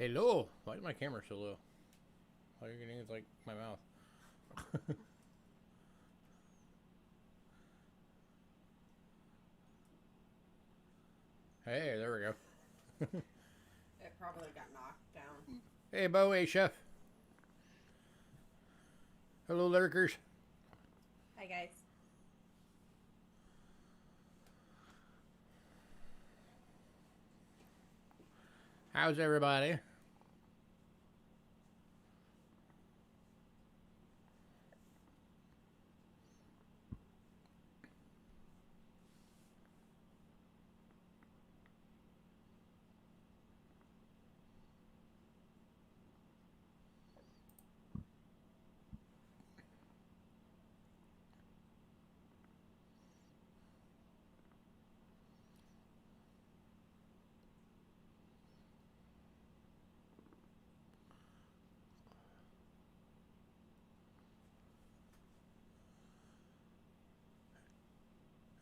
Hello. Why is my camera so low? Why are you getting it's like my mouth? Hey, there we go. It probably got knocked down. Hey, Bo. Hey, Chef. Hello, lurkers. Hi, guys. How's everybody?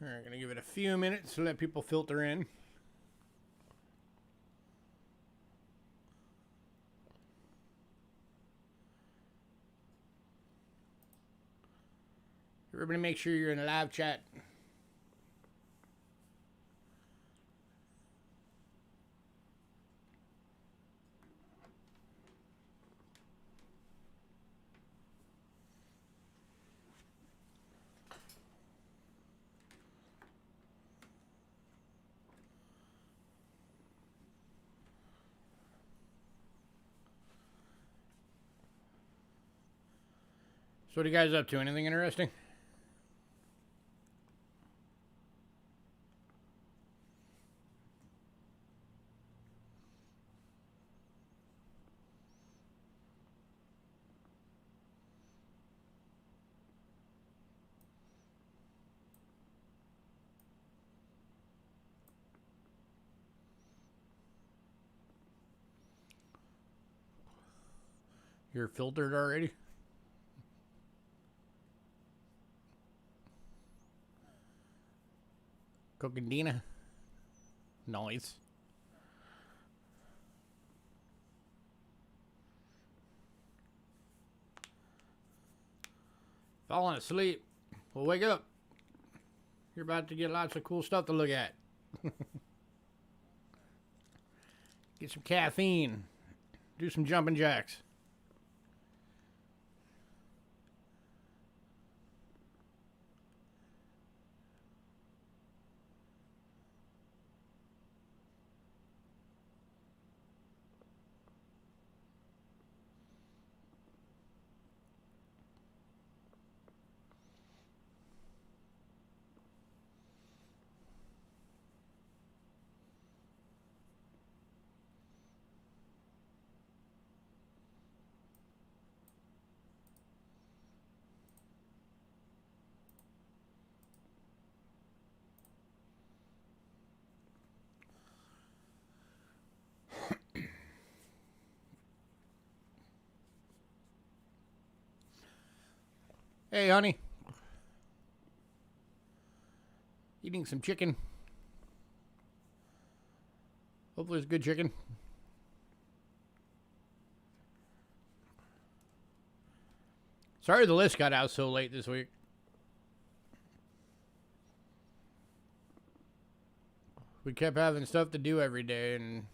All right, gonna give it a few minutes to let people filter in. Everybody make sure you're in a live chat. So what are you guys up to? Anything interesting? You're filtered already? Coquindina? Nice. Falling asleep. Well, wake up. You're about to get lots of cool stuff to look at. Get some caffeine. Do some jumping jacks. Hey, honey. Eating some chicken. Hopefully it's good chicken. Sorry the list got out so late this week. We kept having stuff to do every day, and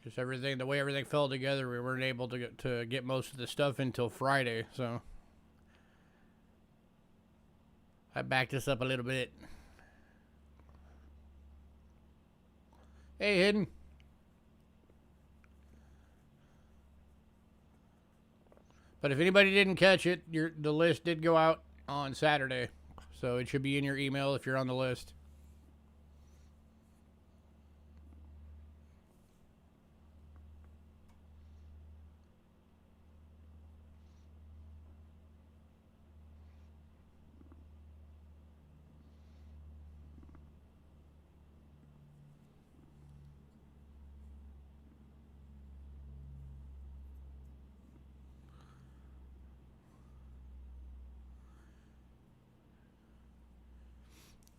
just everything, the way everything fell together, we weren't able to get most of the stuff until Friday, so I backed us up a little bit. Hey, Hidden. But if anybody didn't catch it, the list did go out on Saturday, so it should be in your email if you're on the list.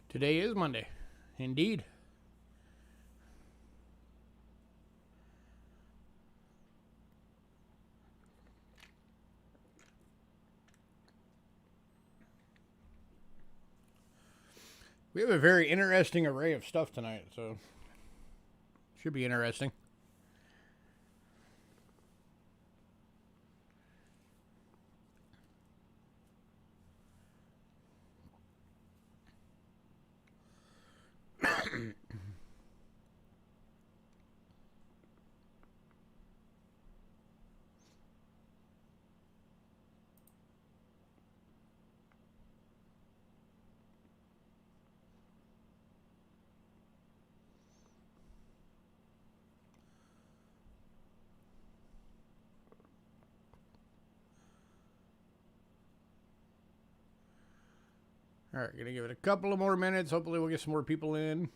Today is Monday. Indeed. We have a very interesting array of stuff tonight, so should be interesting. All right, gonna give it a couple of more minutes. Hopefully we'll get some more people in.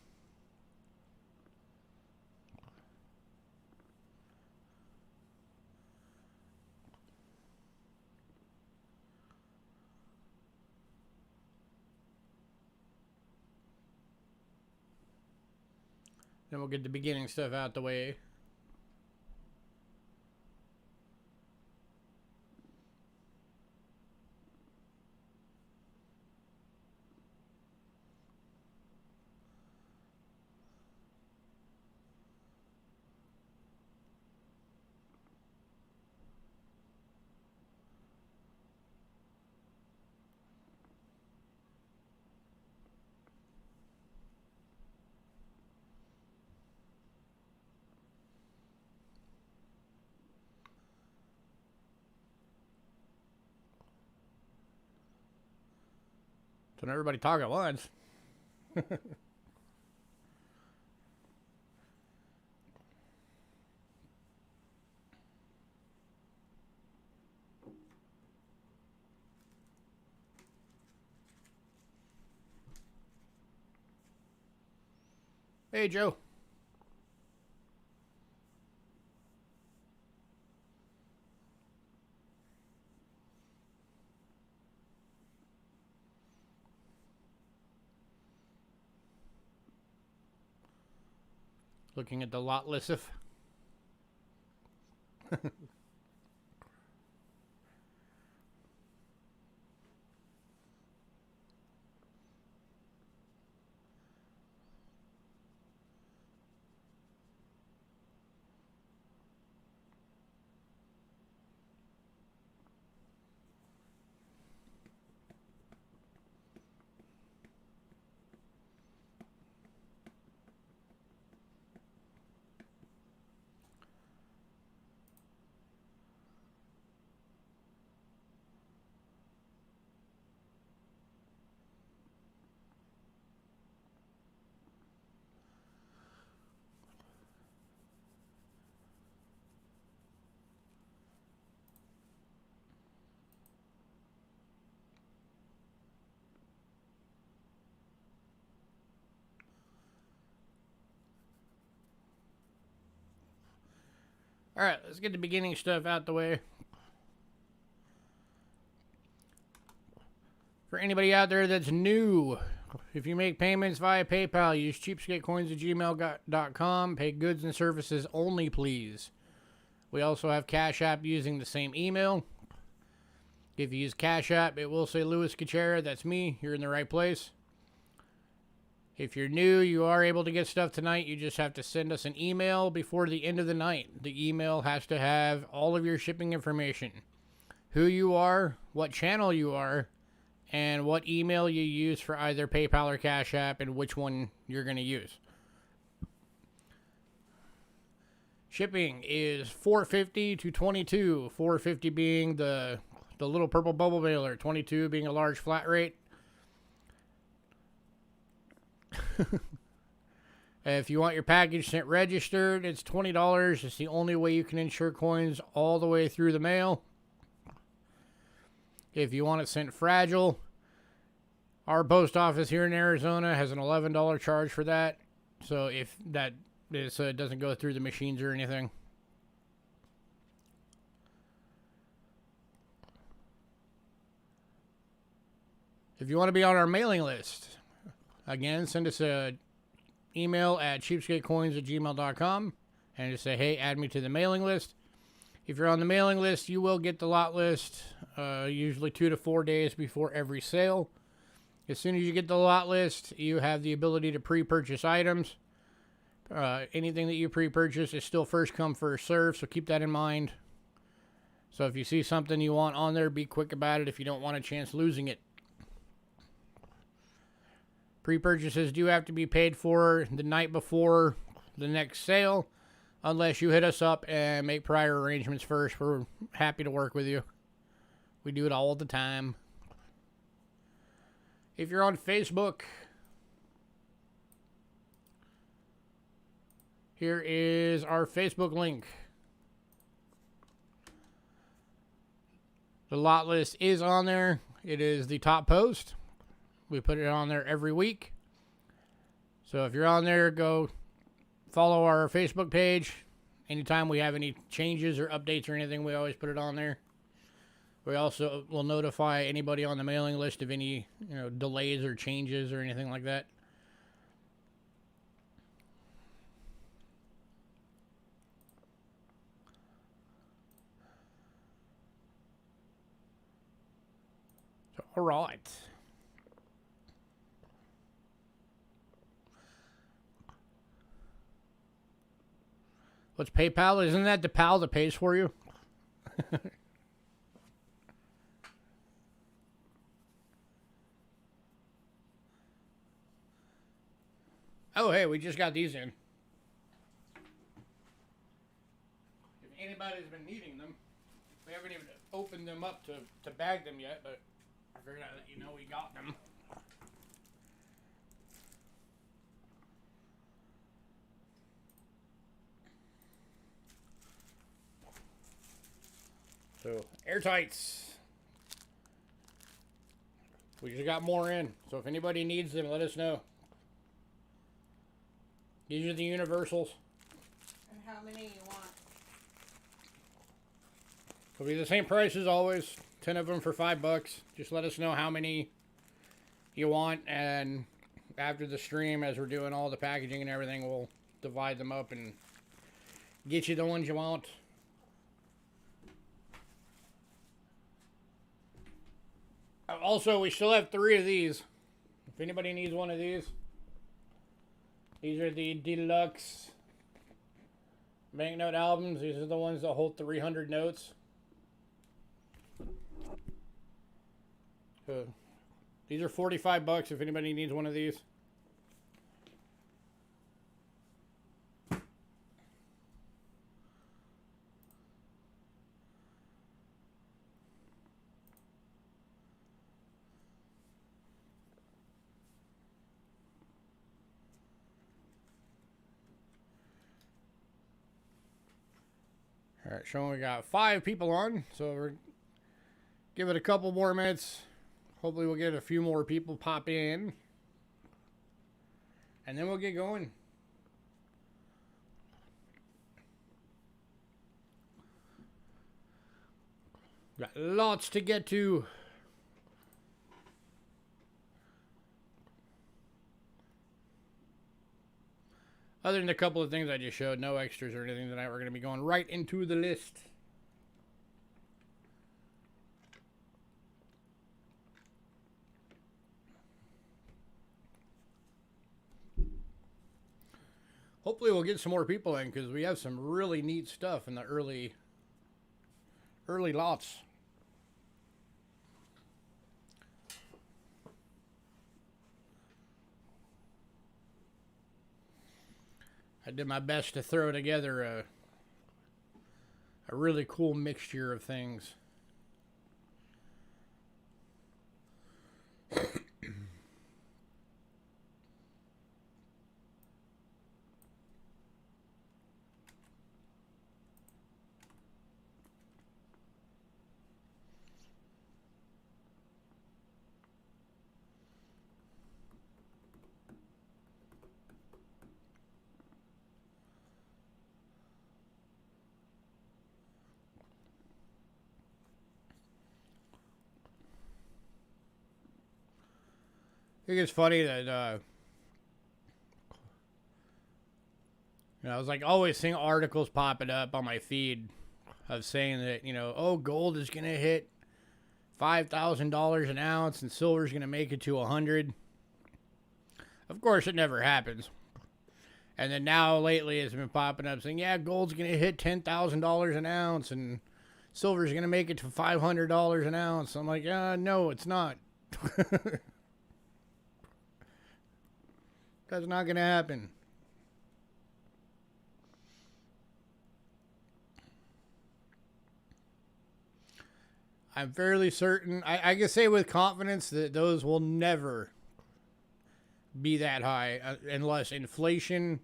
Then we'll get the beginning stuff out the way. So not everybody talk at once. Hey, Joe. Looking at the lot list of. All right, let's get the beginning stuff out the way. For anybody out there that's new, if you make payments via PayPal, use cheapskatecoins@gmail.com. Pay goods and services only, please. We also have Cash App using the same email. If you use Cash App, it will say Louis Cachera. That's me. You're in the right place. If you're new, you are able to get stuff tonight. You just have to send us an email before the end of the night. The email has to have all of your shipping information. Who you are, what channel you are, and what email you use for either PayPal or Cash App, and which one you're going to use. Shipping is $4.50 to $22. $4.50 being the little purple bubble mailer, $22 being a large flat rate. If you want your package sent registered, it's $20. It's the only way you can insure coins all the way through the mail. If you want it sent fragile, our post office here in Arizona has an $11 charge for that. So if that is, so it doesn't go through the machines or anything. If you want to be on our mailing list, again, send us a email at cheapskatecoins@gmail.com and just say, hey, add me to the mailing list. If you're on the mailing list, you will get the lot list usually 2 to 4 days before every sale. As soon as you get the lot list, you have the ability to pre-purchase items. Anything that you pre-purchase is still first come, first serve, so keep that in mind. So if you see something you want on there, be quick about it if you don't want a chance losing it. Pre-purchases do have to be paid for the night before the next sale, unless you hit us up and make prior arrangements first. We're happy to work with you. We do it all the time. If you're on Facebook, here is our Facebook link. The lot list is on there. It is the top post. We put it on there every week. So if you're on there, go follow our Facebook page. Anytime we have any changes or updates or anything, we always put it on there. We also will notify anybody on the mailing list of any, delays or changes or anything like that. So, all right. What's PayPal? Isn't that the pal that pays for you? Oh, hey, we just got these in. If anybody's been needing them, we haven't even opened them up to bag them yet, but I figured I'd let you know we got them. So, airtights. We just got more in, so if anybody needs them, let us know. These are the universals. And how many you want? It'll be the same price as always. 10 of them for $5. Just let us know how many you want, and after the stream, as we're doing all the packaging and everything, we'll divide them up and get you the ones you want. Also, we still have 3 of these. If anybody needs one of these are the deluxe banknote albums. These are the ones that hold 300 notes. These are $45 if anybody needs one of these. All right, showing we got 5 people on, so we're give it a couple more minutes. Hopefully we'll get a few more people pop in, and then we'll get going. Got lots to get to. Other than a couple of things I just showed, no extras or anything tonight. We're going to be going right into the list. Hopefully we'll get some more people in, because we have some really neat stuff in the early lots. I did my best to throw together a really cool mixture of things. I think it's funny that, I was like always seeing articles popping up on my feed of saying that, oh, gold is going to hit $5,000 an ounce and silver's going to make it to 100. Of course, it never happens. And then now lately it's been popping up saying, yeah, gold's going to hit $10,000 an ounce and silver's going to make it to $500 an ounce. I'm like, no, it's not. That's not going to happen. I'm fairly certain, I can say with confidence that those will never be that high unless inflation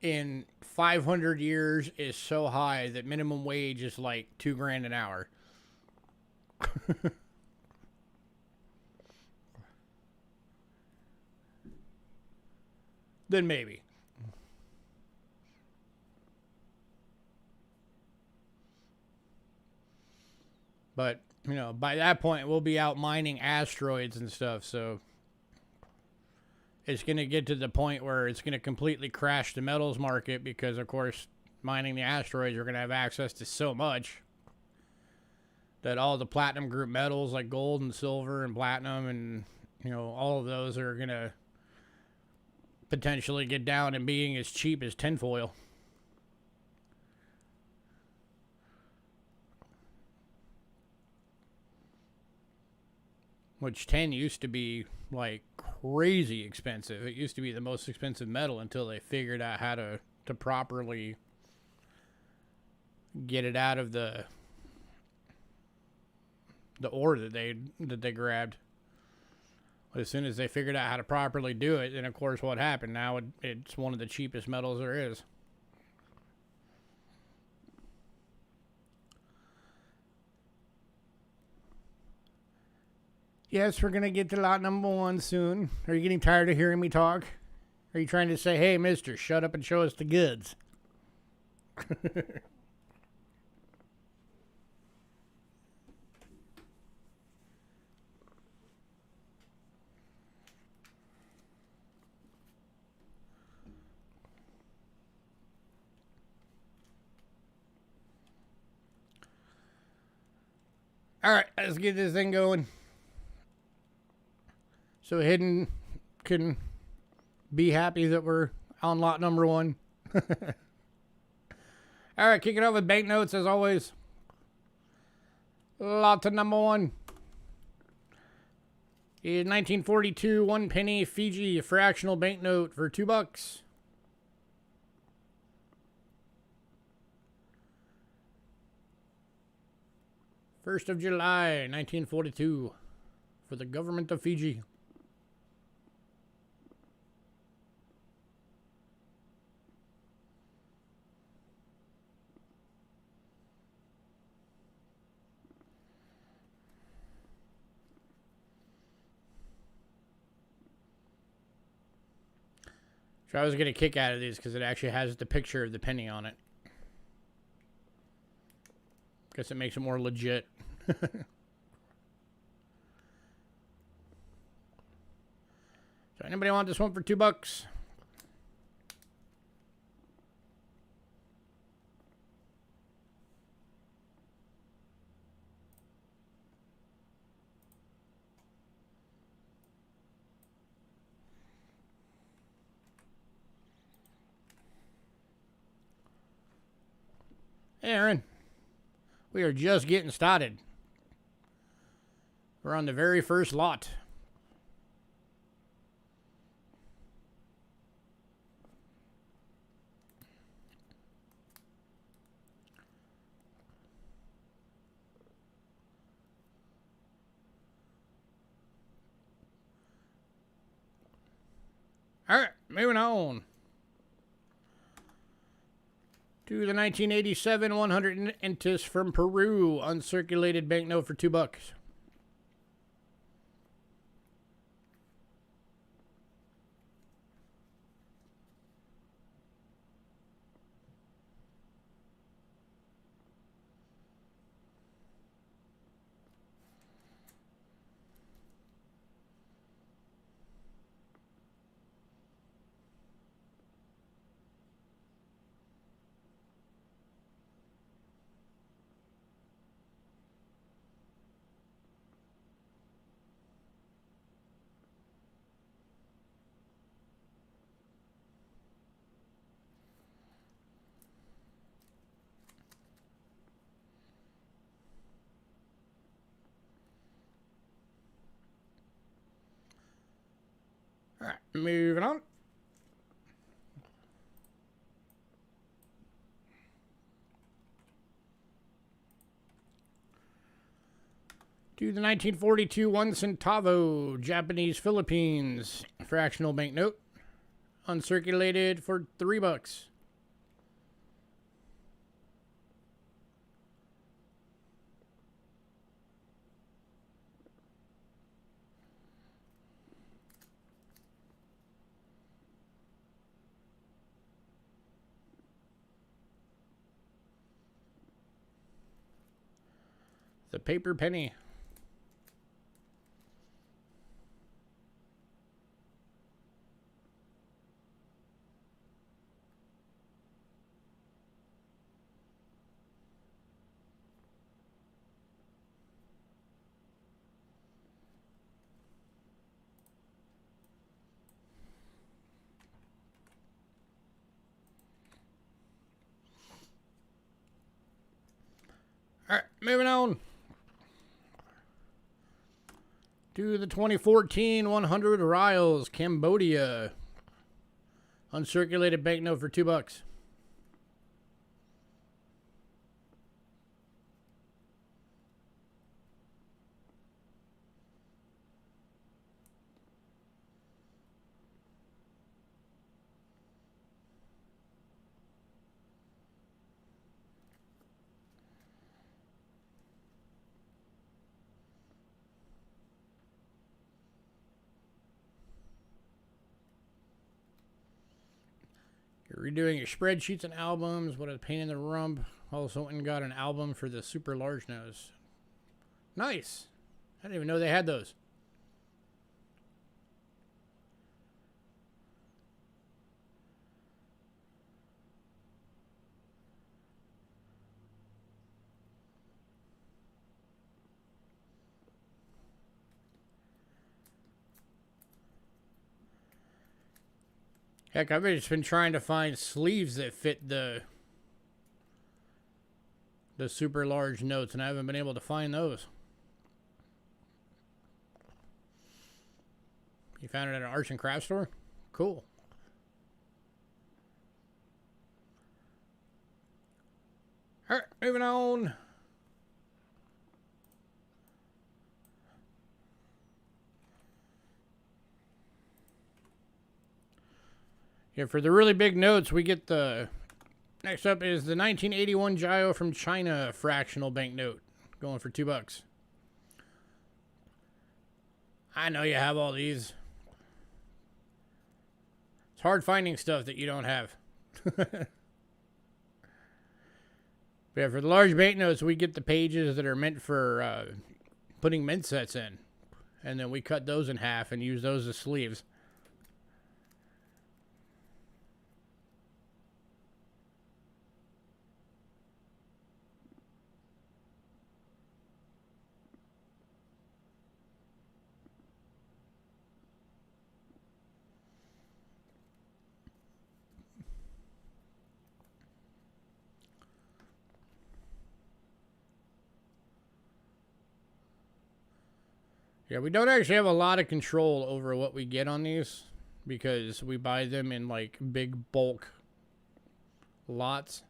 in 500 years is so high that minimum wage is like $2,000 an hour. Then maybe. But, you know, by that point, we'll be out mining asteroids and stuff, so it's going to get to the point where it's going to completely crash the metals market because, of course, mining the asteroids, we're going to have access to so much that all the platinum group metals like gold and silver and platinum and, you know, all of those are going to potentially get down and being as cheap as tinfoil. Which tin used to be like crazy expensive. It used to be the most expensive metal until they figured out how to properly get it out of the ore that they grabbed. As soon as they figured out how to properly do it, then of course what happened? Now it's one of the cheapest metals there is. Yes, we're going to get to lot number 1 soon. Are you getting tired of hearing me talk? Are you trying to say, hey, mister, shut up and show us the goods? All right, let's get this thing going. So Hidden can be happy that we're on lot number 1. All right, kicking off with banknotes as always. Lot to number 1 is 1942 1 penny Fiji fractional banknote for $2. 1st of July, 1942, for the government of Fiji. So I was getting a kick out of these because it actually has the picture of the penny on it. Guess it makes it more legit. So anybody want this one for $2? Aaron, we are just getting started. We're on the very first lot. All right, moving on to the 1987 100 Entis from Peru uncirculated banknote for $2. Moving on. To the 1942 1 centavo Japanese Philippines fractional banknote. Uncirculated for $3. The paper penny. All right, moving on to the 2014 100 Rials, Cambodia. Uncirculated banknote for $2. You're redoing your spreadsheets and albums. What a pain in the rump. Also went and got an album for the super large nose. Nice. I didn't even know they had those. Heck, I've just been trying to find sleeves that fit the super large notes, and I haven't been able to find those. You found it at an arts and craft store? Cool. All right, moving on. Yeah, for the really big notes, we get the... Next up is the 1981 Gio from China fractional banknote. Going for $2. I know you have all these. It's hard finding stuff that you don't have. But yeah, for the large banknotes, we get the pages that are meant for putting mint sets in. And then we cut those in half and use those as sleeves. Yeah, we don't actually have a lot of control over what we get on these because we buy them in like big bulk lots.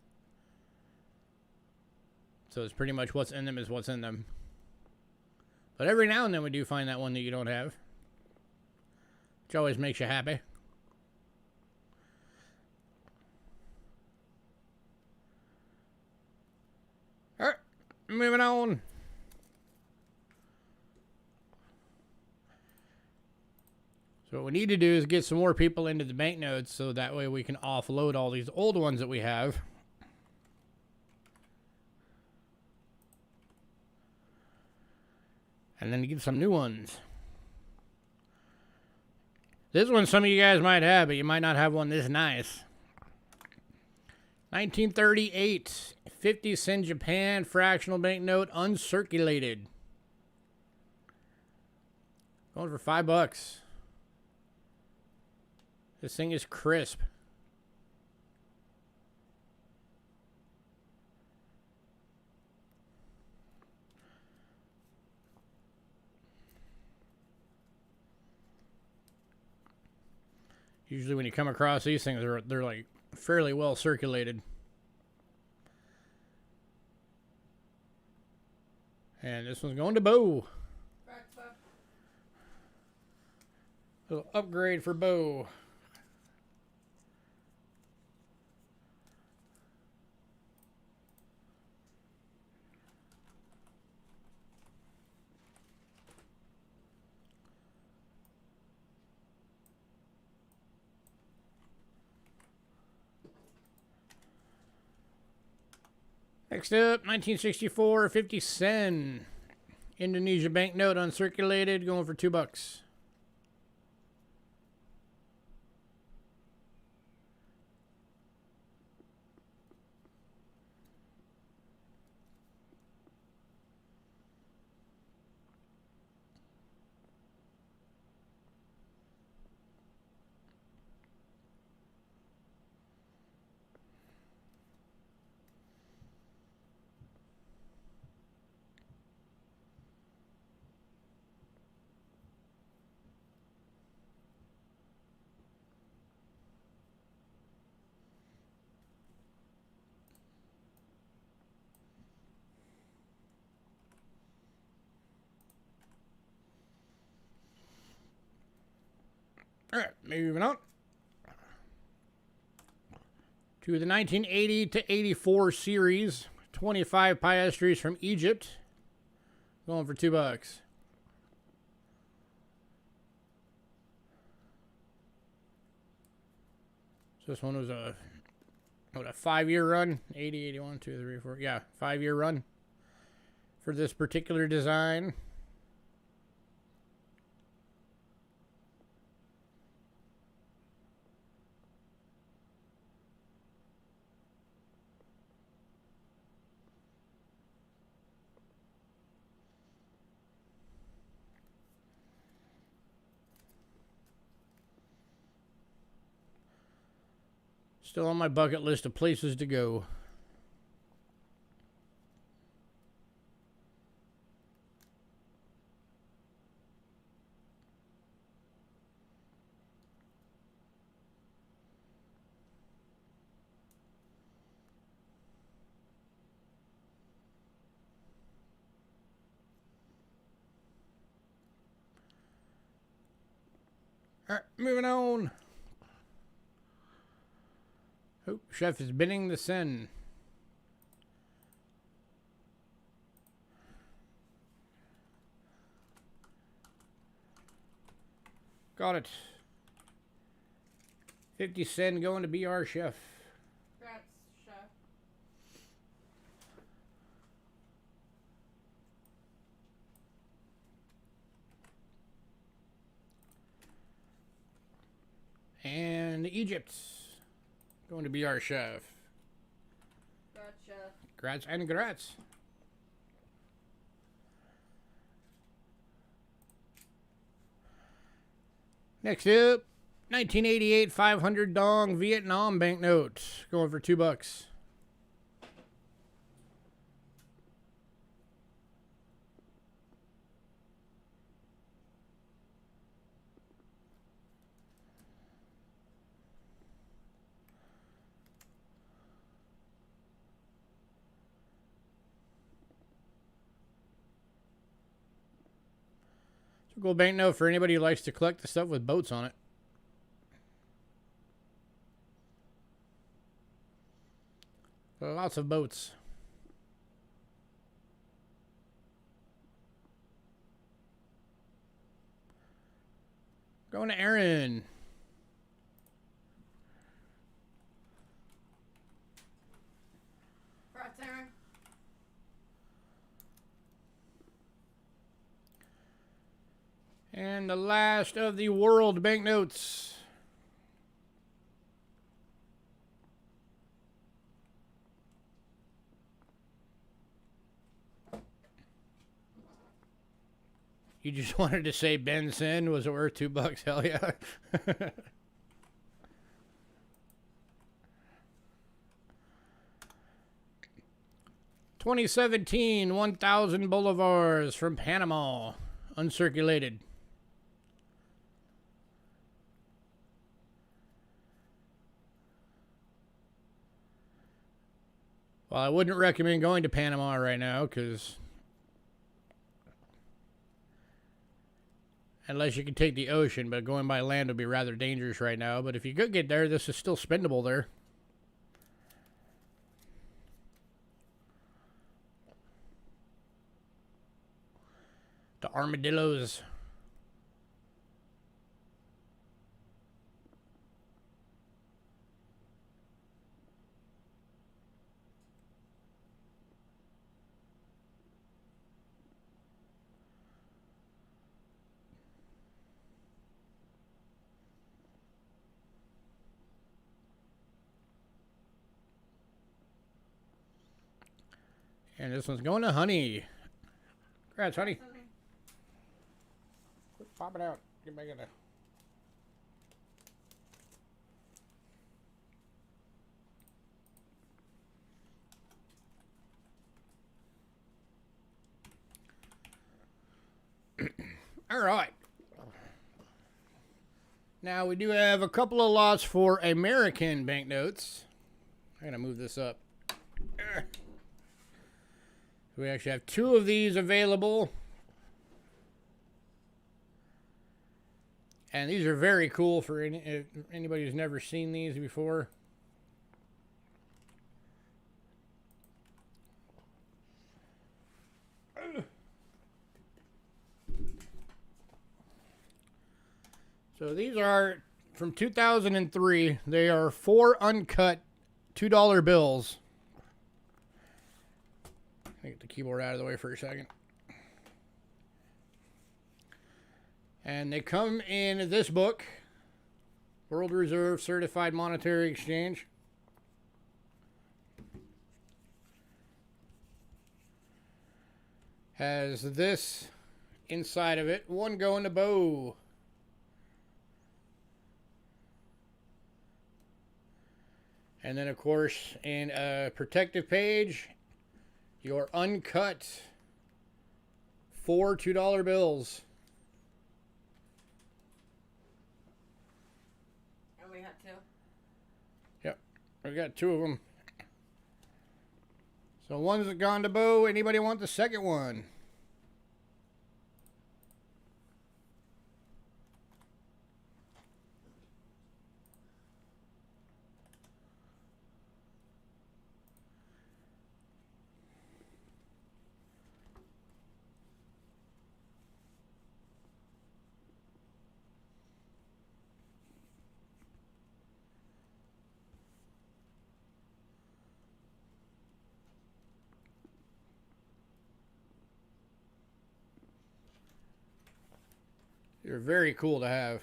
So it's pretty much what's in them is what's in them. But every now and then we do find that one that you don't have, which always makes you happy. All right, moving on. So what we need to do is get some more people into the banknotes so that way we can offload all these old ones that we have. And then get some new ones. This one some of you guys might have, but you might not have one this nice. 1938 50-cent Japan fractional banknote uncirculated. Going for $5. This thing is crisp. Usually when you come across these things, they're like fairly well circulated. And this one's going to Bo. Little upgrade for Bo. Next up, 1964 50 cent Indonesia banknote uncirculated, going for $2. All right, moving on to the 1980 to 84 series, 25 piastres from Egypt, going for $2. So this one was a 5-year run, 80, 81, 2, 3, 4, yeah, 5-year run for this particular design. Still on my bucket list of places to go. All right, moving on. Oh, chef is bidding the sin. Got it. 50 cent going to be our chef. Congrats, chef. And Egypt going to be our chef. Congrats, chef. Congrats and congrats. Next up, 1988 500 dong Vietnam banknote, going for $2. Cool banknote for anybody who likes to collect the stuff with boats on it. Lots of boats. Going to Aaron. Congrats, Aaron. And the last of the world banknotes. You just wanted to say Benson, was it worth $2? Hell yeah. 2017 1,000 bolivars from Panama, uncirculated. Well, I wouldn't recommend going to Panama right now because unless you can take the ocean, but going by land would be rather dangerous right now. But if you could get there, this is still spendable there. The armadillos. And this one's going to Honey. Congrats, Honey. Quit popping out. Get back in there. All right. Now we do have a couple of lots for American banknotes. I'm going to move this up. We actually have 2 of these available. And these are very cool for anybody who's never seen these before. So these are from 2003. They are 4 uncut $2 bills. Let me get the keyboard out of the way for a second. And they come in this book, World Reserve Certified Monetary Exchange. Has this inside of it. One going to Bo. And then, of course, in a protective page, your uncut 4 $2 bills. And we had 2. Yep, we got 2 of them. So one's gone to Bo. Anybody want the second one? They're very cool to have.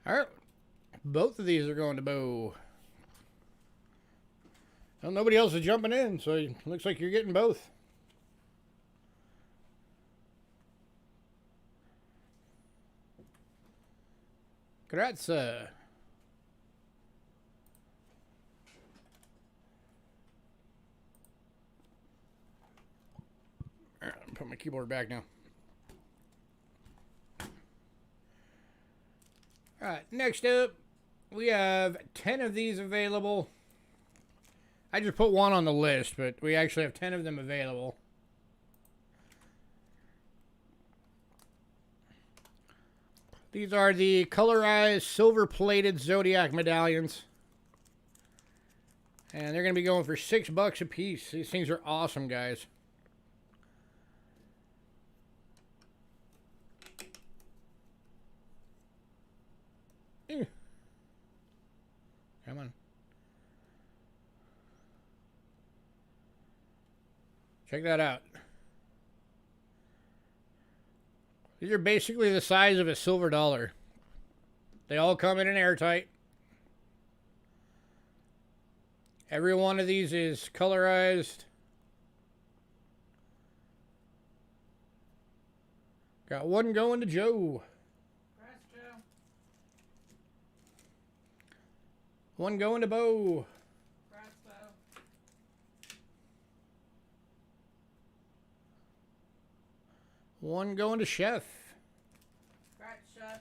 All right. Both of these are going to Bo. Well, nobody else is jumping in, so it looks like you're getting both. Congrats. All right, put my keyboard back now. All right, next up, we have 10 of these available. I just put one on the list, but we actually have 10 of them available. These are the colorized silver-plated Zodiac medallions. And they're going to be going for $6 a piece. These things are awesome, guys. Come on. Check that out. These are basically the size of a silver dollar. They all come in an airtight. Every one of these is colorized. Got one going to Joe. Congrats, Joe. One going to Bo. Congrats, Bo. One going to Chef. Congrats, Chef.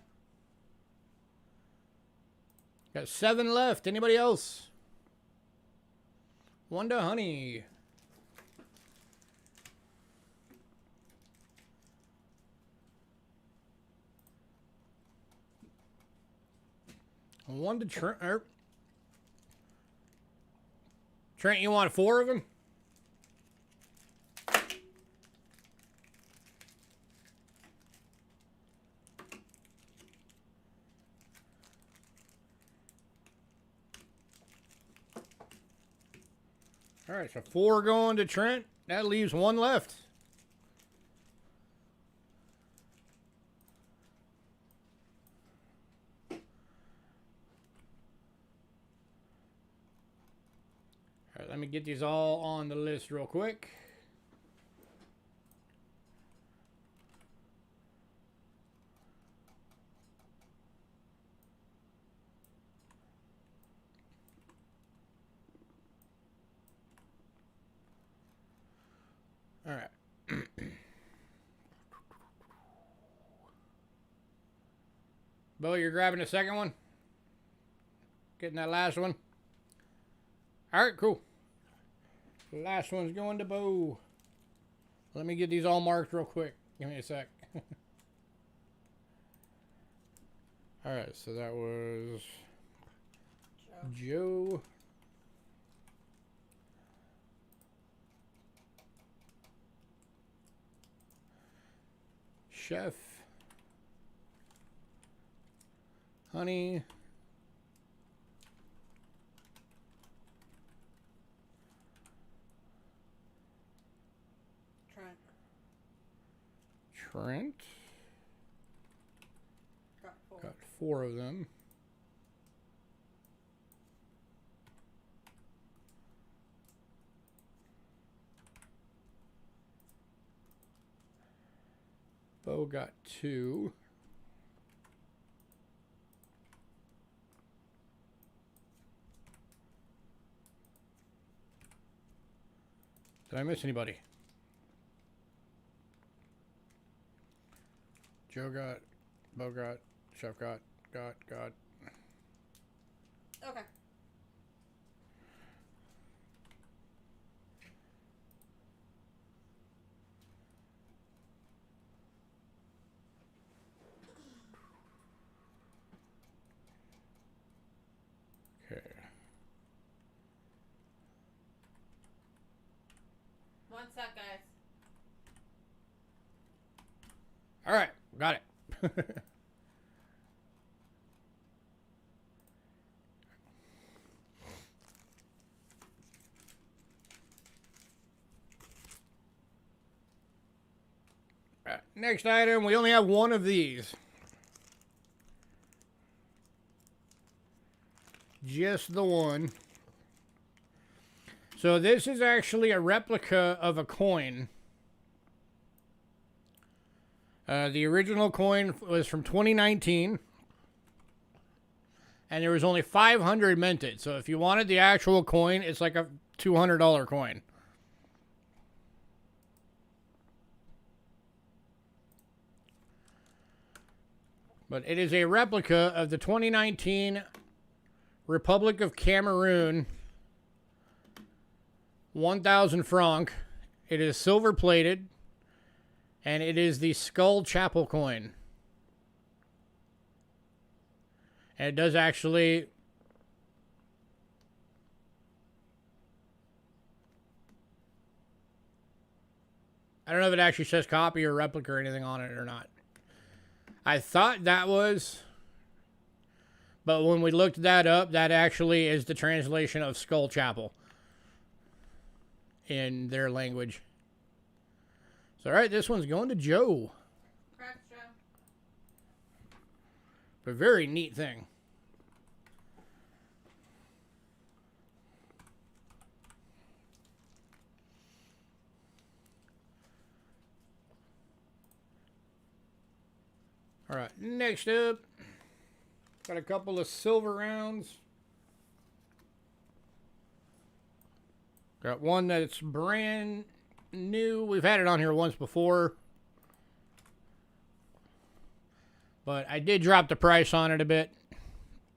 Got 7 left. Anybody else? One to Honey. One to Trent. Trent, you want 4 of them? All right, so 4 going to Trent. That leaves 1 left. All right, let me get these all on the list real quick. All right. Bo, you're grabbing the second one? Getting that last one? All right, cool. The last one's going to Bo. Let me get these all marked real quick. Give me a sec. All right, so that was Joe. Chef. Honey. Trent. Got 4. Got 4 of them. Bo got 2. Did I miss anybody? Joe got, Bo got, Chef got. Okay. Okay. One sec, guys. All right, got it. All right, next item, we only have 1 of these. Just the one. So this is actually a replica of a coin. The original coin was from 2019. And there was only 500 minted. So if you wanted the actual coin, it's like a $200 coin. But it is a replica of the 2019 Republic of Cameroon 1,000 franc. It is silver plated. And it is the Skull Chapel coin. And it does actually... I don't know if it actually says copy or replica or anything on it or not. I thought that was... But when we looked that up, that actually is the translation of Skull Chapel. In their language. So, all right, this one's going to Joe. Congrats, Joe. A very neat thing. All right, next up, got a couple of silver rounds. Got one that's brand new. We've had it on here once before. But I did drop the price on it a bit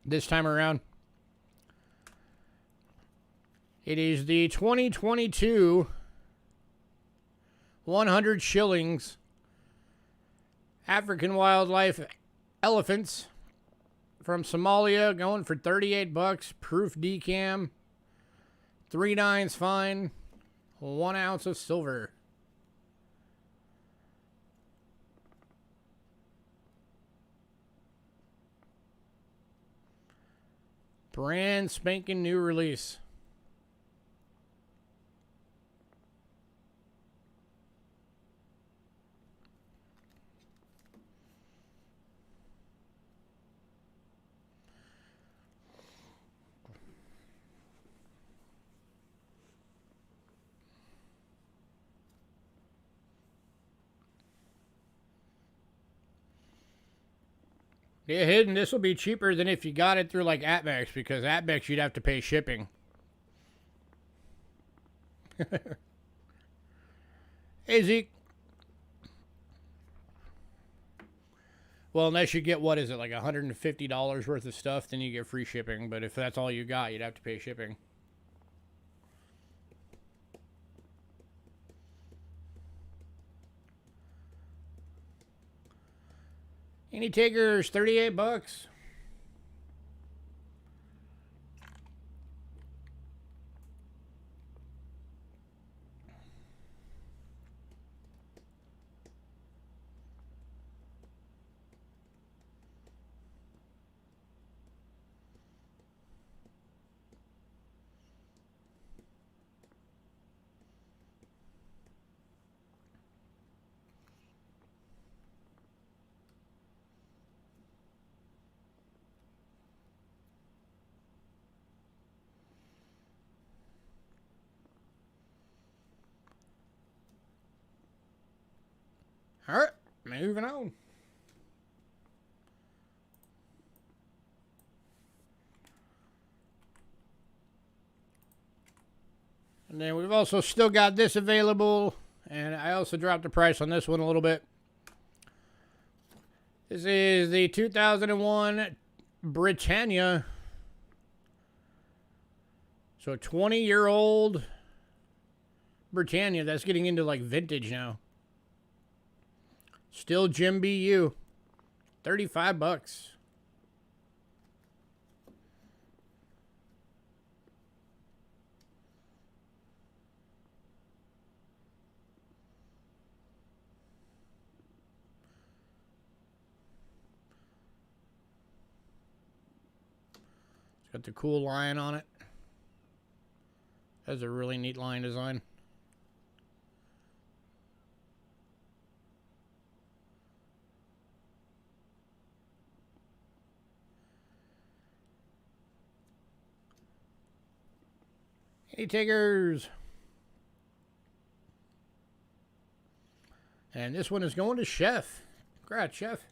this time around. It is the 2022 100 shillings African wildlife elephants from Somalia, going for 38 bucks. Proof decam, 3 nines fine, 1 ounce of silver. Brand spanking new release. Yeah, hidden. This will be cheaper than if you got it through like AppMex, because AppMex you'd have to pay shipping. Hey, Zeke. Well, unless you get, what is it, like $150 worth of stuff, then you get free shipping. But if that's all you got, you'd have to pay shipping. Any takers? 38 bucks. All right, moving on. And then we've also still got this available, and I also dropped the price on this one a little bit. This is the 2001 Britannia. So 20-year-old Britannia. That's getting into like vintage now. Still Jim BU. 35 bucks. It's got the cool lion on it. That's a really neat lion design. Any takers? And this one is going to Chef. Congrats, Chef.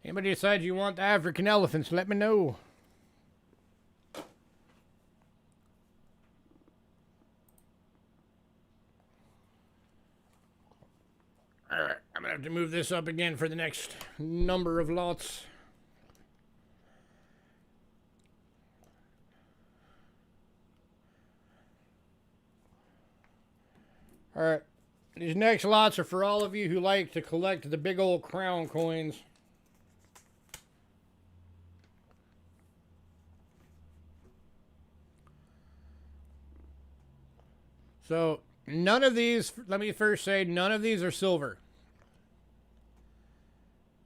Anybody decides you want the African elephants, let me know. Alright, I'm going to have to move this up again for the next number of lots. Alright, these next lots are for all of you who like to collect the big old crown coins. So, none of these, let me first say, none of these are silver.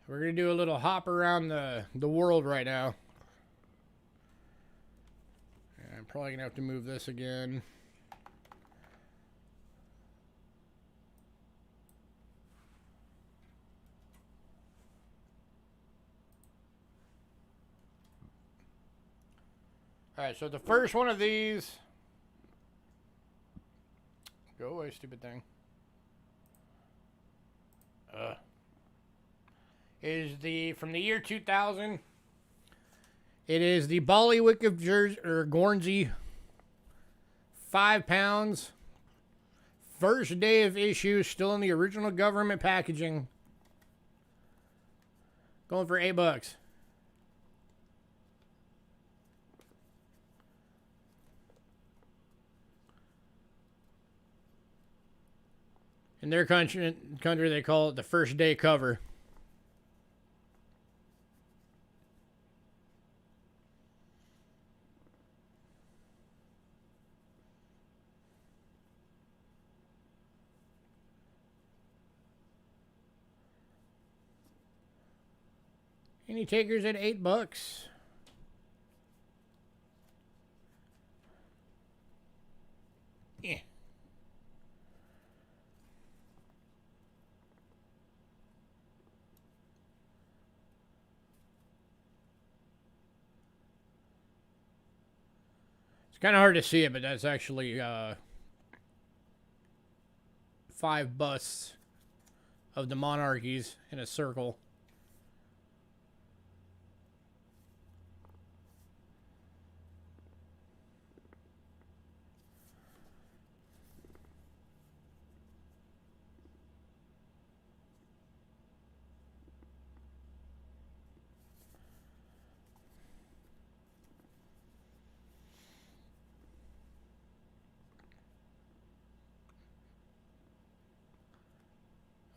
We're going to do a little hop around the world right now. I'm probably going to have to move this again. Alright, so the first one of these... Go away, stupid thing. is the from the year 2000. It is the Bollywick of Jersey or Guernsey, 5 pounds. First day of issue, still in the original government packaging. Going for $8. In their country, they call it the first day cover. Any takers at $8? Yeah. It's kind of hard to see it, but that's actually 5 busts of the monarchies in a circle.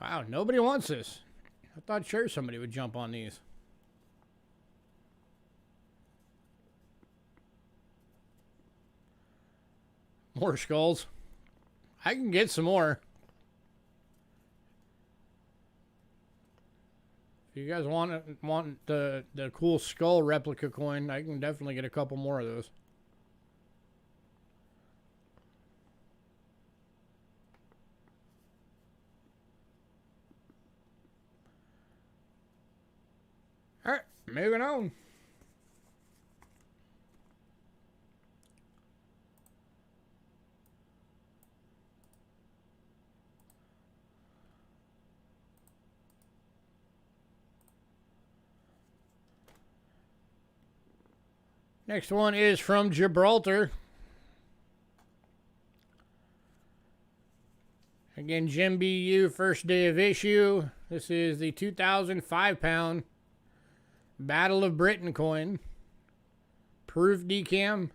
Wow, nobody wants this. I thought sure somebody would jump on these. More skulls. I can get some more. If you guys want the cool skull replica coin, I can definitely get a couple more of those. All right, moving on. Next one is from Gibraltar. Again, Jim BU, first day of issue. This is the 2005 pound Battle of Britain coin. Proof decam.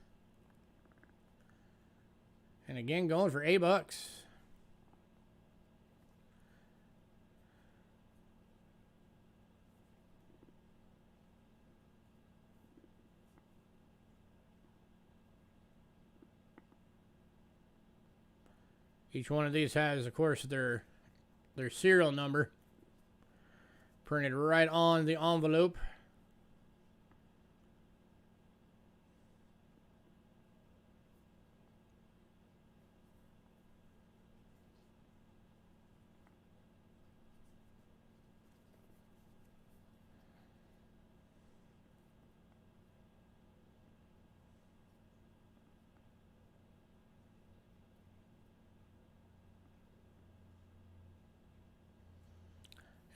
And again, going for $8. Each one of these has, of course, their serial number printed right on the envelope.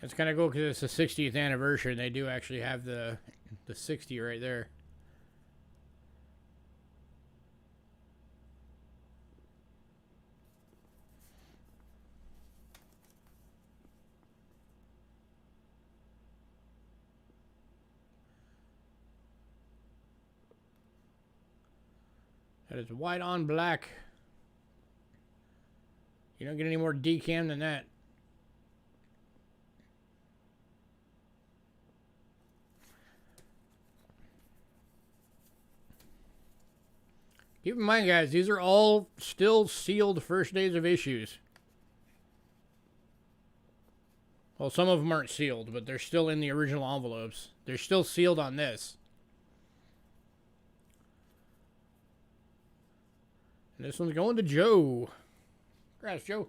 It's kind of cool because it's the 60th anniversary. And they do actually have the 60 right there. That is white on black. You don't get any more decam than that. Keep in mind, guys, these are all still sealed first days of issues. Well, some of them aren't sealed, but they're still in the original envelopes. They're still sealed on this. And this one's going to Joe. Congrats, Joe.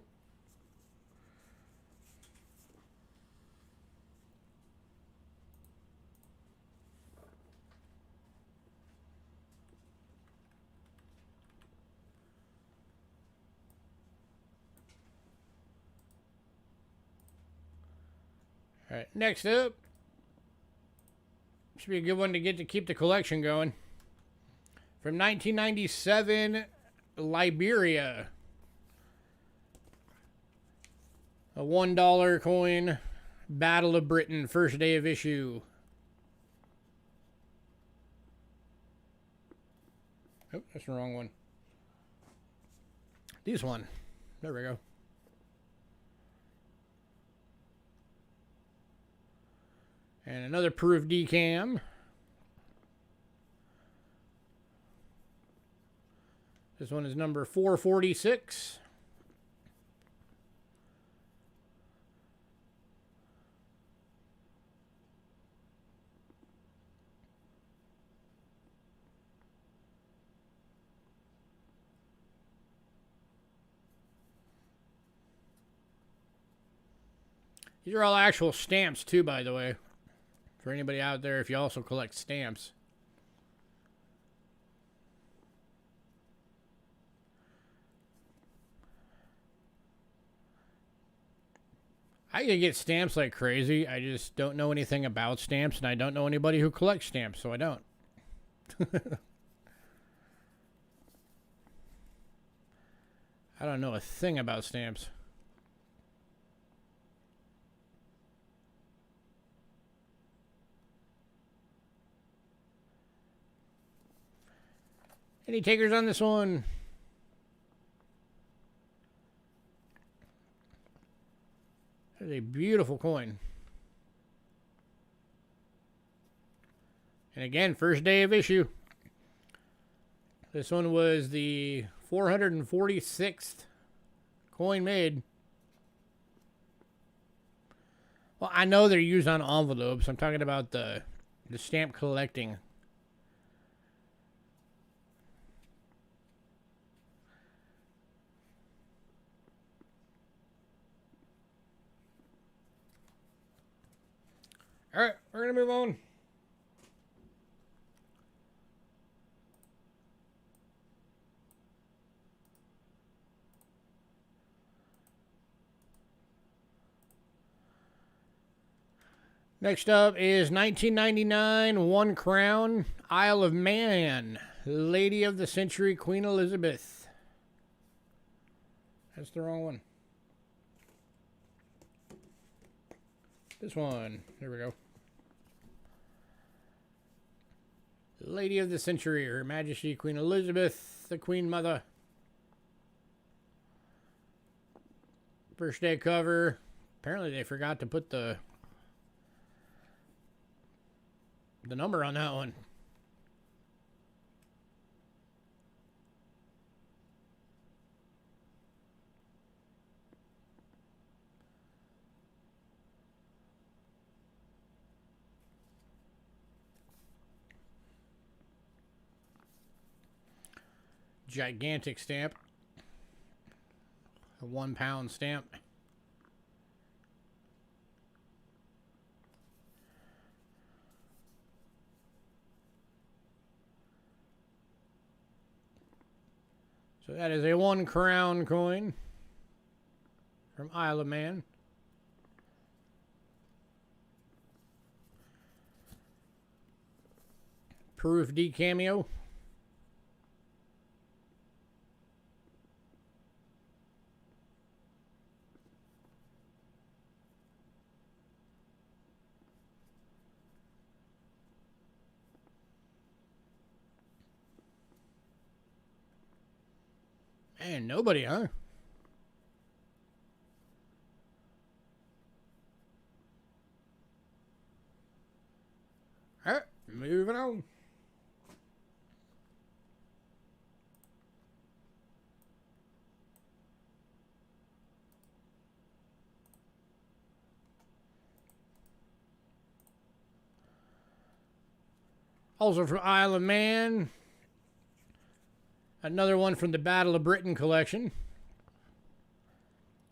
All right, next up, Should be a good one to get to keep the collection going. From 1997, Liberia. A $1 coin. Battle of Britain, first day of issue. Oh, that's the wrong one. This one. There we go. And another proof decam. This one is number 446. These are all actual stamps too, by the way. For anybody out there, if you also collect stamps. I can get stamps like crazy. I just don't know anything about stamps, and I don't know anybody who collects stamps, so I don't. I don't know a thing about stamps. Any takers on this one? That's a beautiful coin. And again, first day of issue. This one was the 446th coin made. Well, I know they're used on envelopes. I'm talking about the stamp collecting. All right, we're going to move on. Next up is 1999 One Crown, Isle of Man, Lady of the Century, Queen Elizabeth. That's the wrong one. This one. There we go. Lady of the Century, Her Majesty Queen Elizabeth, the Queen Mother. First day cover. Apparently they forgot to put the number on that one. Gigantic stamp. A £1 stamp. So that is a 1 crown coin from Isle of Man. Proof D cameo. Man, nobody, huh? All right, moving on. Also from Isle of Man. Another one from the Battle of Britain collection.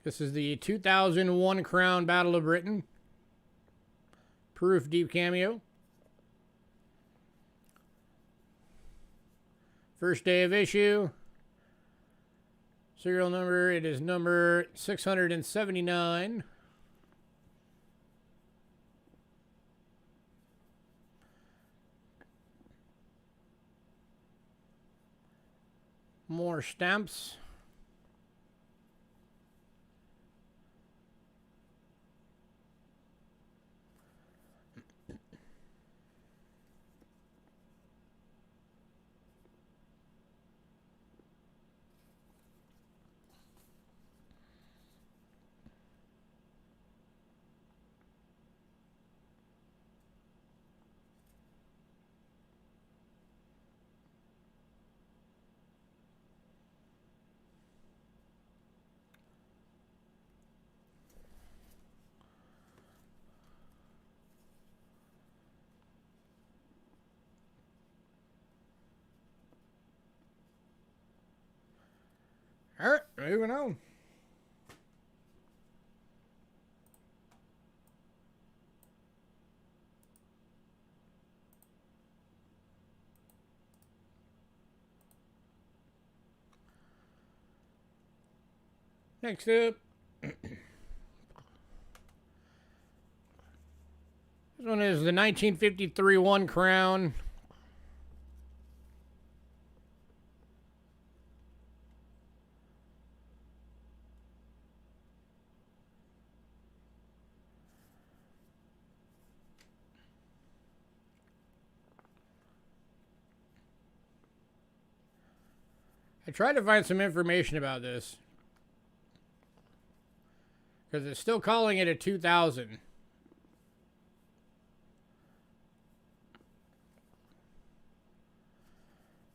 This is the 2001 Crown Battle of Britain. Proof deep cameo. First day of issue. Serial number, it is number 679. More stamps. All right, moving on. Next up, this one is the 1953 One Crown. I tried to find some information about this because it's still calling it a 2000.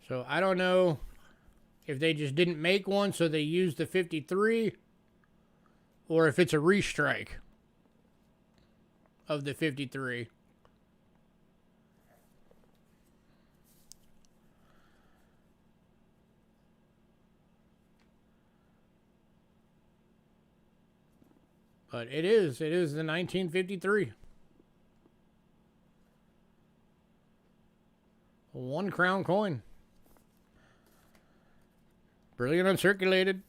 So I don't know if they just didn't make one, so they used the 53, or if it's a restrike of the 53. But it is the 1953. One crown coin. Brilliant uncirculated.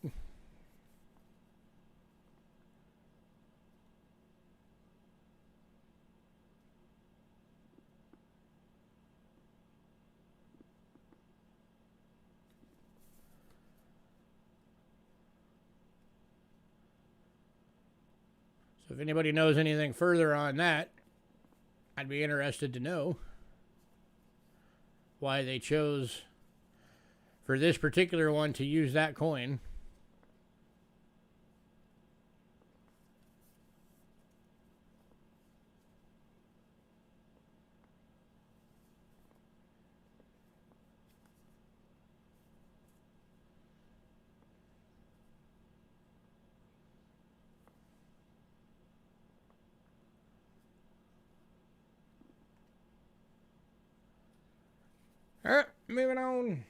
So if anybody knows anything further on that, I'd be interested to know why they chose for this particular one to use that coin. All right, moving on.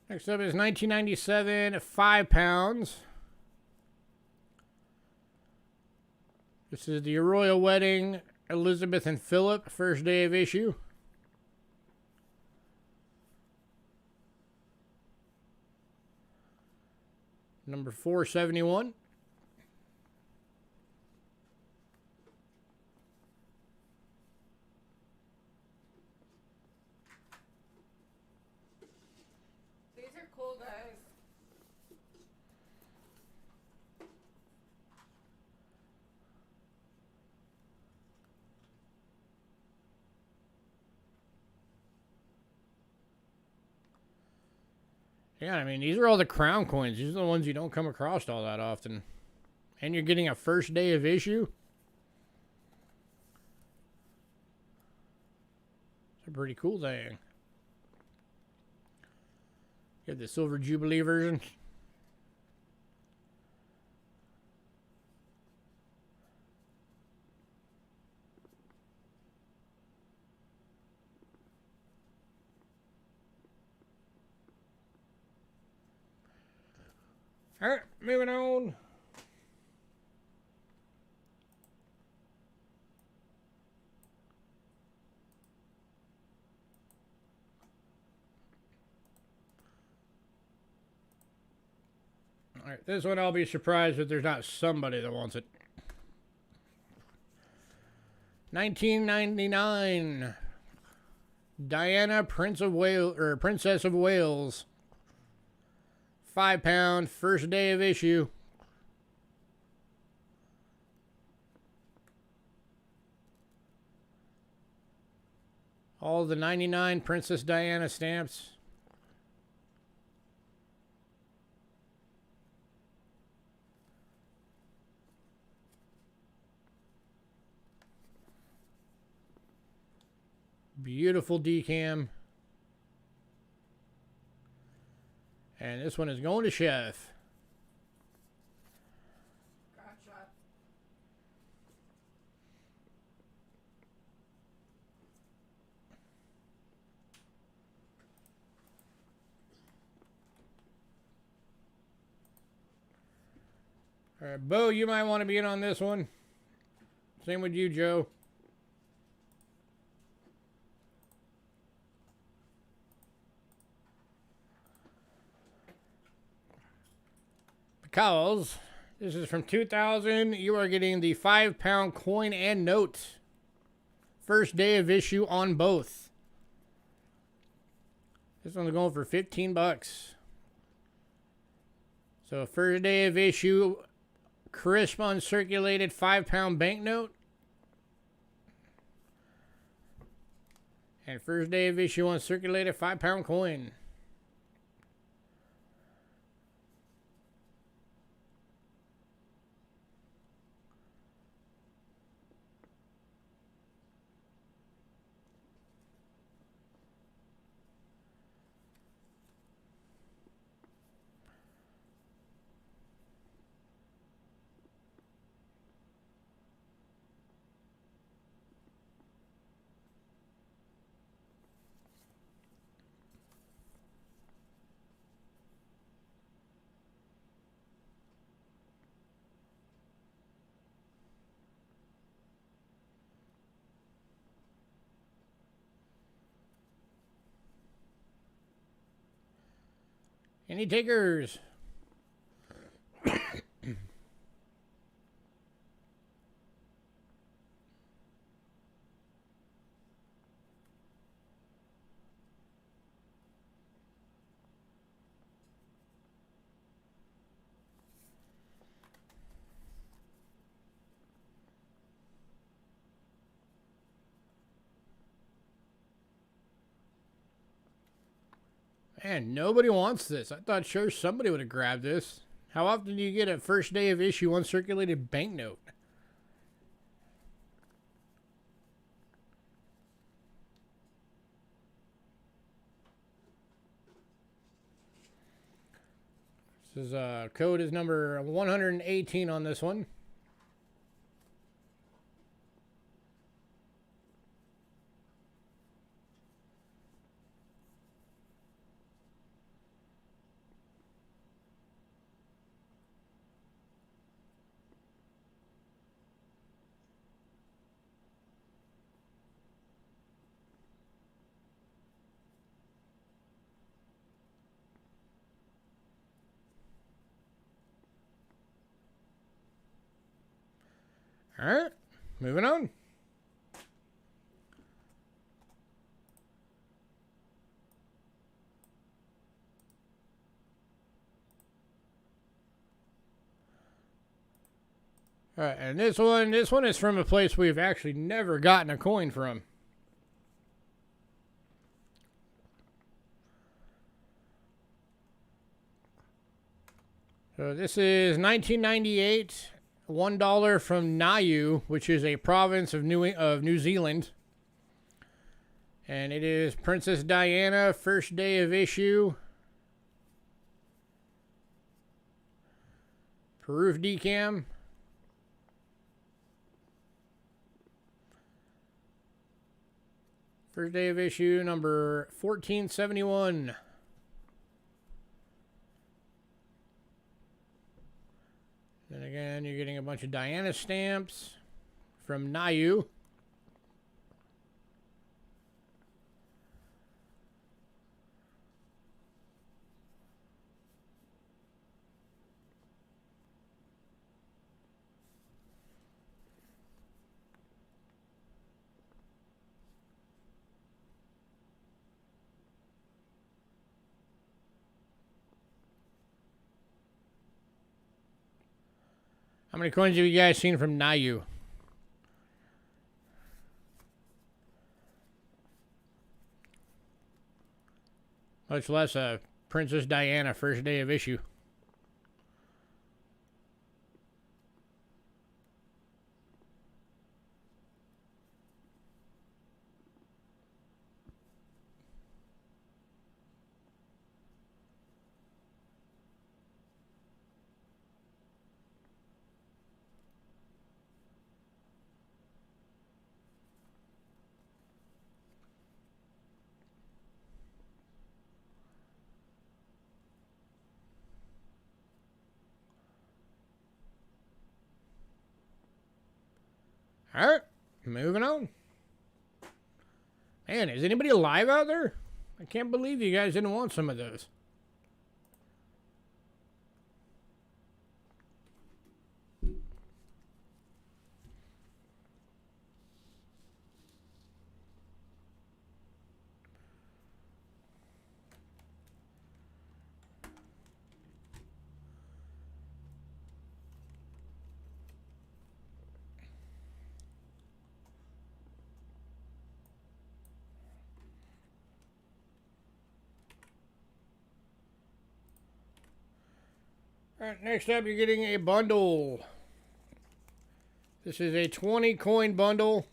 Next up is 1997, 5 pounds. This is the Royal Wedding, Elizabeth and Philip, first day of issue. Number 471. These are cool, guys. Yeah, I mean, these are all the crown coins. These are the ones you don't come across all that often. And you're getting a first day of issue. It's a pretty cool thing. You have the Silver Jubilee version. All right, moving on. All right, this one I'll be surprised if there's not somebody that wants it. 1999. Diana, Princess of Wales. 5 pound, first day of issue. All the 99 Princess Diana stamps. Beautiful decam. And this one is going to Chef. Gotcha. All right, Bo, you might want to be in on this one. Same with you, Joe. Because this is from 2000, you are getting the 5 pound coin and note. First day of issue on both. This one's going for 15 bucks. So first day of issue, crisp uncirculated 5 pound banknote. And first day of issue uncirculated 5 pound coin. Any takers? Man, nobody wants this. I thought sure somebody would have grabbed this. How often do you get a first day of issue uncirculated banknote? This is code is number 118 on this one. All right, moving on. All right, and this one is from a place we've actually never gotten a coin from. So this is 1998. $1 from Niue, which is a province of New Zealand. And it is Princess Diana, first day of issue. Proof decam. First day of issue, number 1471. Then again, you're getting a bunch of Diana stamps from Niue. How many coins have you guys seen from Nayu? Much less Princess Diana first day of issue. All right, moving on. Man, is anybody alive out there? I can't believe you guys didn't want some of those. All right, next up, you're getting a bundle. This is a 20 coin bundle.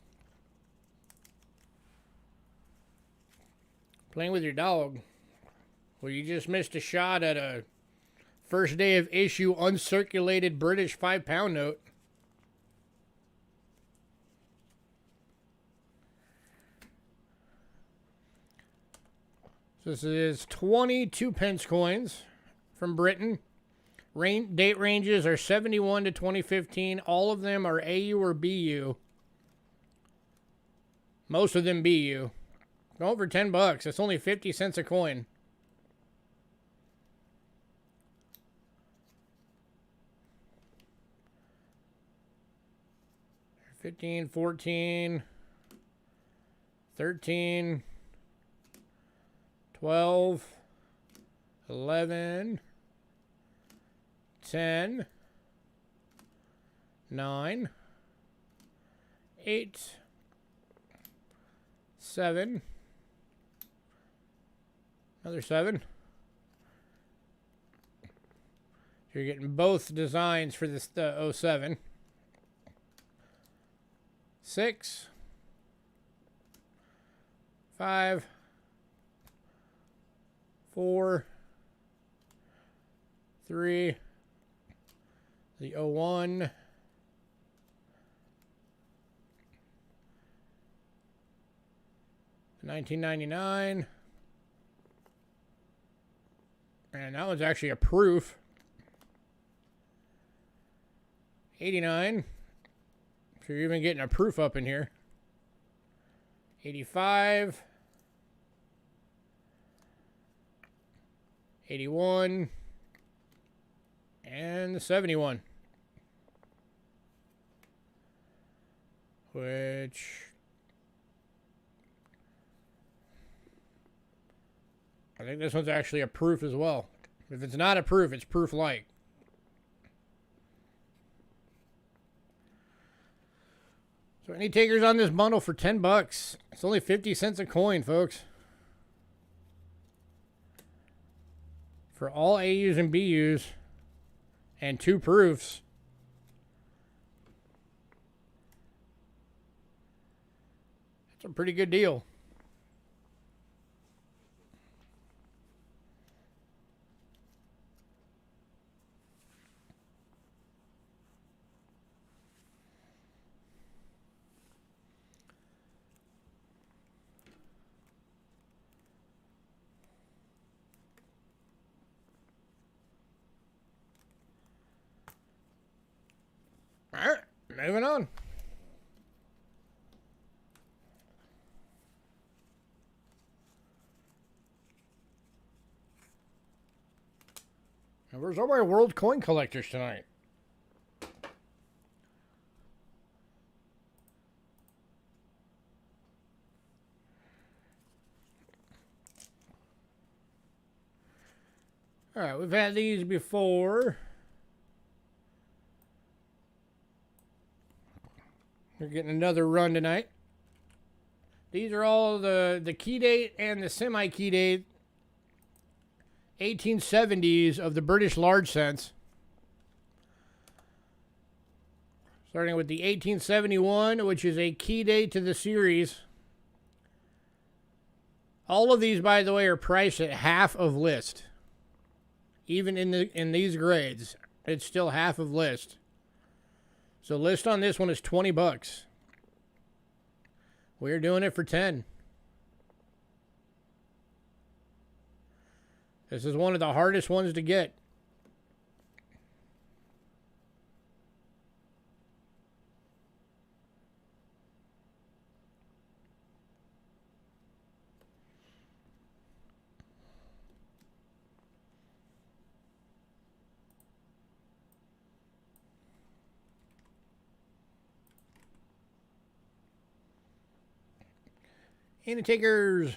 Playing with your dog. Well, you just missed a shot at a first day of issue uncirculated British £5 note. So this is 22 pence coins from Britain. Date ranges are 71 to 2015. All of them are AU or BU. Most of them BU. Going for $10. That's only 50 cents a coin. $15, $14, $13, $12, $11, $10, $9, $8, $7, another $7. So you're getting both designs for this 07. 6, 5, 4, 3, the 01, the 1999, and that one's actually a proof. 89. So you're even getting a proof up in here. 85. 81. And the 71. Which I think this one's actually a proof as well. If it's not a proof, it's proof-like. So any takers on this bundle for $10? It's only 50 cents a coin, folks. For all AUs and BUs and 2 proofs. It's a pretty good deal. All right, moving on. And where's all my world coin collectors tonight? All right, we've had these before. We're getting another run tonight. These are all the key date and the semi-key date 1870s of the British large cents. Starting with the 1871, which is a key date to the series. All of these, by the way, are priced at half of list. Even in these grades, it's still half of list. So list on this one is $20. We're doing it for 10. This is one of the hardest ones to get. Any takers?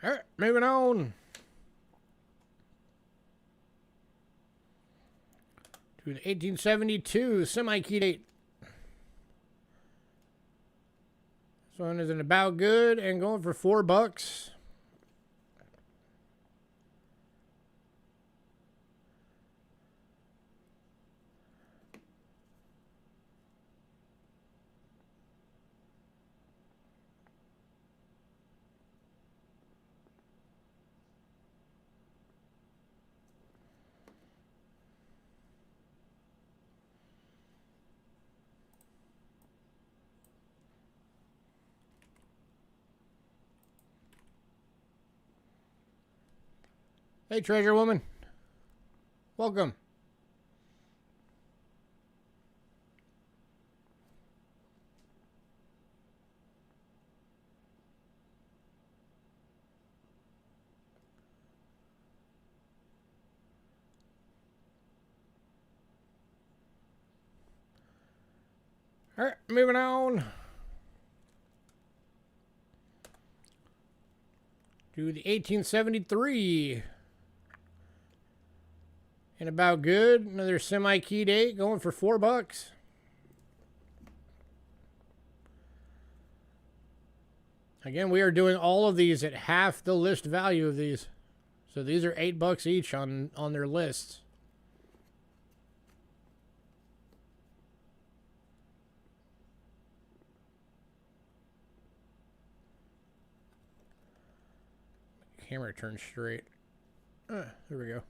All right, moving on to the 1872 semi-key date. This one is an about good and going for $4. Hey, treasure woman. Welcome. All right, moving on to the 1873. And about good, another semi-key date going for $4. Again, we are doing all of these at half the list value of these. So these are $8 each on their lists. Camera turns straight. There we go.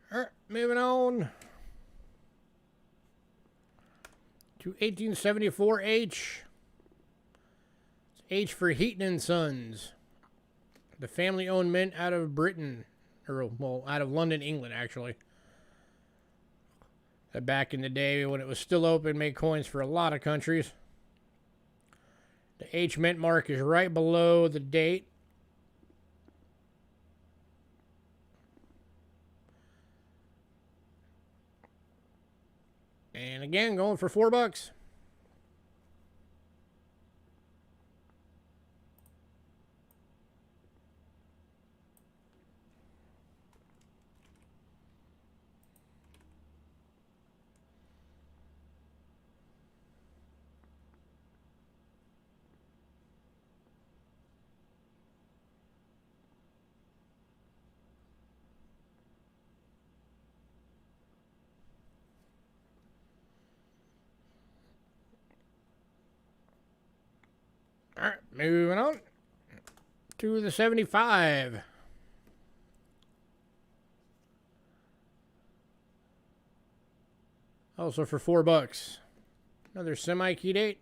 All right, moving on to 1874 H. It's H for Heaton and Sons, the family-owned mint out of Britain, or well, out of London, England, actually. Back in the day when it was still open, made coins for a lot of countries. The H mint mark is right below the date. And again, going for $4. All right, moving on to the 75. Also for $4. Another semi-key date.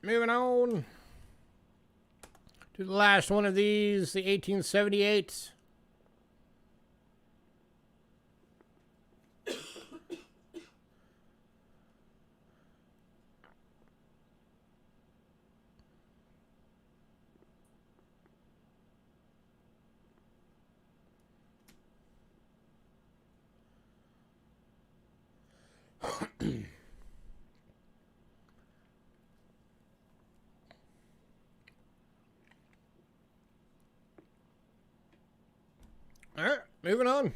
moving on to the last one of these, the 1878. All right, moving on. If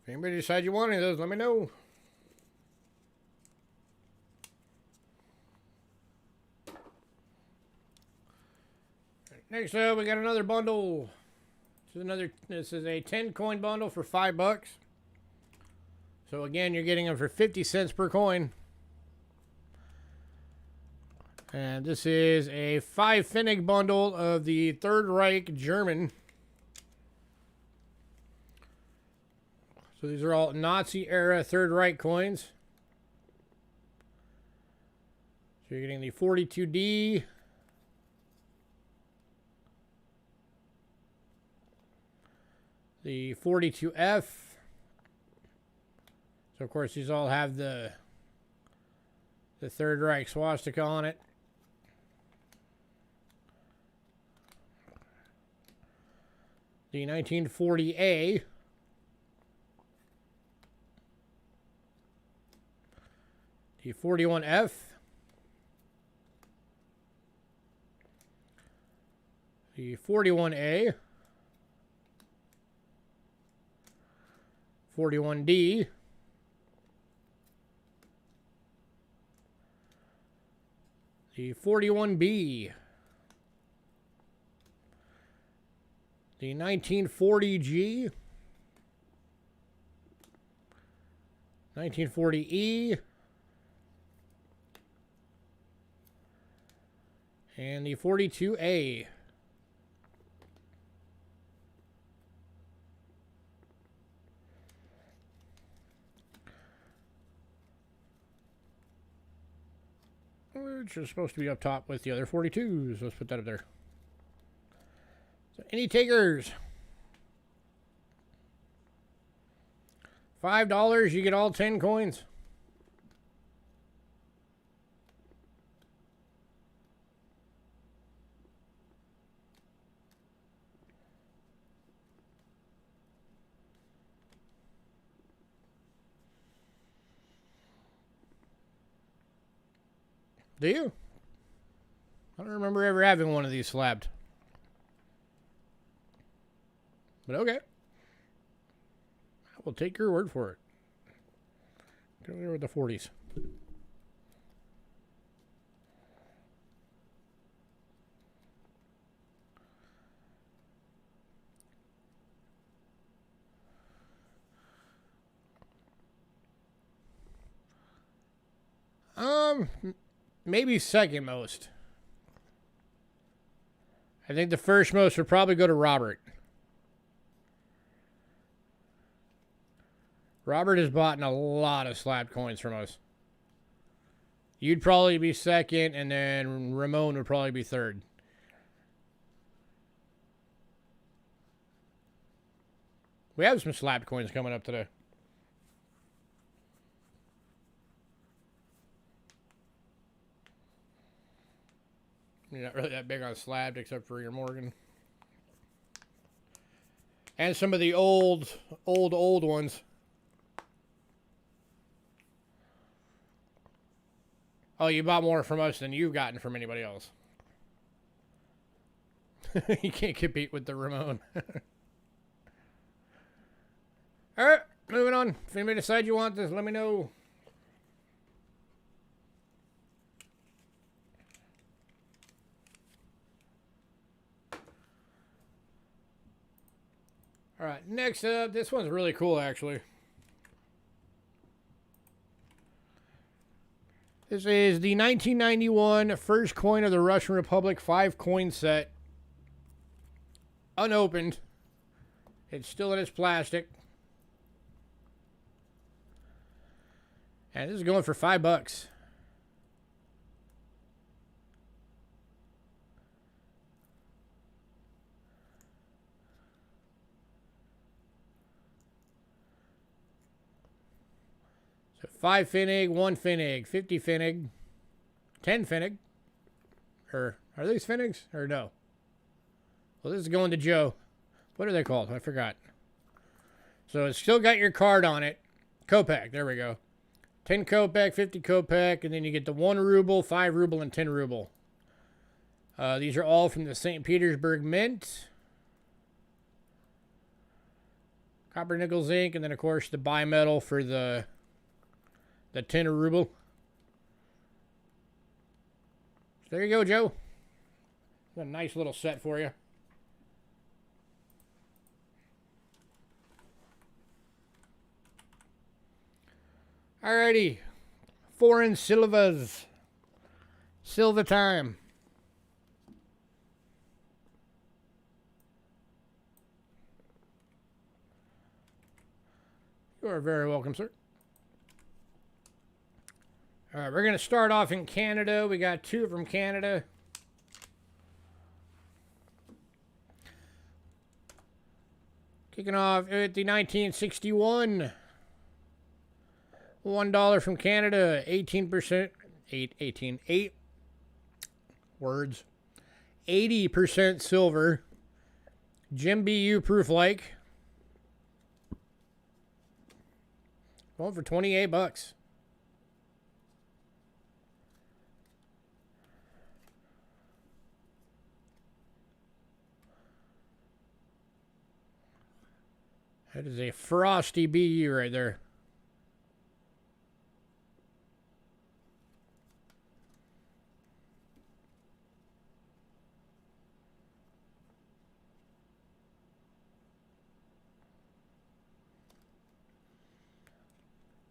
anybody decides you want any of those, let me know. Next up, we got another bundle. This is a 10 coin bundle for $5. So again, you're getting them for 50 cents per coin. And this is a 5 Pfennig bundle of the Third Reich German. So these are all Nazi era Third Reich coins. So you're getting the 42D. The 42F. So of course these all have the Third Reich swastika on it. The 1940A. The 41F. The 41A. 41D. The 41B. The 1940G. 1940E. And the 42A. Which is supposed to be up top with the other 42s. Let's put that up there. So any takers? $5, you get all 10 coins. Do you? I don't remember ever having one of these slabbed. But okay. I will take your word for it. Go there with the 40s. Maybe second most. I think the first most would probably go to Robert. Robert has bought a lot of slabbed coins from us. You'd probably be second, and then Ramon would probably be third. We have some slabbed coins coming up today. You're not really that big on slabbed except for your Morgan. And some of the old ones. Oh, you bought more from us than you've gotten from anybody else. You can't compete with the Ramon. Alright, moving on. If anybody decides you want this, let me know. Alright, next up, this one's really cool actually. This is the 1991 first coin of the Russian Republic 5 coin set. Unopened. It's still in its plastic. And this is going for $5. So 5 Finnig, 1 Finnig, 50 Finnig, 10 Finnig. Or are these Finnigs? Or no? Well, this is going to Joe. What are they called? I forgot. So it's still got your card on it. Kopeck. There we go. 10 Kopeck, 50 Kopeck, and then you get the 1 ruble, 5 ruble, and 10 ruble. These are all from the St. Petersburg Mint. Copper, nickel, zinc, and then, of course, the bimetal for the 10 ruble. So there you go, Joe. A nice little set for you. Alrighty. Foreign Silvas. Silva time. You are very welcome, sir. Alright, we're going to start off in Canada. We got 2 from Canada. Kicking off at the 1961. $1 from Canada, 18%, 8 words, 80% silver, Jim BU proof like, going for $28. That is a frosty BU right there.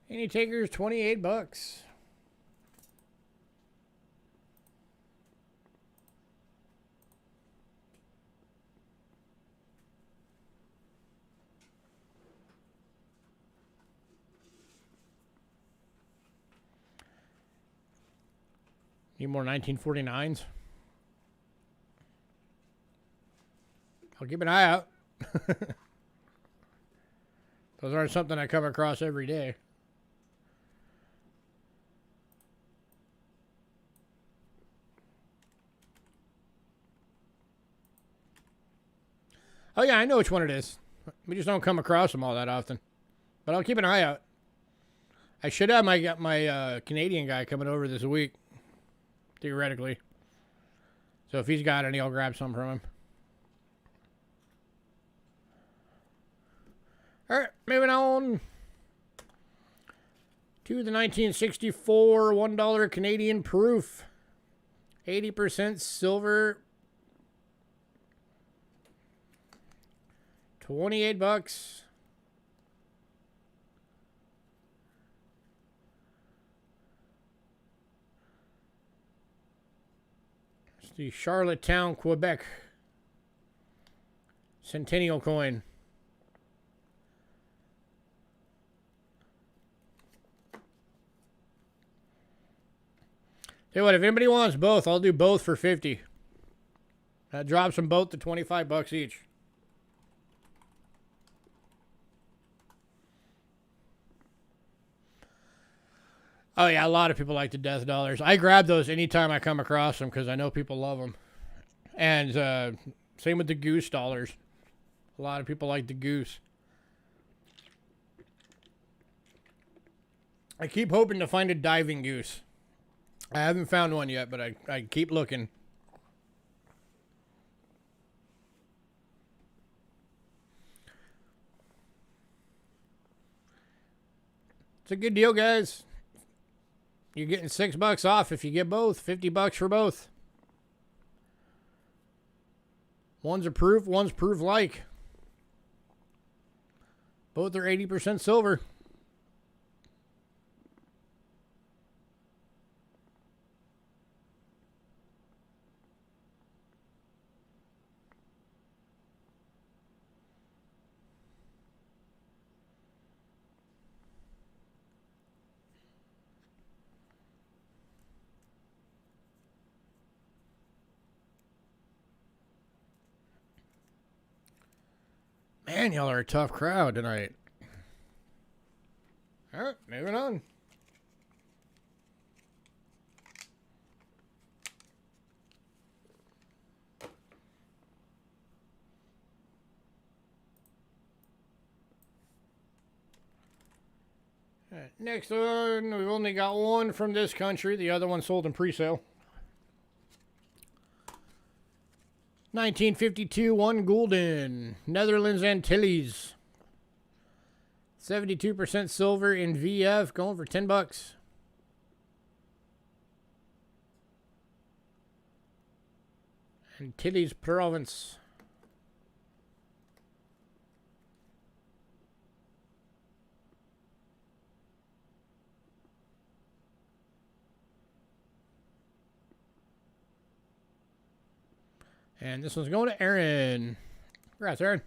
Any takers, $28. Need more 1949s? I'll keep an eye out. Those aren't something I come across every day. Oh, yeah, I know which one it is. We just don't come across them all that often. But I'll keep an eye out. I should have my Canadian guy coming over this week. Theoretically. So if he's got any, I'll grab some from him. Alright, moving on to the 1964 $1 Canadian proof. 80% silver. $28. It's the Charlottetown, Quebec Centennial coin. Tell you what, if anybody wants both, I'll do both for 50. That drops them both to $25 each. Oh, yeah, a lot of people like the death dollars. I grab those anytime I come across them because I know people love them. And same with the goose dollars. A lot of people like the goose. I keep hoping to find a diving goose. I haven't found one yet, but I keep looking. It's a good deal, guys. You're getting $6 off if you get both. $50 for both. One's a proof, one's proof like. Both are 80% silver. Man, y'all are a tough crowd tonight. All right, moving on. All right, next one, we've only got one from this country. The other one sold in pre-sale. 1952, 1 gulden, Netherlands Antilles. 72% silver in VF, going for $10. Antilles province. And this one's going to Aaron. Congrats, Aaron.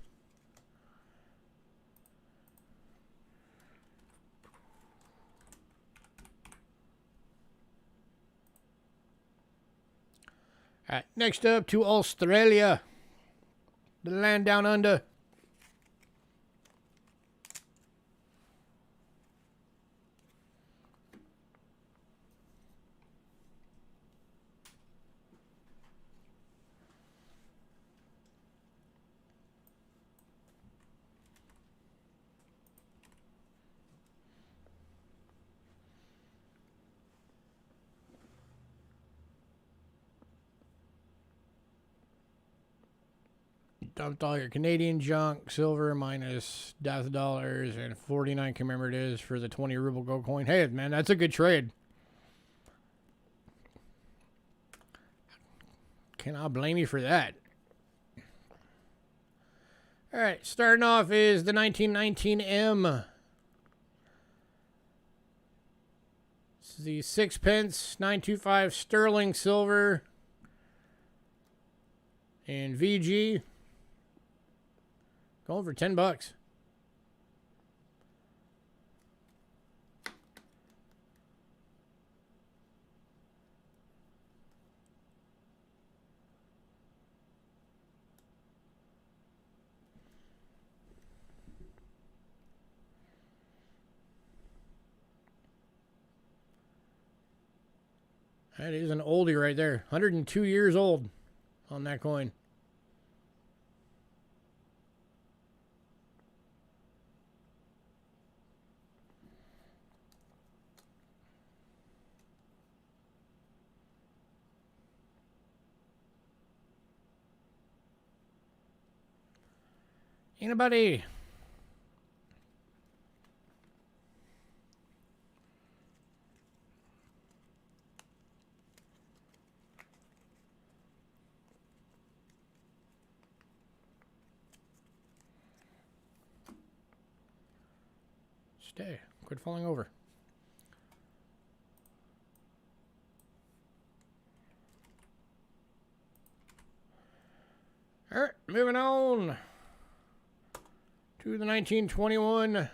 All right, next up to Australia, the land down under. Dumped all your Canadian junk, silver minus $1,000 and 49 commemoratives for the 20 ruble gold coin. Hey, man, that's a good trade. Cannot blame you for that. All right, starting off is the 1919M. This is the 6-pence 925 sterling silver in VG. Going for $10. That is an oldie right there. 102 years old on that coin. Anybody? Stay. Quit falling over. All right, moving on to the 1921.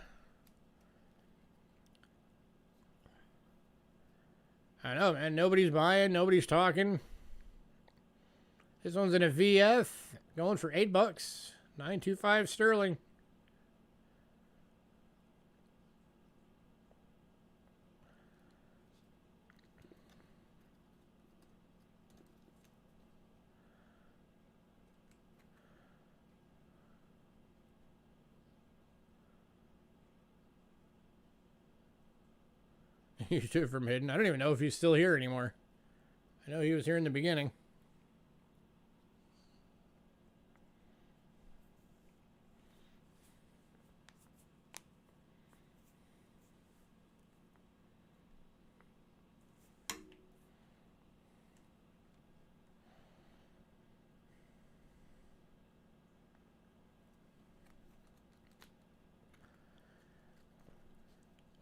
I know, man. Nobody's buying. Nobody's talking. This one's in a VF. Going for $8. 925 sterling. He's too from hidden. I don't even know if he's still here anymore. I know he was here in the beginning.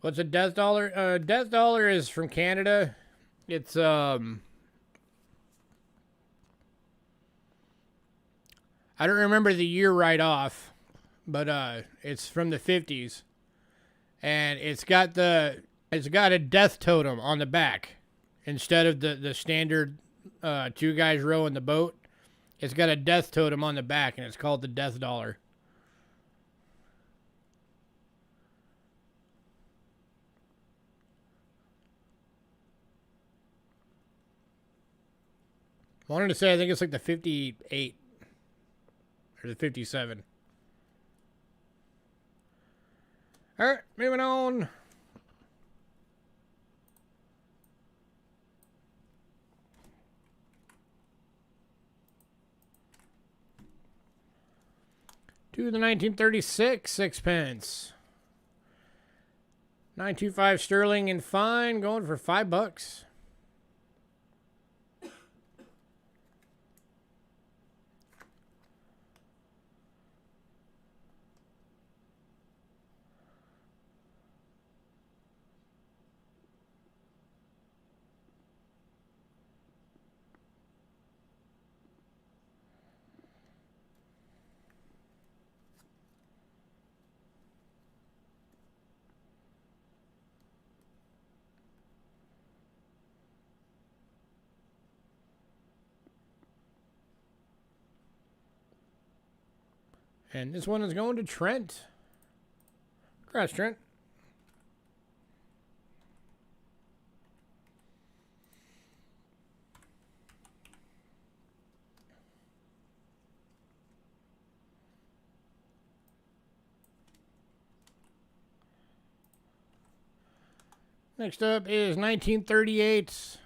What's a death dollar? Death dollar is from Canada. It's I don't remember the year right off, but it's from the 50s. And it's got a death totem on the back instead of the standard two guys rowing the boat. It's got a death totem on the back and it's called the death dollar. Wanted to say I think it's like the 58 or the 57. All right, moving on. To the 1936 sixpence. 925 sterling and fine, going for $5. And this one is going to Trent. Congrats, Trent. Next up is 1938. This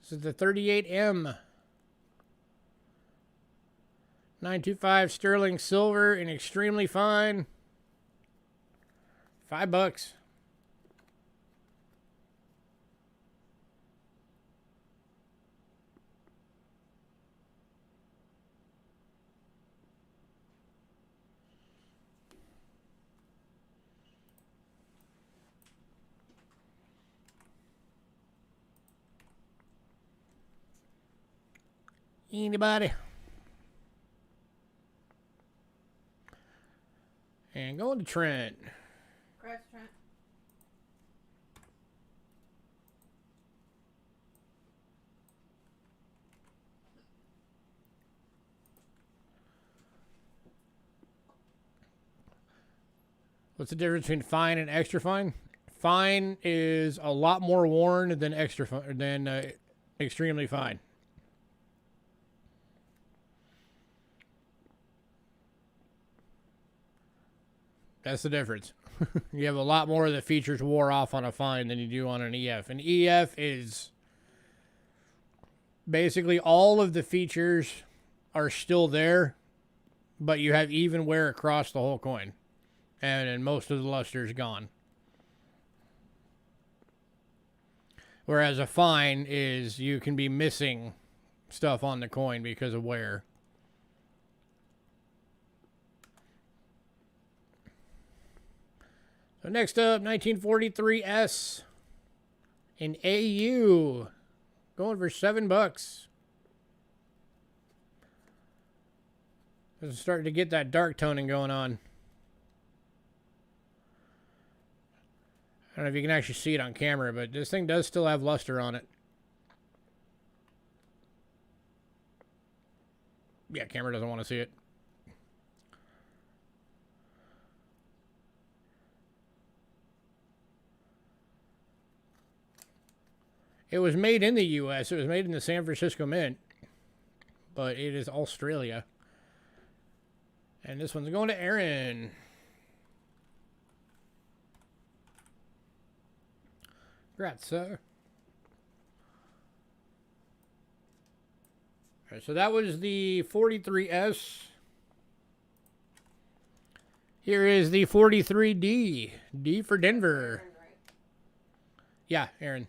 is the 38M. 925 sterling silver and extremely fine. $5. Anybody? And going to Trent. Congrats, Trent. What's the difference between fine and extra fine? Fine is a lot more worn than extremely fine. That's the difference. You have a lot more of the features wore off on a fine than you do on an EF. An EF is basically all of the features are still there, but you have even wear across the whole coin. And most of the luster is gone. Whereas a fine is you can be missing stuff on the coin because of wear. So next up, 1943S in AU, going for $7. This is starting to get that dark toning going on. I don't know if you can actually see it on camera, but this thing does still have luster on it. Yeah, camera doesn't want to see it. It was made in the U.S. It was made in the San Francisco Mint. But it is Australia. And this one's going to Aaron. Congrats, sir. All right, so that was the 43S. Here is the 43D. D for Denver. Yeah, Aaron.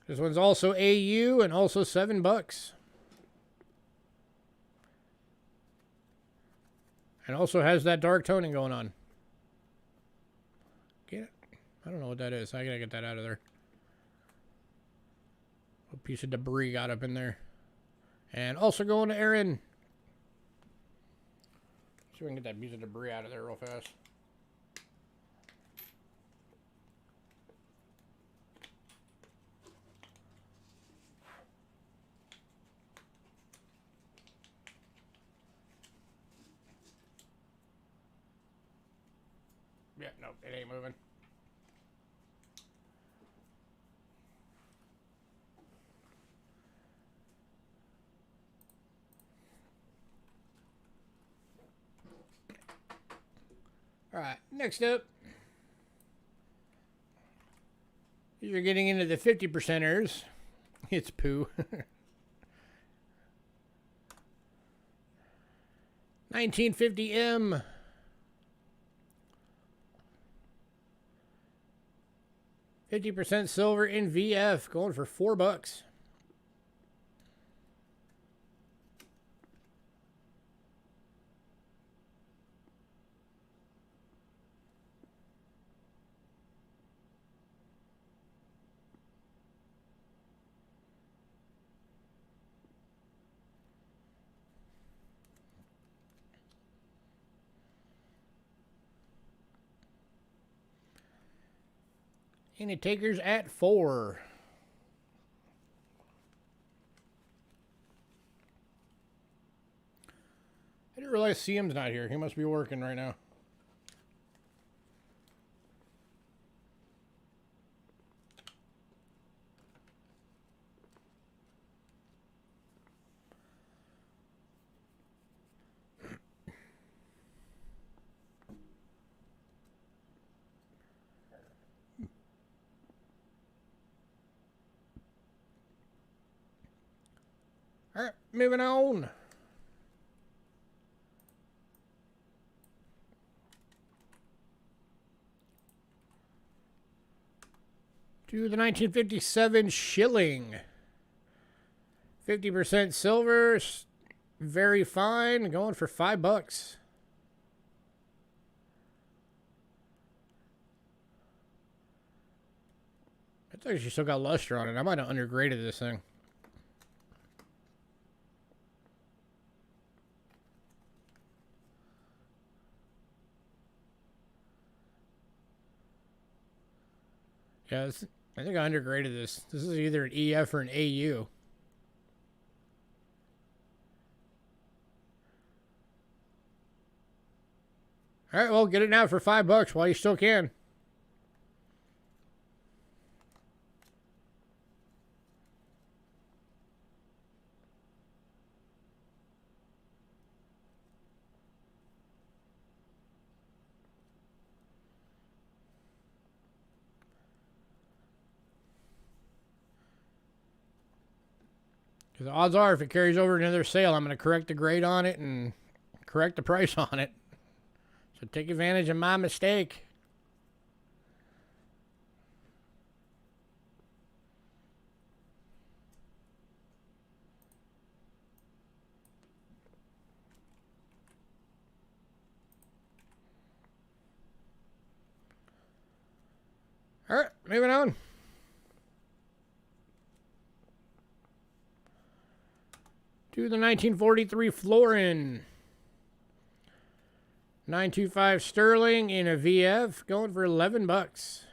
This one's also AU and also $7. And also has that dark toning going on. Get it? I don't know what that is. I gotta get that out of there. A piece of debris got up in there. And also going to Aaron. See if we can get that piece of debris out of there real fast. Yeah, no, it ain't moving. Alright, next up. You're getting into the 50%ers. It's poo. 1950M. 50% silver in VF, going for $4. Any takers at 4? I didn't realize CM's not here. He must be working right now. All right, moving on. To the 1957 shilling. 50% silver, very fine, going for $5. It's actually still got luster on it. I might have undergraded this thing. Yeah, I think I undergraded this. This is either an EF or an AU. All right, well, get it now for $5 while you still can. Because the odds are, if it carries over another sale, I'm going to correct the grade on it and correct the price on it. So take advantage of my mistake. All right, moving on. To the 1943 Florin. 925 sterling in a VF, going for $11.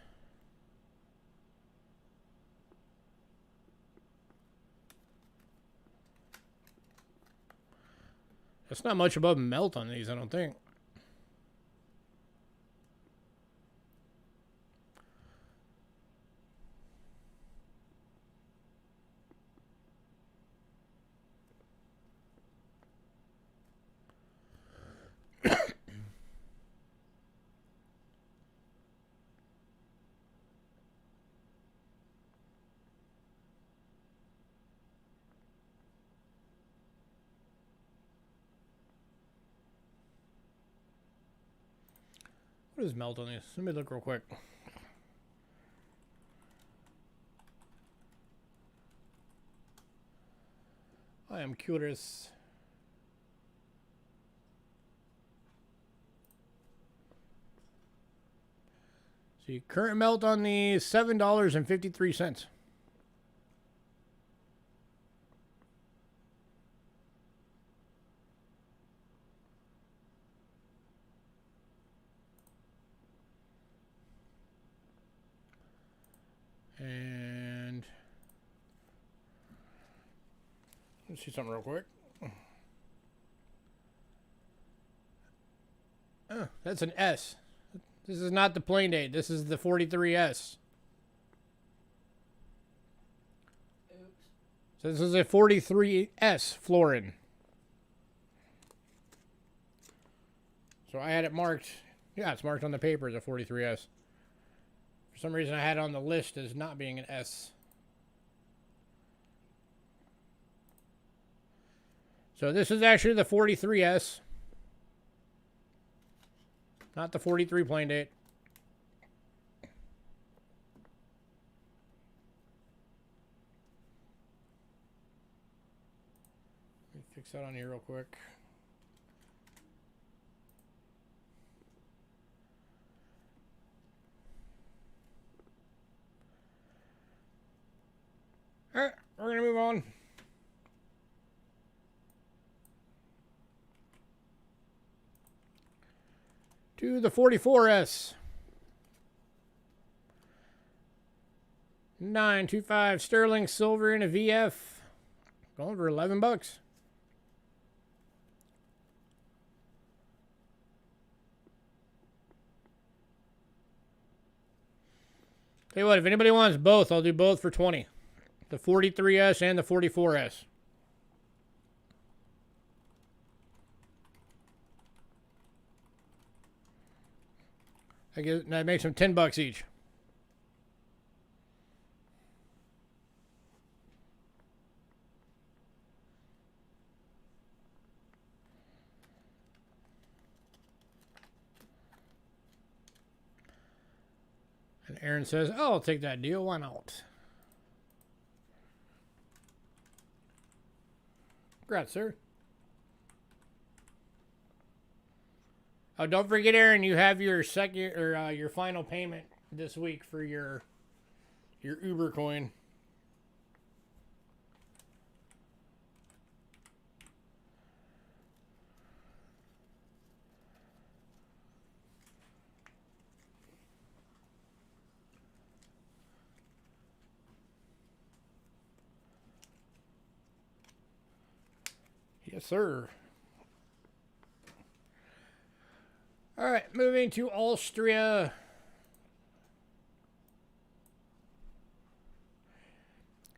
That's not much above melt on these, I don't think. What is melt on these? Let me look real quick. I am curious. See, current melt on these $7.53. And let's see something real quick. Oh, that's an S. This is not the plain date. This is the 43S. Oops. So this is a 43S Florin. So I had it marked Yeah, it's marked on the paper as a 43S. For some reason, I had it on the list as not being an S. So this is actually the 43S. Not the 43 plain date. Let me fix that on here real quick. Alright, we're going to move on. To the 44S. 925 sterling silver in a VF. Going for $11. Tell you what, if anybody wants both, I'll do both for 20. The 43S and the 44S. I guess that makes them $10 each. And Aaron says, "Oh, I'll take that deal. Why not?" Congrats, sir. Oh, don't forget, Aaron, you have your second or your final payment this week for your Uber coin. Yes, sir. All right, moving to Austria.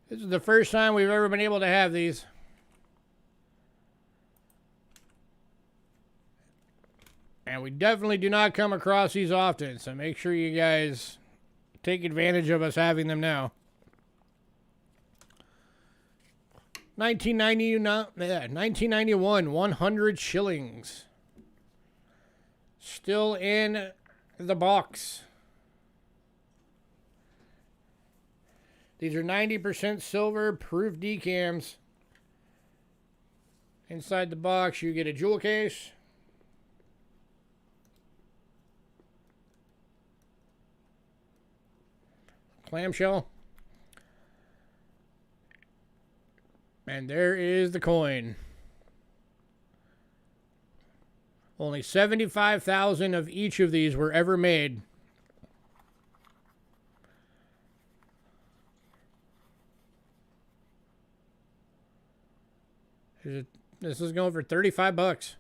This is the first time we've ever been able to have these. And we definitely do not come across these often, so make sure you guys take advantage of us having them now. 1991, 100 shillings. Still in the box. These are 90% silver, proof decams. Inside the box, you get a jewel case. Clamshell. And there is the coin. Only 75,000 of each of these were ever made. This is going for $35.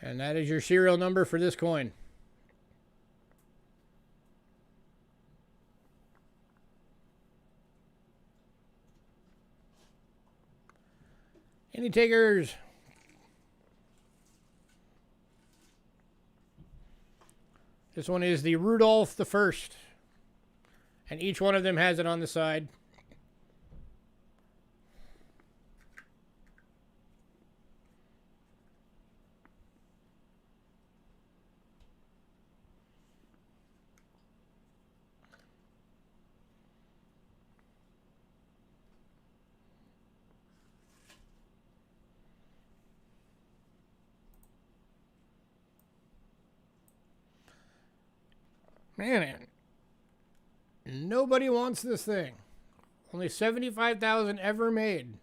And that is your serial number for this coin. Any takers? This one is the Rudolph the First. And each one of them has it on the side. Man, nobody wants this thing. Only 75,000 ever made.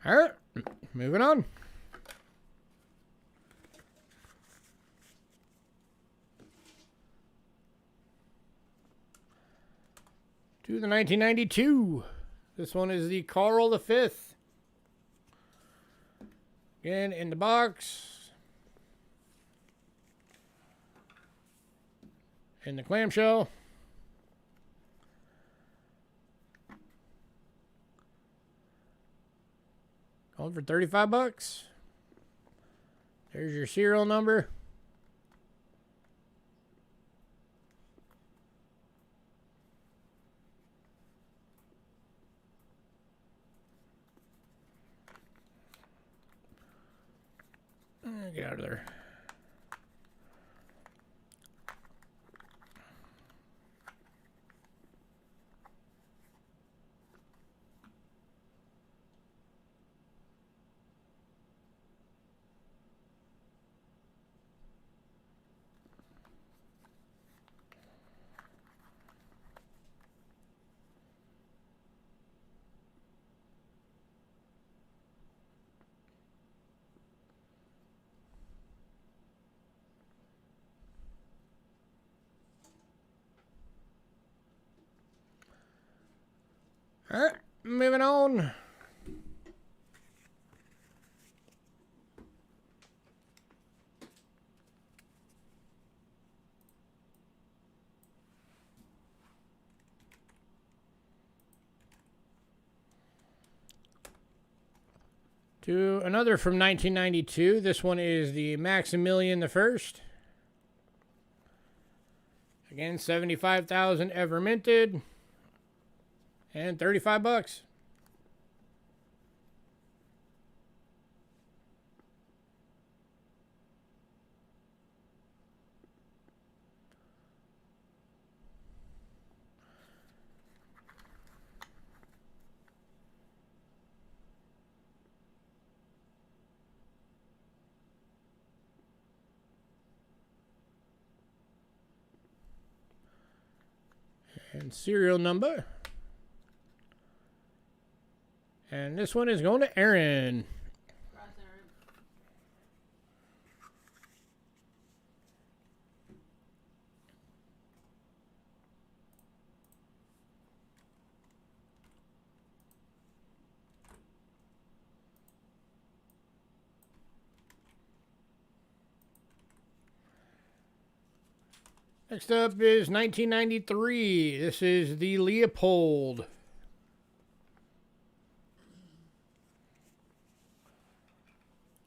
All right, moving on. To the 1992. This one is the Carl V. Again, in the box. In the clamshell. Going for 35 bucks. There's your serial number. Get out of there. All right, moving on. To another from 1992. This one is the Maximilian the First. Again, 75,000 ever minted. And 35 bucks. And serial number. And this one is going to Aaron. Next up is 1993. This is the Leopold.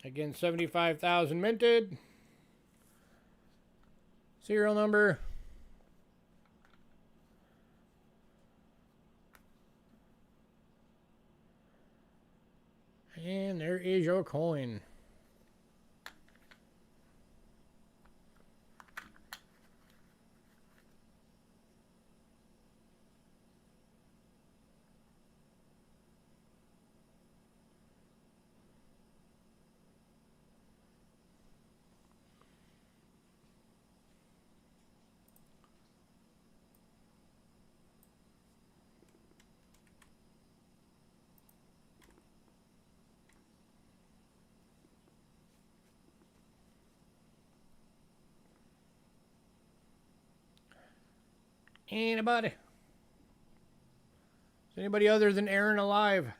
Again, 75,000 minted. Serial number. And there is your coin. Anybody? Is anybody other than Aaron alive?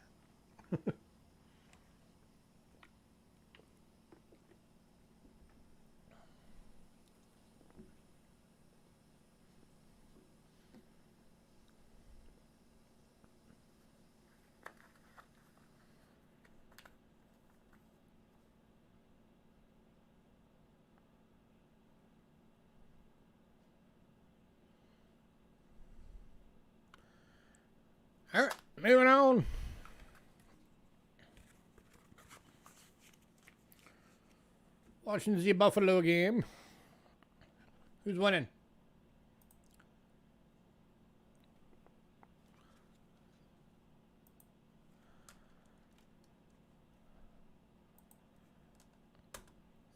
All right, moving on. Watching the Buffalo game. Who's winning?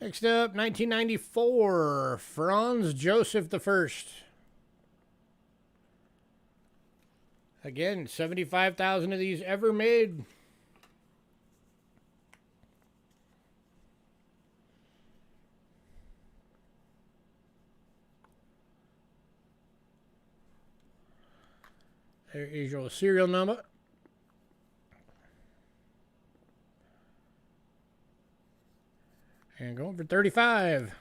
Next up, 1994, Franz Joseph the First. Again, 75,000 of these ever made. There is your serial number. And going for 35.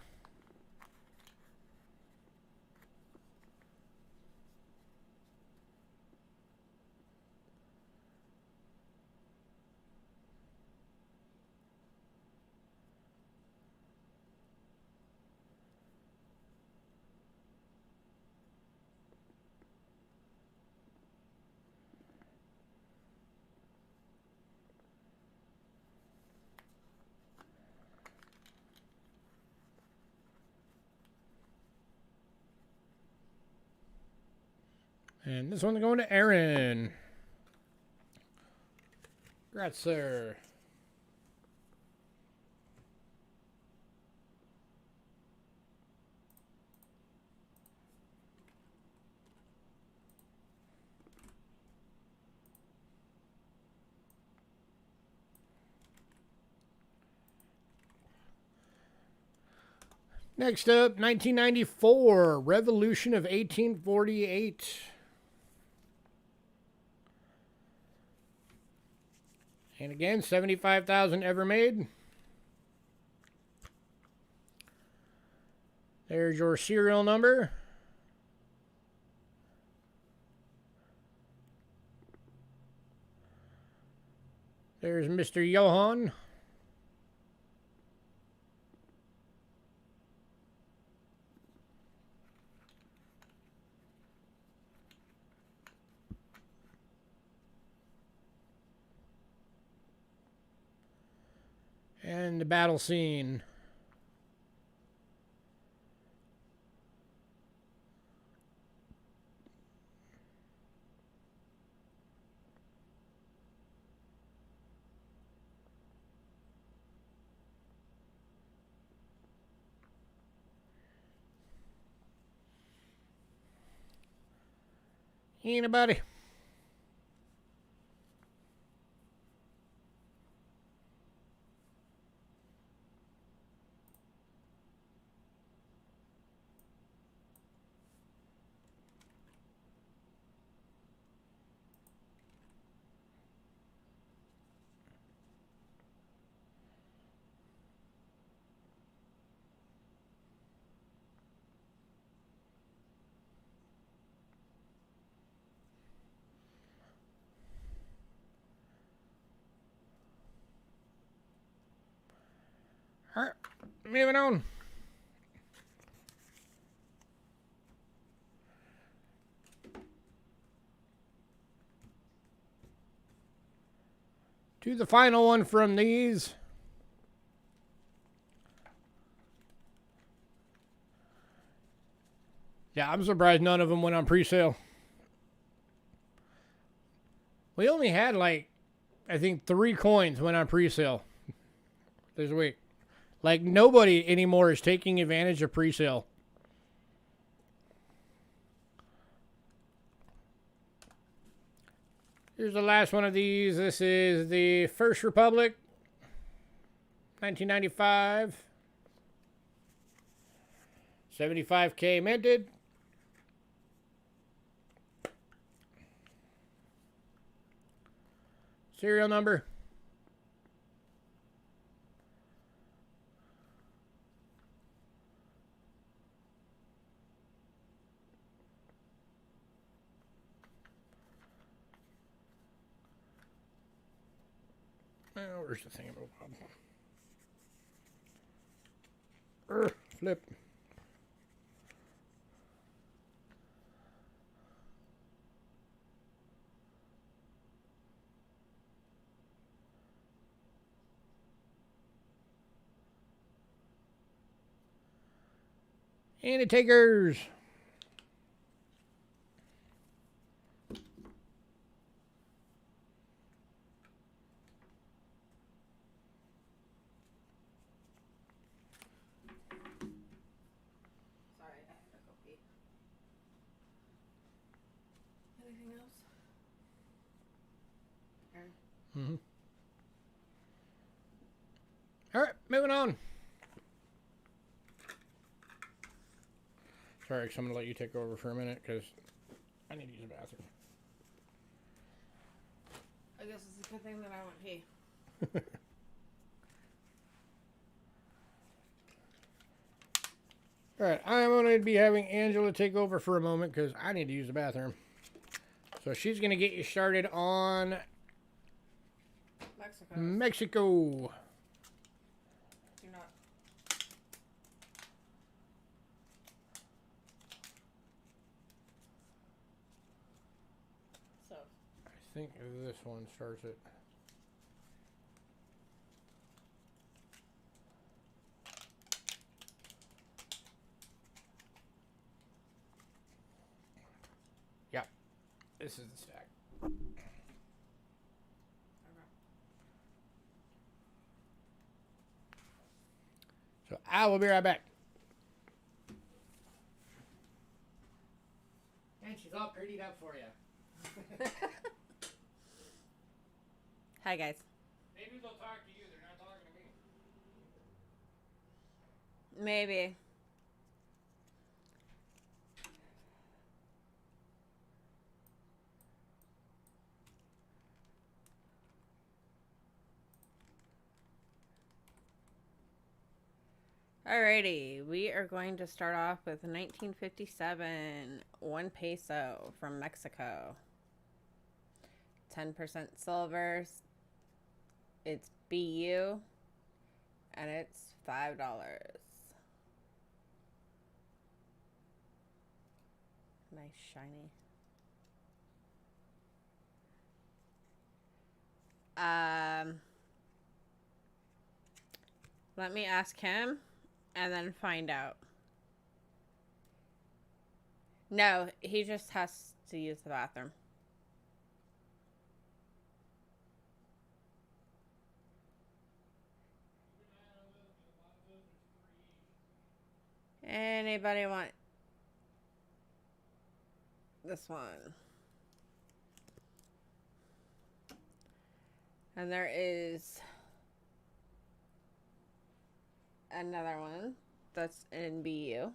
And this one's going to Aaron. Congrats, sir. Next up, 1994, Revolution of 1848. And again, 75,000 ever made. There's your serial number. There's Mr. Johan. And the battle scene. Anybody? All right, moving on. To the final one from these. Yeah, I'm surprised none of them went on pre-sale. We only had like, I think 3 coins went on pre-sale this week. Like, nobody anymore is taking advantage of pre-sale. Here's the last one of these. This is the First Republic, 1995. 75K minted. Serial number. Oh, where's the thing about flip. And it takers. Sorry, I have to go pee. Anything else? Aaron? Mm-hmm. All right, moving on. Sorry, I'm going to let you take over for a minute because I need to use the bathroom. I guess it's a good thing that I went pee. Alright, I'm going to be having Angela take over for a moment because I need to use the bathroom. So she's going to get you started on Mexico. Do not. So. I think this one starts it. Yep. This is the stack. Okay. So I will be right back. And she's all prettied up for you. Hi, guys. Maybe they'll talk to you. They're not talking to me. Maybe. Alrighty, we are going to start off with 1957, 1 peso from Mexico. 10% silver. It's BU, and it's $5. Nice shiny. Let me ask him and then find out. No, he just has to use the bathroom. Anybody want this one? And there is another one that's in BU.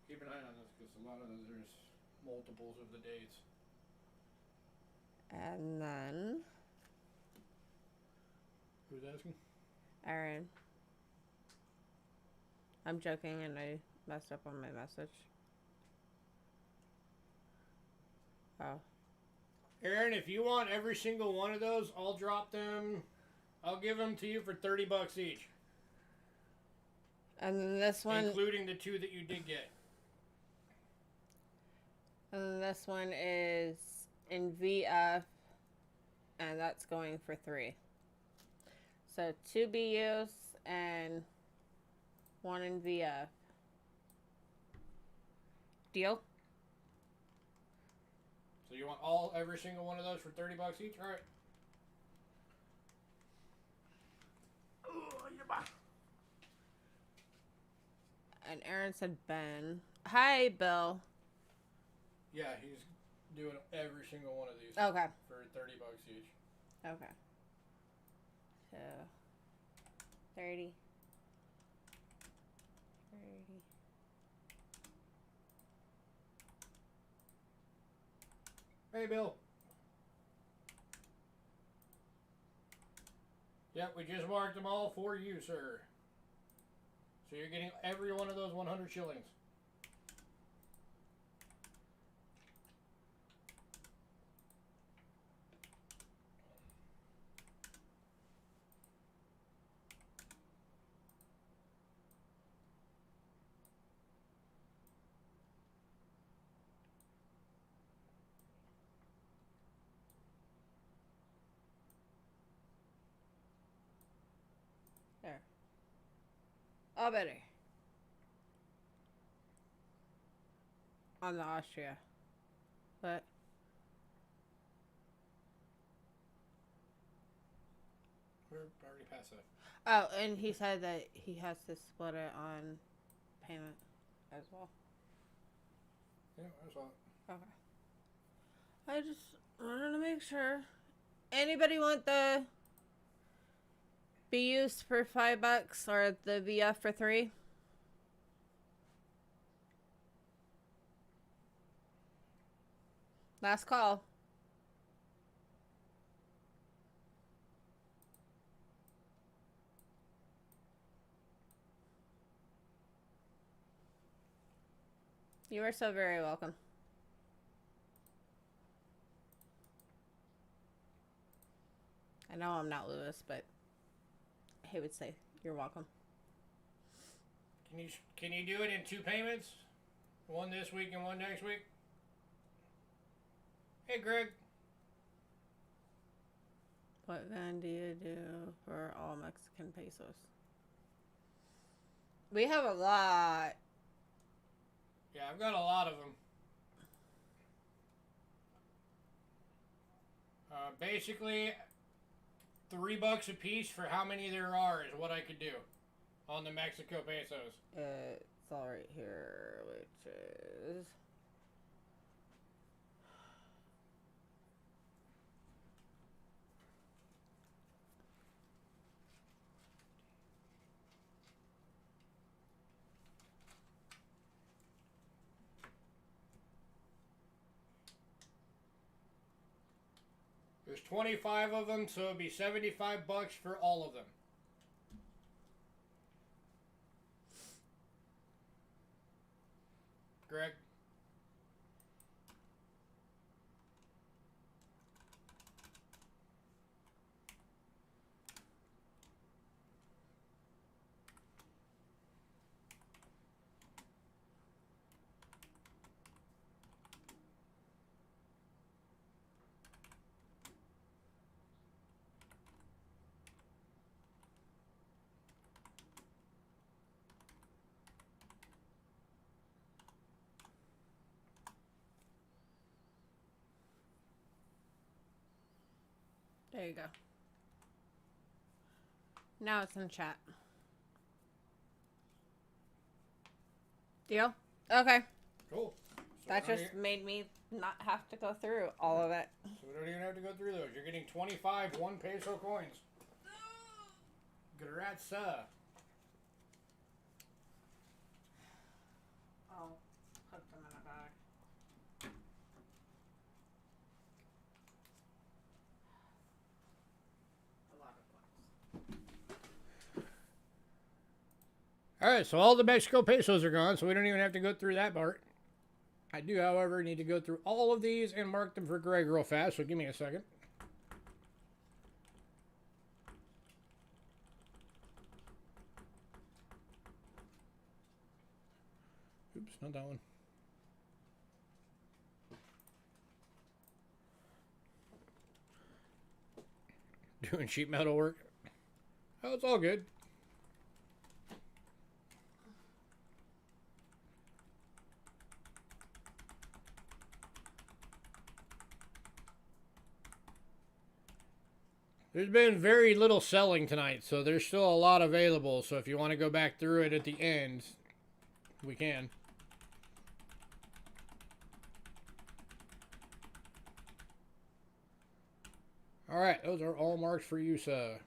Keep an eye on this because a lot of those there's multiples of the dates. And then Who's asking? Aaron. I'm joking and I messed up on my message. Oh. Aaron, if you want every single one of those, I'll drop them. I'll give them to you for $30 each. And then this one, including the 2 that you did get. and then this one is in VF, and that's going for 3. So 2 BUs and 1 in VF. Deal? So you want every single one of those for $30 each? All right. Oh, yeah. And Aaron said Ben. Hi, Bill. Yeah, he's doing every single one of these. Okay. For $30 each. Okay. So 30. 30. Hey, Bill. Yep, we just marked them all for you, sir. So you're getting every one of those 100 shillings. There. Oh, better. On the Austria. But We're already past that. oh, and he said that he has to split it on payment as well. Yeah, I saw it. Okay. I just wanted to make sure. Anybody want the BUs for $5 or the VF for 3? Last call. You are so very welcome. I know I'm not Lewis, but he would say you're welcome. Can you do it in 2 payments? One this week and one next week? Hey, Greg. What then do you do for all Mexican pesos? We have a lot. Yeah, I've got a lot of them. Basically, $3 a piece for how many there are is what I could do on the Mexico pesos. It's all right here, which is... There's 25 of them, so it'd be $75 for all of them. Greg? There you go. Now it's in chat. Deal? Okay. Cool. So That just made me not have to go through all of it. So we don't even have to go through those. You're getting 25 1 peso coins. Grazie. I'll put them in a bag. A lot of points. Alright, so all the Mexico pesos are gone, so we don't even have to go through that part. I do, however, need to go through all of these and mark them for Greg real fast, so give me a second. Oops, not that one. Doing sheet metal work. Oh, it's all good. There's been very little selling tonight, so there's still a lot available. So if you want to go back through it at the end, we can. Alright, those are all marked for you, sir.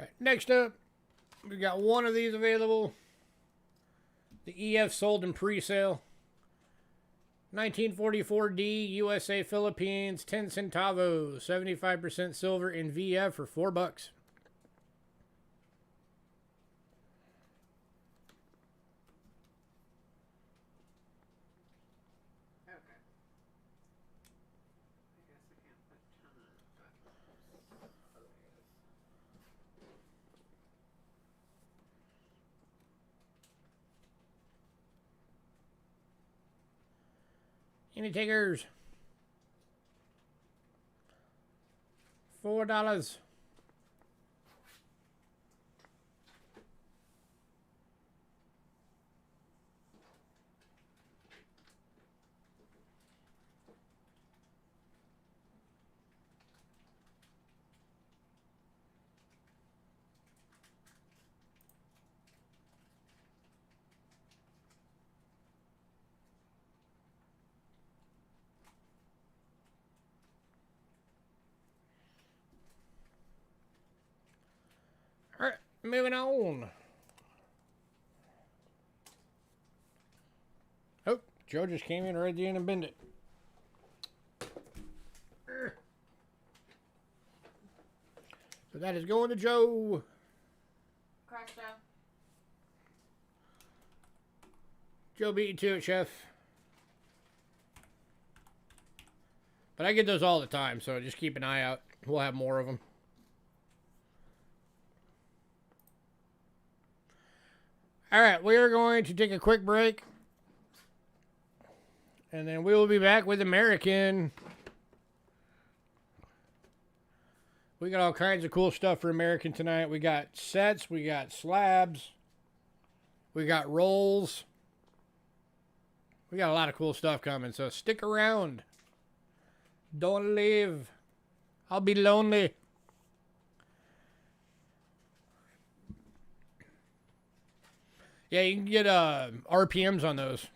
Alright, next up, we got one of these available. The EF sold in pre-sale. 1944D, USA, Philippines, 10 centavos, 75% silver in VF for $4. Any takers? $4. Moving on. Oh, Joe just came in right at the end and bend it. So that is going to Joe. Crash Joe. Joe beat you to it, Chef. But I get those all the time, so just keep an eye out. We'll have more of them. All right, we are going to take a quick break. And then we will be back with American. We got all kinds of cool stuff for American tonight. We got sets, we got slabs, we got rolls. We got a lot of cool stuff coming, so stick around. Don't leave. I'll be lonely. Yeah, you can get RPMs on those.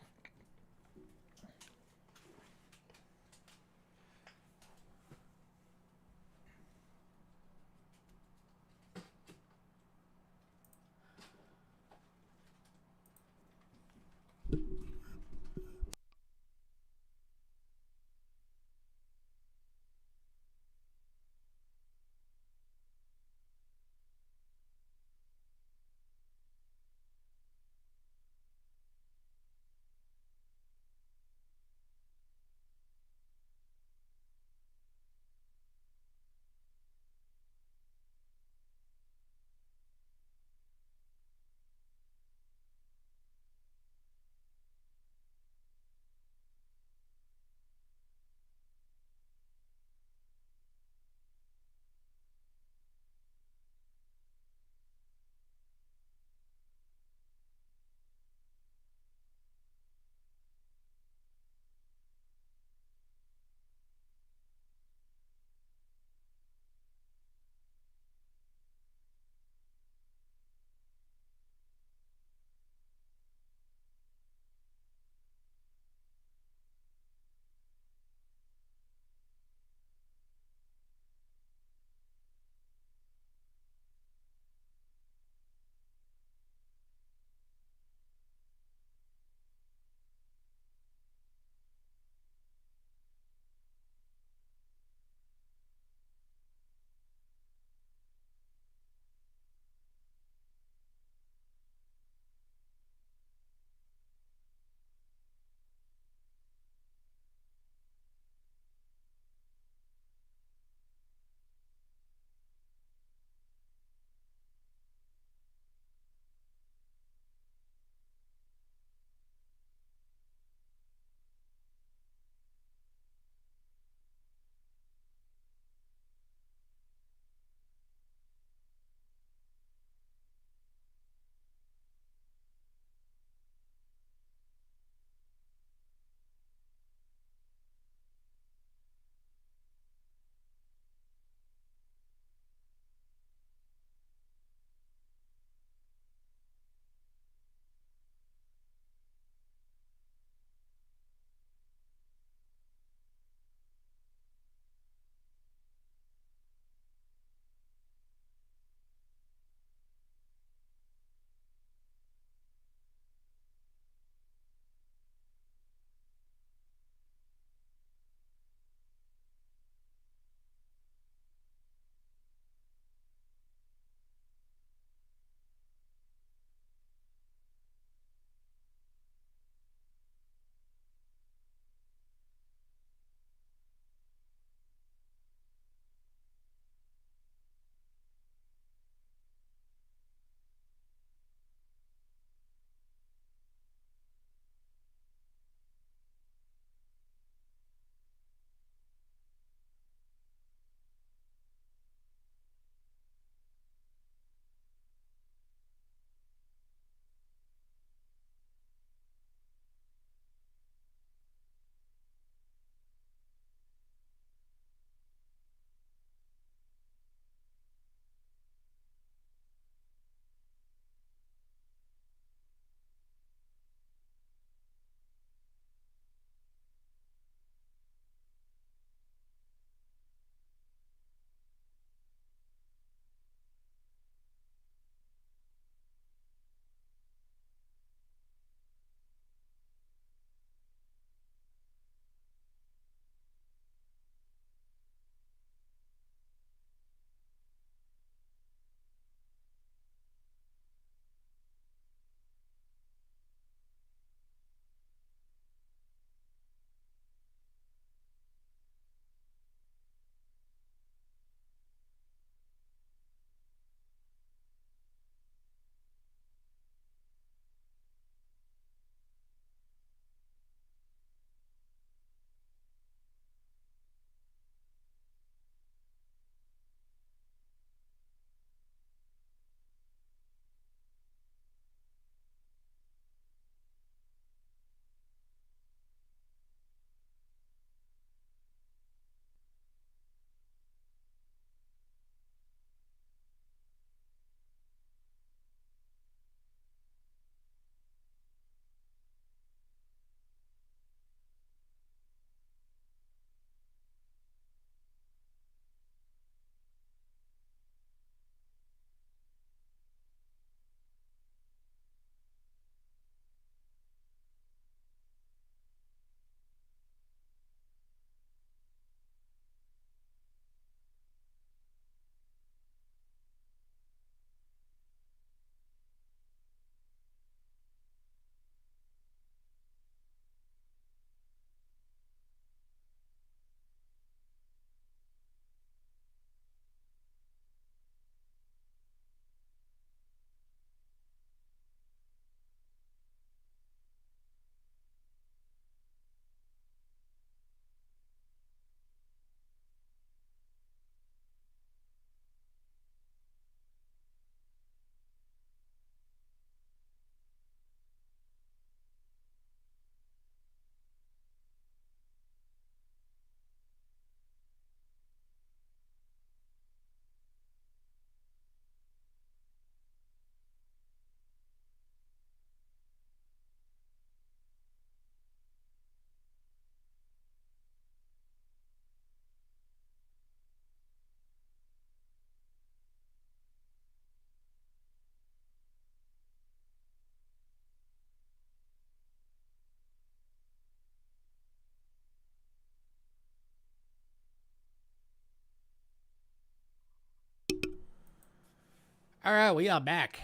All right, we are back.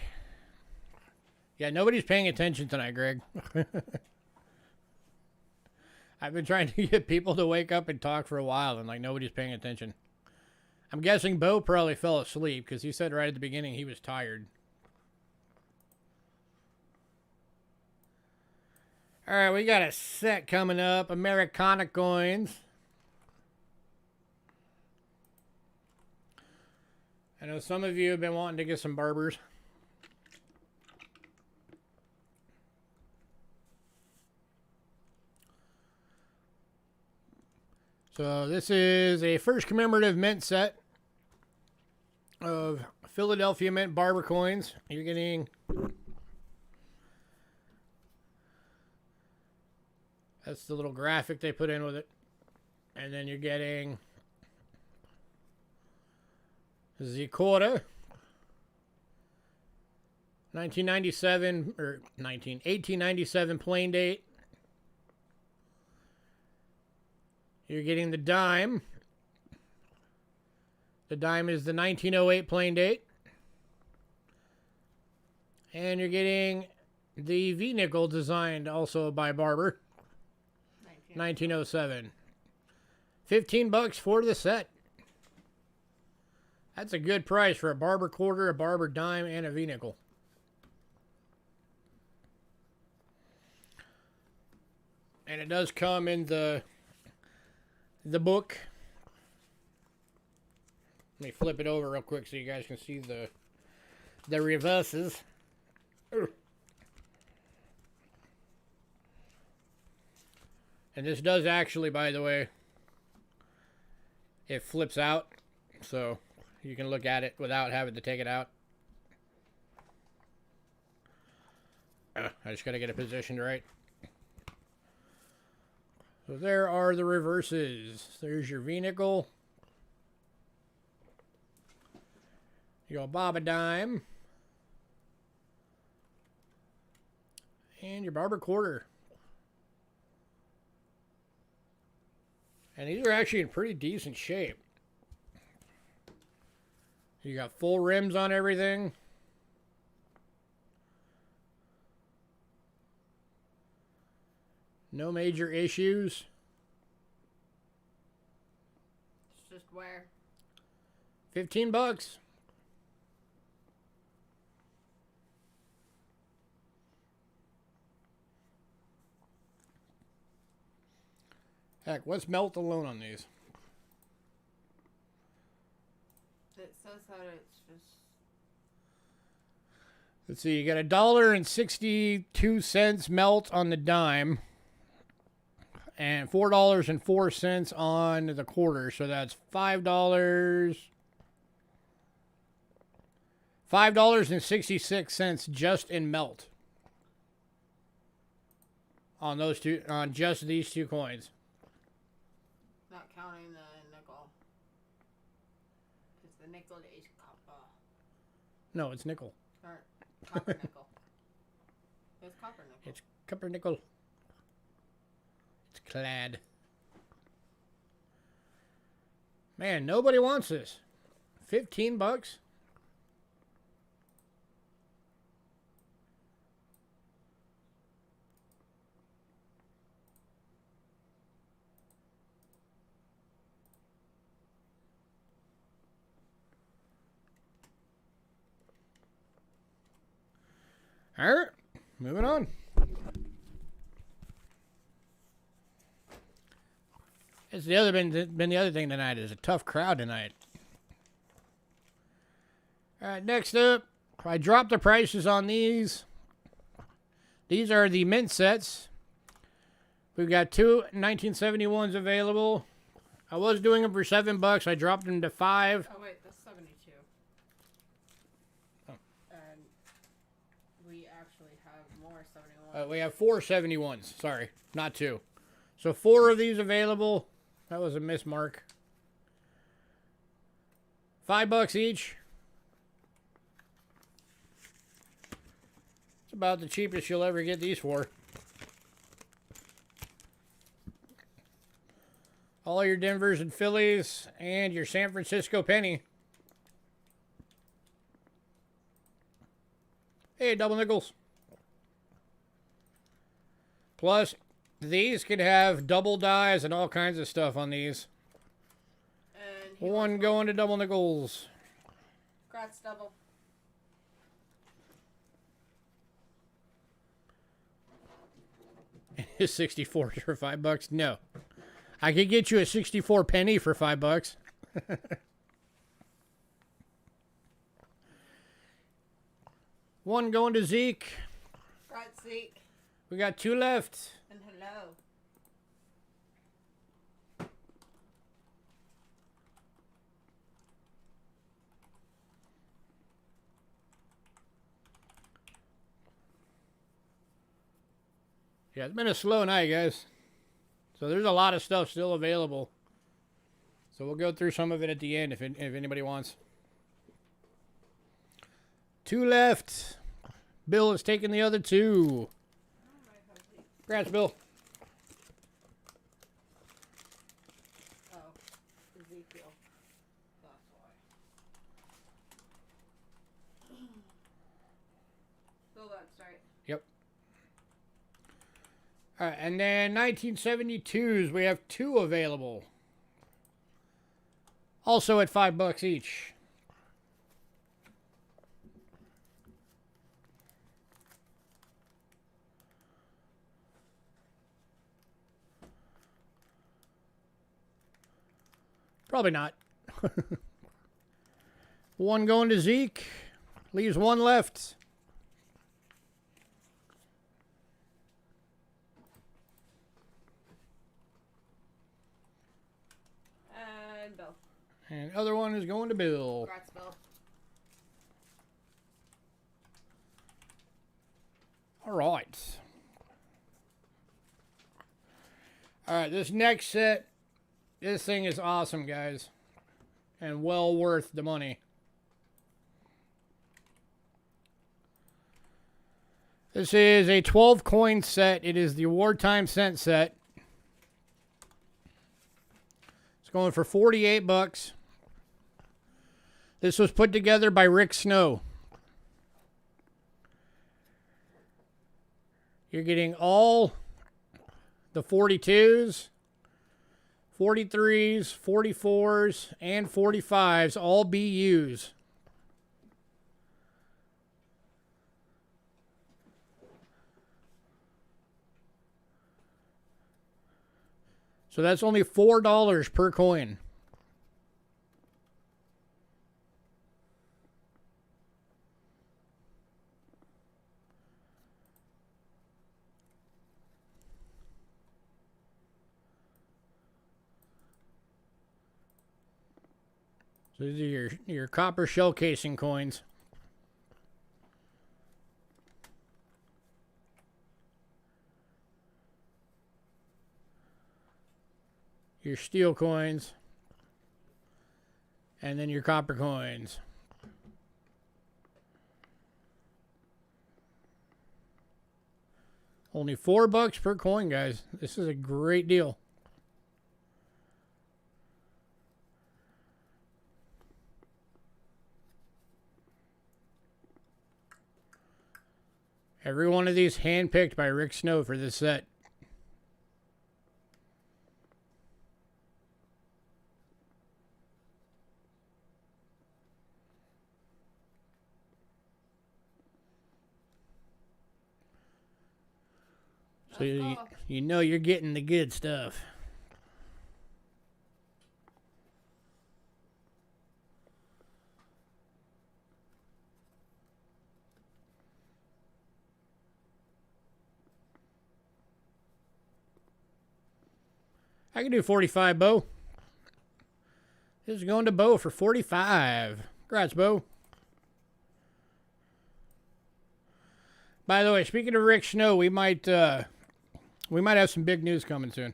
Yeah, nobody's paying attention tonight, Greg. I've been trying to get people to wake up and talk for a while, and like nobody's paying attention. I'm guessing Bo probably fell asleep because he said right at the beginning he was tired. All right, we got a set coming up. Americana coins. I know some of you have been wanting to get some Barbers. So this is a first commemorative mint set of Philadelphia Mint Barber coins. You're getting... That's the little graphic they put in with it. And then you're getting the quarter. 1897 plain date. You're getting the dime. The dime is the 1908 plain date. And you're getting the V-nickel designed also by Barber. 1907. $15 for the set. That's a good price for a Barber quarter, a Barber dime, and a V-nickel. And it does come in the book. Let me flip it over real quick so you guys can see the reverses. And this does actually, by the way, it flips out, so you can look at it without having to take it out. I just got to get it positioned right. So there are the reverses. There's your V-nickel. Your Baba dime. And your Barber quarter. And these are actually in pretty decent shape. You got full rims on everything. No major issues. It's just wear. $15. Heck, what's melt alone on these? It says that it's just... Let's see, you got $1.62 melt on the dime. And $4.04 on the quarter. So that's $5.66 just in melt. On those two, on just these two coins. Not counting the nickel. Because the nickel is copper. No, it's nickel. Or copper nickel. It's copper nickel. It's copper nickel. It's clad. Man, nobody wants this. $15? All right, moving on. It's the other been the other thing tonight is a tough crowd tonight. All right, next up, I dropped the prices on these. These are the mint sets. We've got two 1971s available. I was doing them for $7. I dropped them to $5. Oh wait, that's 72. Oh. And we actually have more 71. We have 4 71s. Sorry, not 2. So 4 of these available. That was a mismark. $5 each. It's about the cheapest you'll ever get these for. All your Denvers and Phillies and your San Francisco penny. Hey, double nickels. Plus, these could have double dies and all kinds of stuff on these. And One going to double nickels. Congrats, double. Is 64 for $5? No. I could get you a 64 penny for $5. One going to Zeke. Congrats, Zeke. We got 2 left. And hello. Yeah, it's been a slow night, guys. So there's a lot of stuff still available. So we'll go through some of it at the end if anybody wants. 2 left. Bill is taking the other 2. Congrats, Bill. Oh, Ezekiel. That's why. So that's right. Yep. All right, and then 1972s, we have 2 available. Also at $5 each. Probably not. 1 going to Zeke. Leaves 1 left. And Bill. And the other one is going to Bill. Congrats, Bill. All right. All right, this next set, this thing is awesome, guys. And well worth the money. This is a 12 coin set. It is the wartime cent set. It's going for $48. This was put together by Rick Snow. You're getting all the 42s, 43s, 44s, and 45s, all BUs. So that's only $4 per coin. So these are your copper shell casing coins. Your steel coins. And then your copper coins. Only $4 per coin, guys. This is a great deal. Every one of these handpicked by Rick Snow for this set. So you know you're getting the good stuff. I can do 45, Bo. This is going to Bo for 45. Congrats, Bo. By the way, speaking of Rick Snow, we might have some big news coming soon.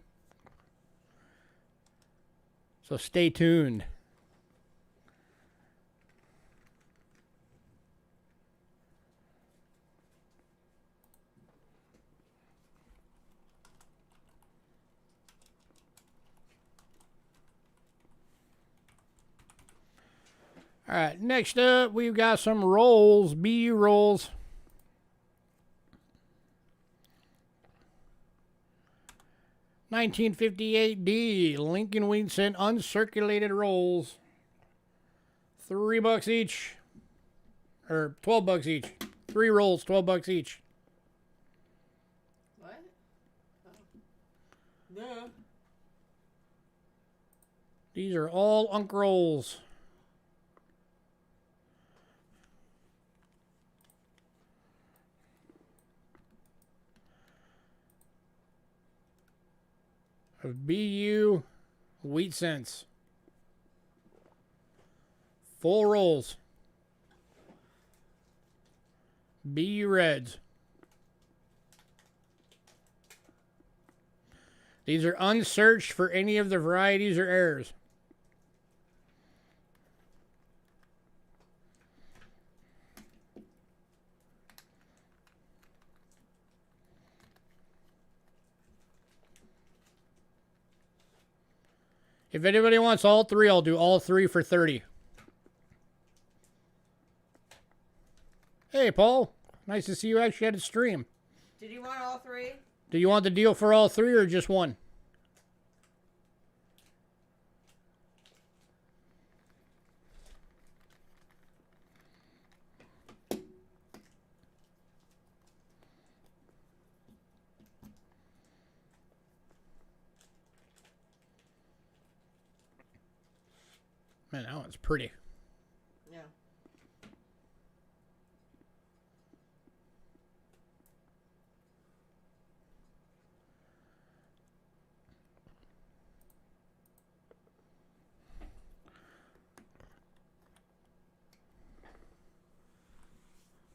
So stay tuned. All right, next up, we've got some rolls, BU rolls. 1958D Lincoln Wheat Cent uncirculated rolls. $3 each. Or $12 each. 3 rolls, $12 each. What? Oh. Yeah. These are all Unk rolls. Of BU Wheat Cents. Full rolls. BU Reds. These are unsearched for any of the varieties or errors. If anybody wants all 3, I'll do all 3 for 30. Hey, Paul. Nice to see you actually had a stream. Did you want all 3? Do you want the deal for all 3 or just 1? Man, that one's pretty. Yeah.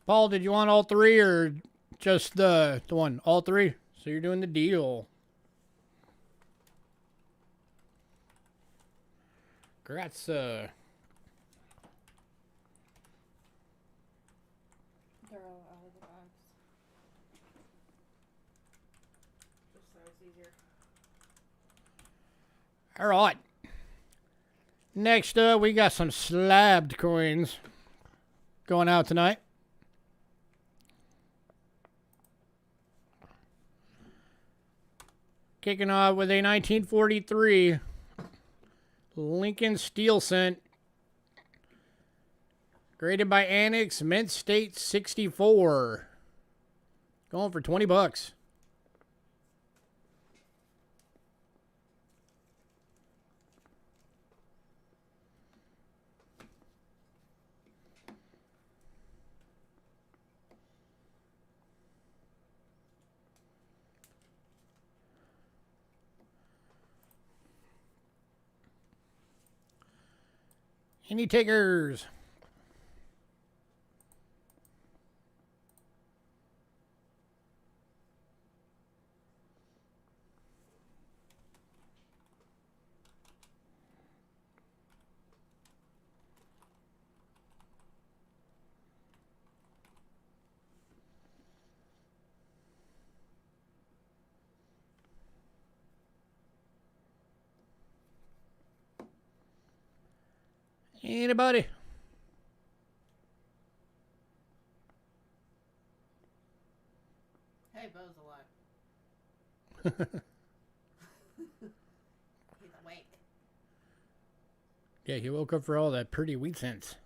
Paul, did you want all 3 or just the one? All 3? So you're doing the deal. Congrats, They're all out of the box. Just so it's easier. All right. Next up, we got some slabbed coins going out tonight. Kicking off with a 1943 Lincoln Steel Cent. Graded by Annex, Mint State 64. Going for $20. Any takers? Anybody? Hey, Bo's alive. He's awake. Yeah, he woke up for all that pretty wheat cents.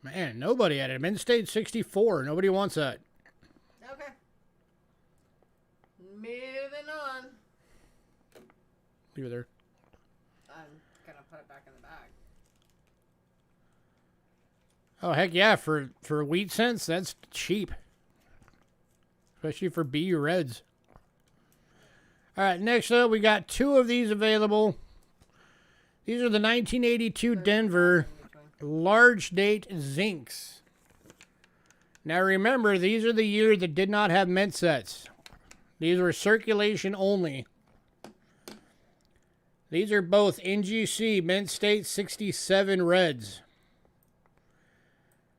Man, nobody had it. Mint State 64. Nobody wants that. Okay. Moving on. Leave it there. I'm gonna put it back in the bag. Oh, heck yeah. For wheat cents, that's cheap. Especially for BU Reds. All right, next up, we got 2 of these available. These are the 1982 Denver large date Zincs. Now remember, these are the year that did not have mint sets. These were circulation only. These are both NGC Mint State 67 Reds.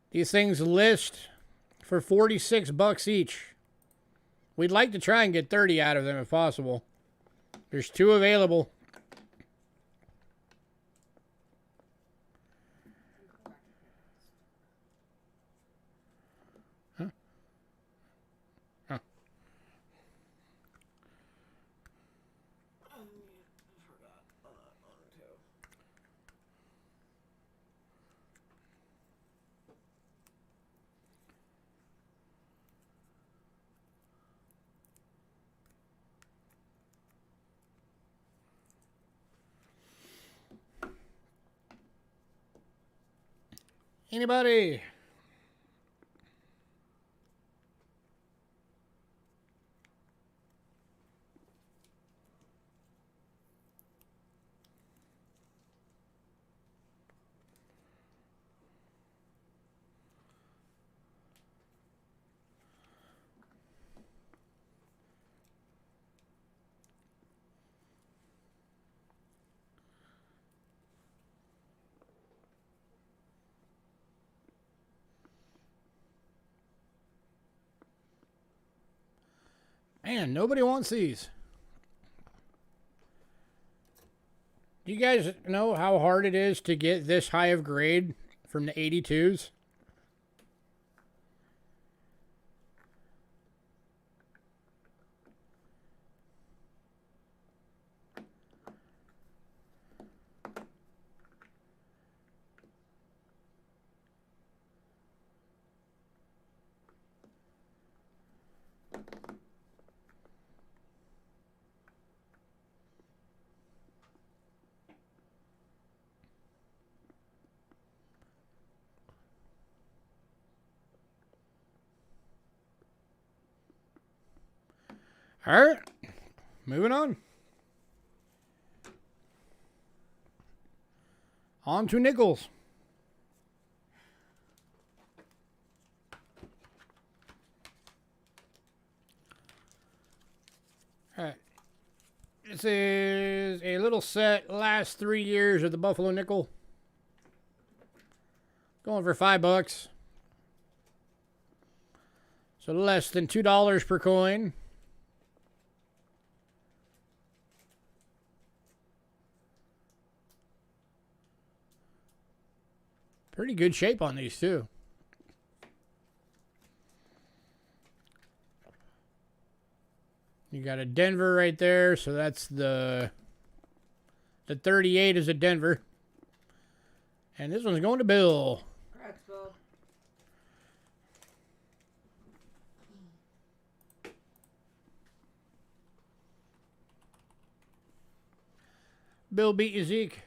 These things list for $46 each. We'd like to try and get 30 out of them if possible. There's 2 available. Anybody? Man, nobody wants these. Do you guys know how hard it is to get this high of grade from the 82s? All right, moving on. On to nickels. All right. This is a little set, last 3 years of the Buffalo nickel. Going for $5. So less than $2 per coin. Pretty good shape on these too. You got a Denver right there, so that's the 38 is a Denver. And this one's going to Bill. Congrats, Bill. Bill beat you, Zeke.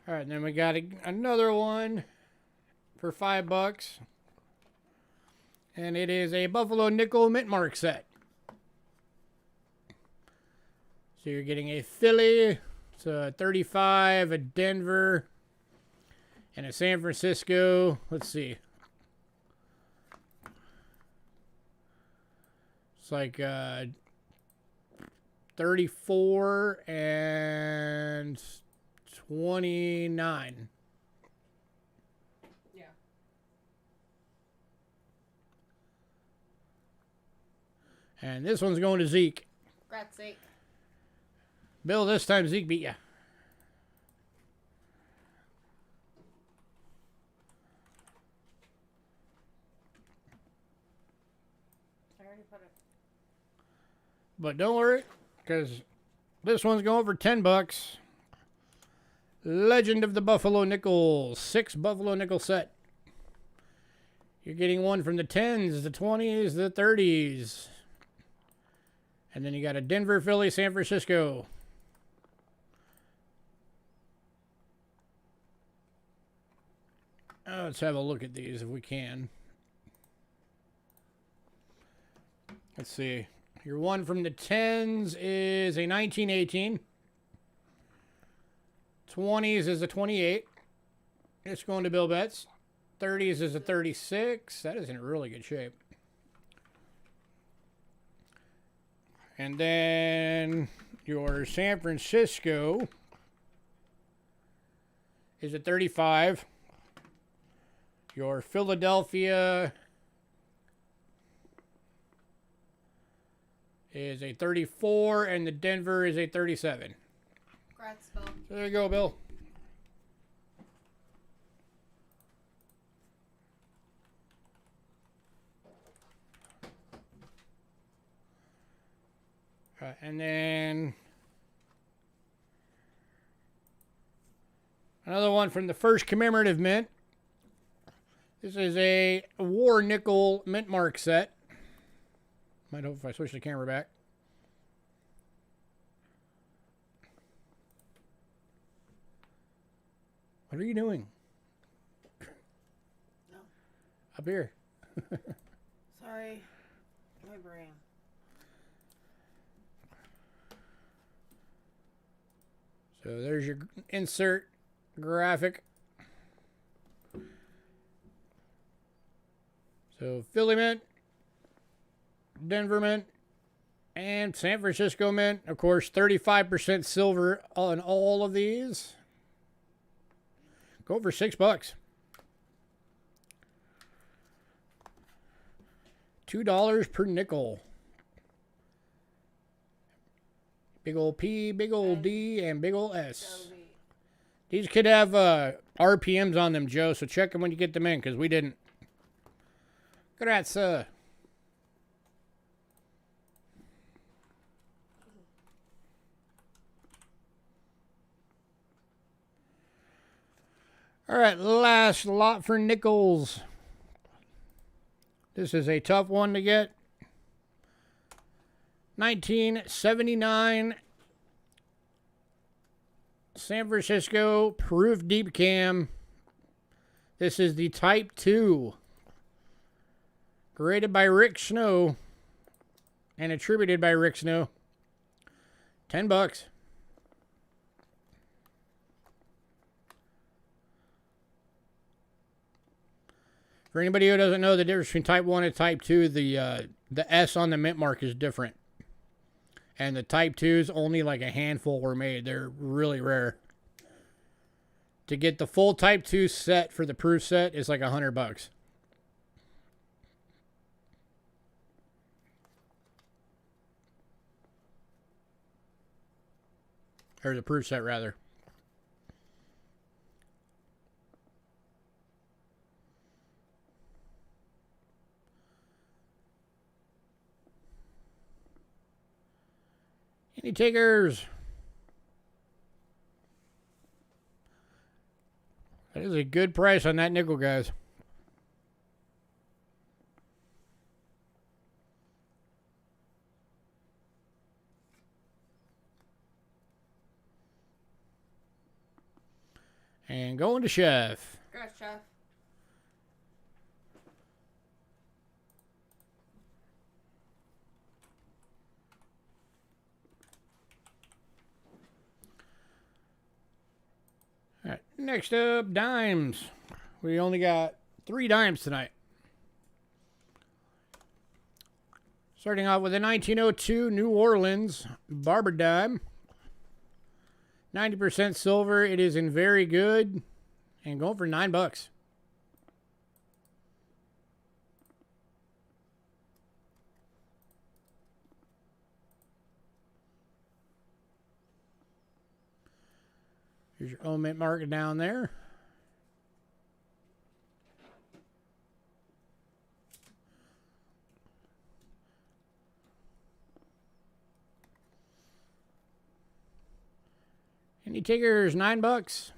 All right, then we got another one for $5. And it is a Buffalo Nickel Mint Mark set. So you're getting a Philly, it's a 35, a Denver, and a San Francisco. Let's see. It's like 34 and 29. Yeah. And this one's going to Zeke. Congrats, Zeke. Bill, this time Zeke beat you. I already put it. But don't worry, because this one's going for $10. Legend of the Buffalo Nickel, 6 Buffalo Nickel set. You're getting one from the 10s, the 20s, the 30s. And then you got a Denver, Philly, San Francisco. Let's have a look at these if we can. Let's see. Your one from the 10s is a 1918. 20s is a 28. It's going to Bill Betts. 30s is a 36. That is in really good shape. And then your San Francisco is a 35. Your Philadelphia is a 34, and the Denver is a 37. Congrats, Bill. So there you go, Bill. And then another one from the first commemorative mint. This is a War Nickel Mint Mark set. Might hope if I switch the camera back. What are you doing? No. Up here. Sorry. My brain. So there's your insert graphic. So Philly Mint, Denver Mint, and San Francisco Mint. Of course, 35% silver on all of these. Go for $6. $2 per nickel. Big old P, big old D, and big old S. These could have RPMs on them, Joe, so check them when you get them in, because we didn't. Congrats, All right, last lot for nickels. This is a tough one to get. 1979 San Francisco Proof Deep Cam. This is the Type 2. Graded by Rick Snow and attributed by Rick Snow. $10. For anybody who doesn't know the difference between Type 1 and Type 2, the S on the mint mark is different. And the Type 2s, only like a handful were made. They're really rare. To get the full Type 2 set for the proof set is like $100. Or the proof set, rather. Any takers? That is a good price on that nickel, guys. And going to Chef. Congrats, Chef. All right, next up, dimes. We only got 3 dimes tonight. Starting off with a 1902 New Orleans Barber dime. 90% silver. It is in very good. And going for $9. Here's your own mint market down there. Any takers? $9.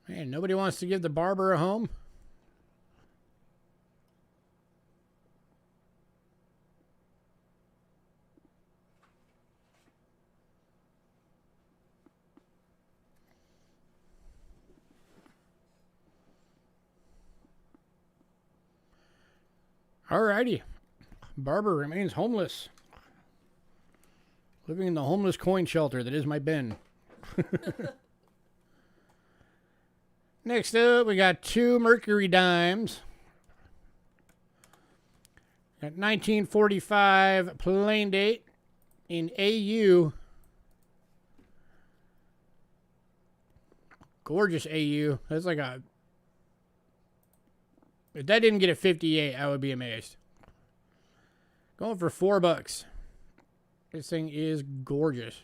Man, nobody wants to give the barber a home. Alrighty. Barber remains homeless. Living in the homeless coin shelter that is my bin. Next up, we got 2 Mercury dimes. Got 1945 plain date in AU. Gorgeous AU. That's like a... If that didn't get a 58, I would be amazed. Going for $4. This thing is gorgeous.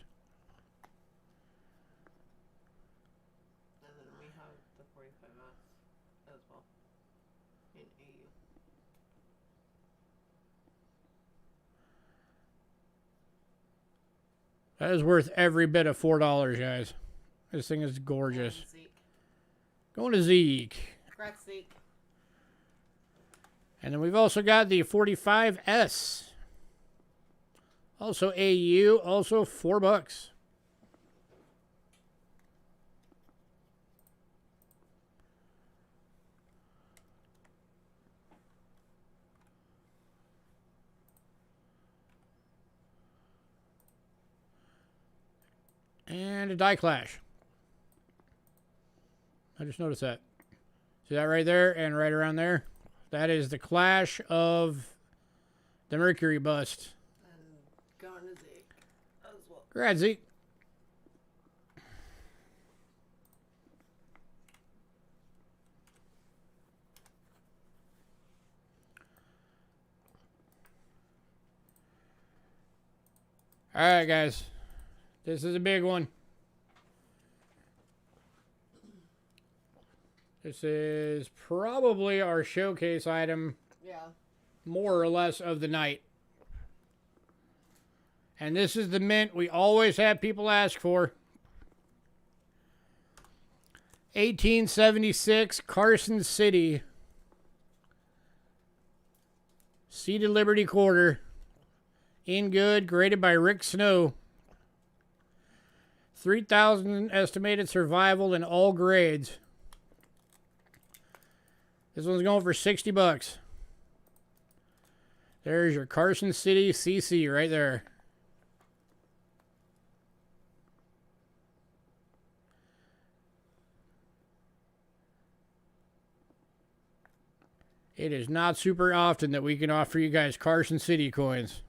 And then we have the 45 That is worth every bit of $4, guys. This thing is gorgeous. Going to Zeke. Correct, Zeke. And then we've also got the 45S. Also AU, also $4. And a die clash. I just noticed that. See that right there and right around there? That is the clash of the Mercury bust. And going to Zeke as well. Congrats, Zeke. All right, guys. This is a big one. This is probably our showcase item, more or less, of the night. And this is the mint we always have people ask for. 1876 Carson City. Seeded Liberty Quarter. In good, graded by Rick Snow. 3,000 estimated survival in all grades. This one's going for $60. There's your Carson City CC right there. It is not super often that we can offer you guys Carson City coins.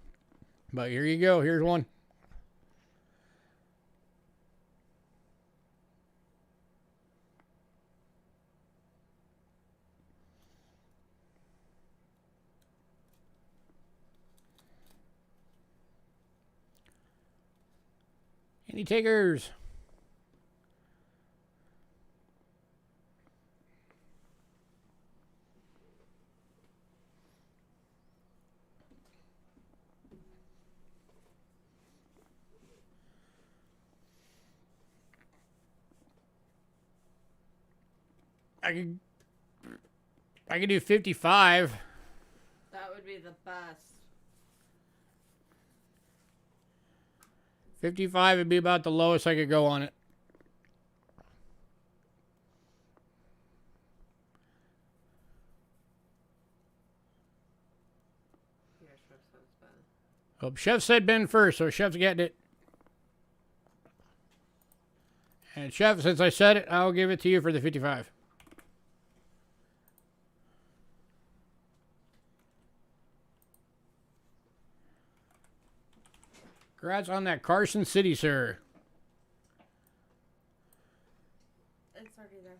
But here you go. Here's one. Any takers? I could do 55. That would be the best. 55 would be about the lowest I could go on it. Oh, Chef said Ben first, so Chef's getting it. And Chef, since I said it, I'll give it to you for the 55. Congrats on that Carson City, sir. It's already there.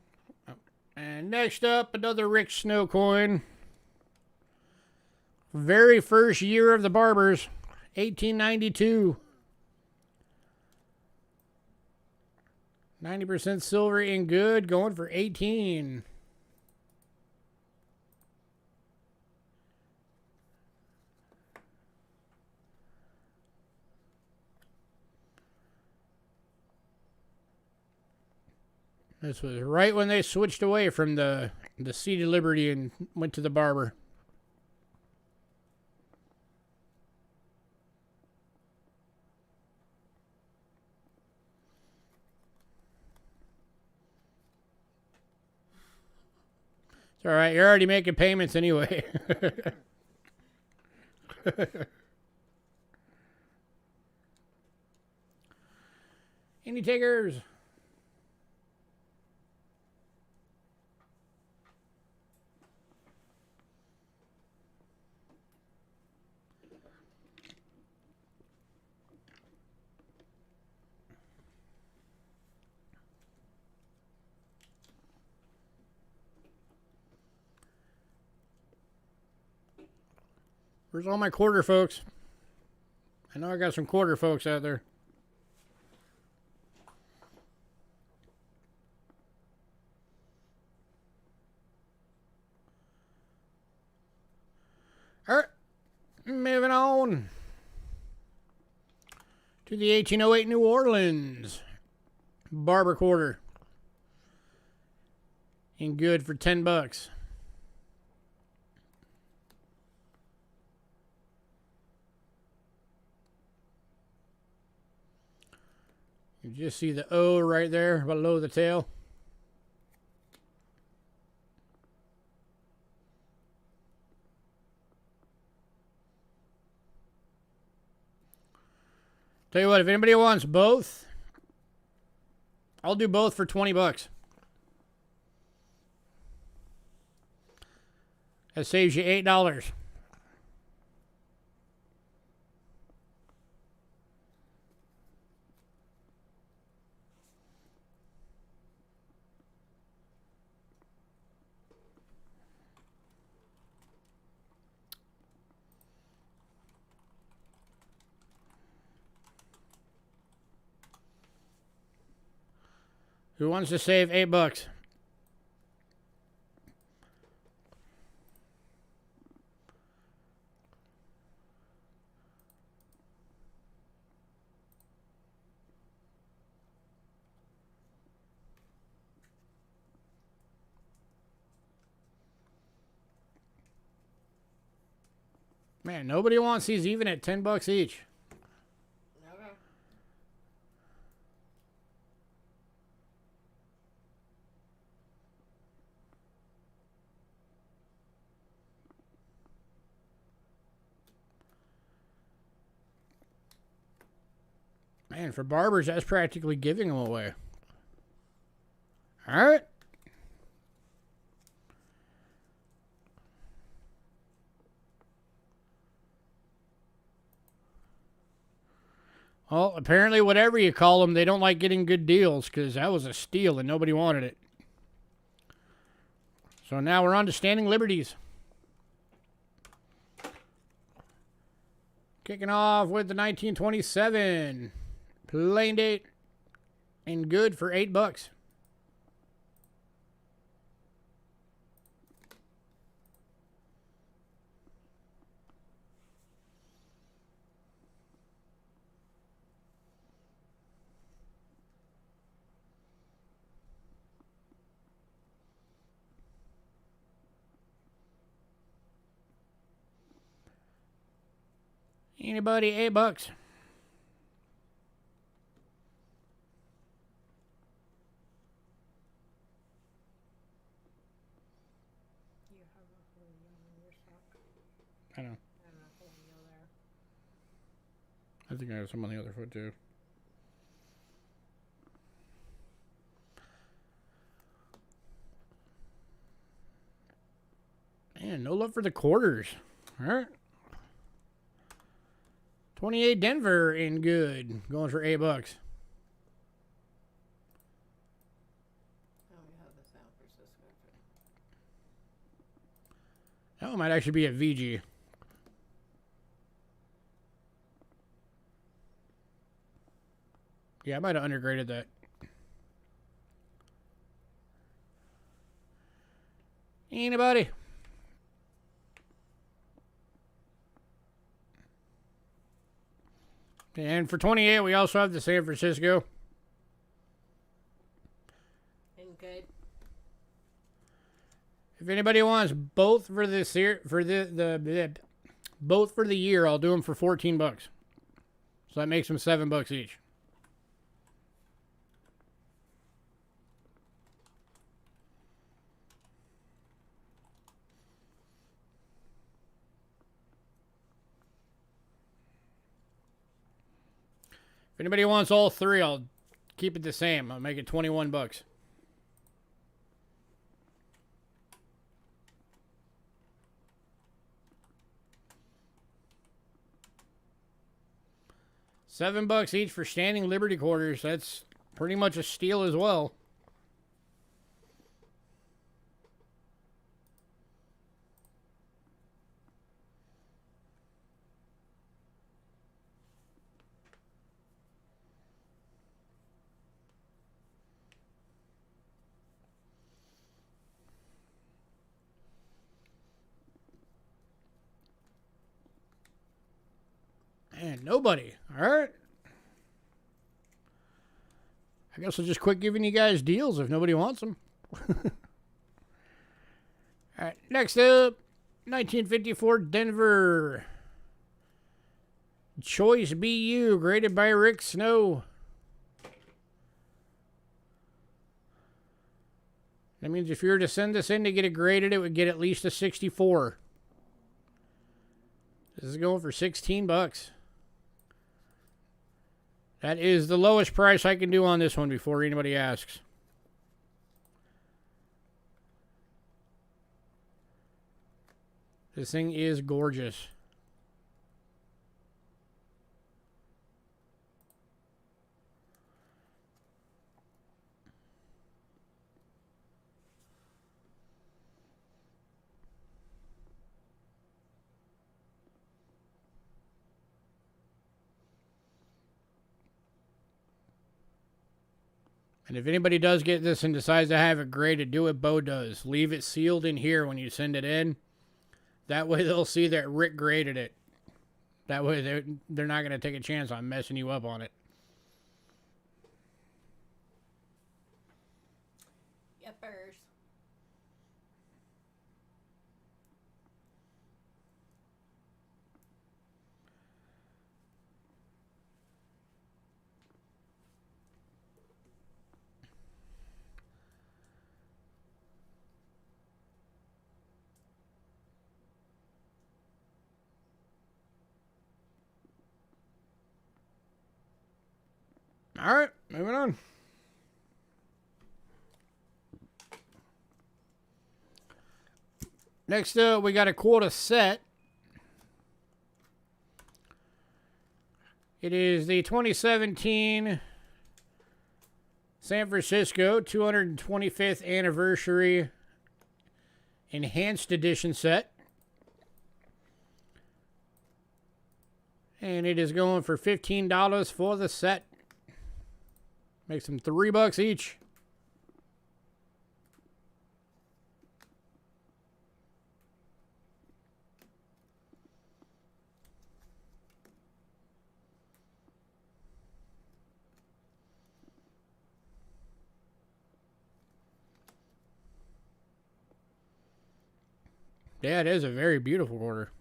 Oh. And next up, another Rick Snow coin. Very first year of the Barbers, 1892. 90% silver in good, going for 18. This was right when they switched away from the Seeded Liberty and went to the Barber. It's all right. You're already making payments anyway. Any takers? Where's all my quarter folks? I know I got some quarter folks out there. All right, moving on To the 1808 New Orleans. Barber quarter. And good for 10 bucks. You just see the O right there below the tail. Tell you what, if anybody wants both, I'll do both for 20 bucks. That saves you $8. Who wants to save $8? Man, nobody wants these even at 10 bucks each. Okay. Man, for barbers, that's practically giving them away. All right. Well, apparently, whatever you call them, they don't like getting good deals because that was a steal and nobody wanted it. So now we're on to standing liberties. Kicking off with the 1927 plain date and good for $8. Anybody, $8. You have a whole yum in your sock. I know. And a whole yum there. I think I have some on the other foot too. Man, no love for the quarters. All right. 28 Denver in good. Going for $8. Oh, we have the San Francisco. That one might actually be a VG. Yeah, I might have undergraded that. Anybody? And for 28, we also have the San Francisco. And good. If anybody wants both for this year, both for the year, I'll do them for 14 bucks. So that makes them $7 each. If anybody wants all three, I'll keep it the same. I'll make it 21 bucks. $7 each for standing Liberty quarters. That's pretty much a steal as well. And nobody. All right. I guess I'll just quit giving you guys deals if nobody wants them. Alright, next up, 1954 Denver. Choice BU, graded by Rick Snow. That means if you were to send this in to get it graded, it would get at least a 64. This is going for 16 bucks. That is the lowest price I can do on this one before anybody asks. This thing is gorgeous. And if anybody does get this and decides to have it graded, do what Bo does. Leave it sealed in here when you send it in. That way they'll see that Rick graded it. That way they're not going to take a chance on messing you up on it. Yuppers. All right, moving on. Next up, we got a quota set. It is the 2017 San Francisco 225th anniversary enhanced edition set. And it is going for $15 for the set. Makes them $3 each. Yeah, it is a very beautiful quarter.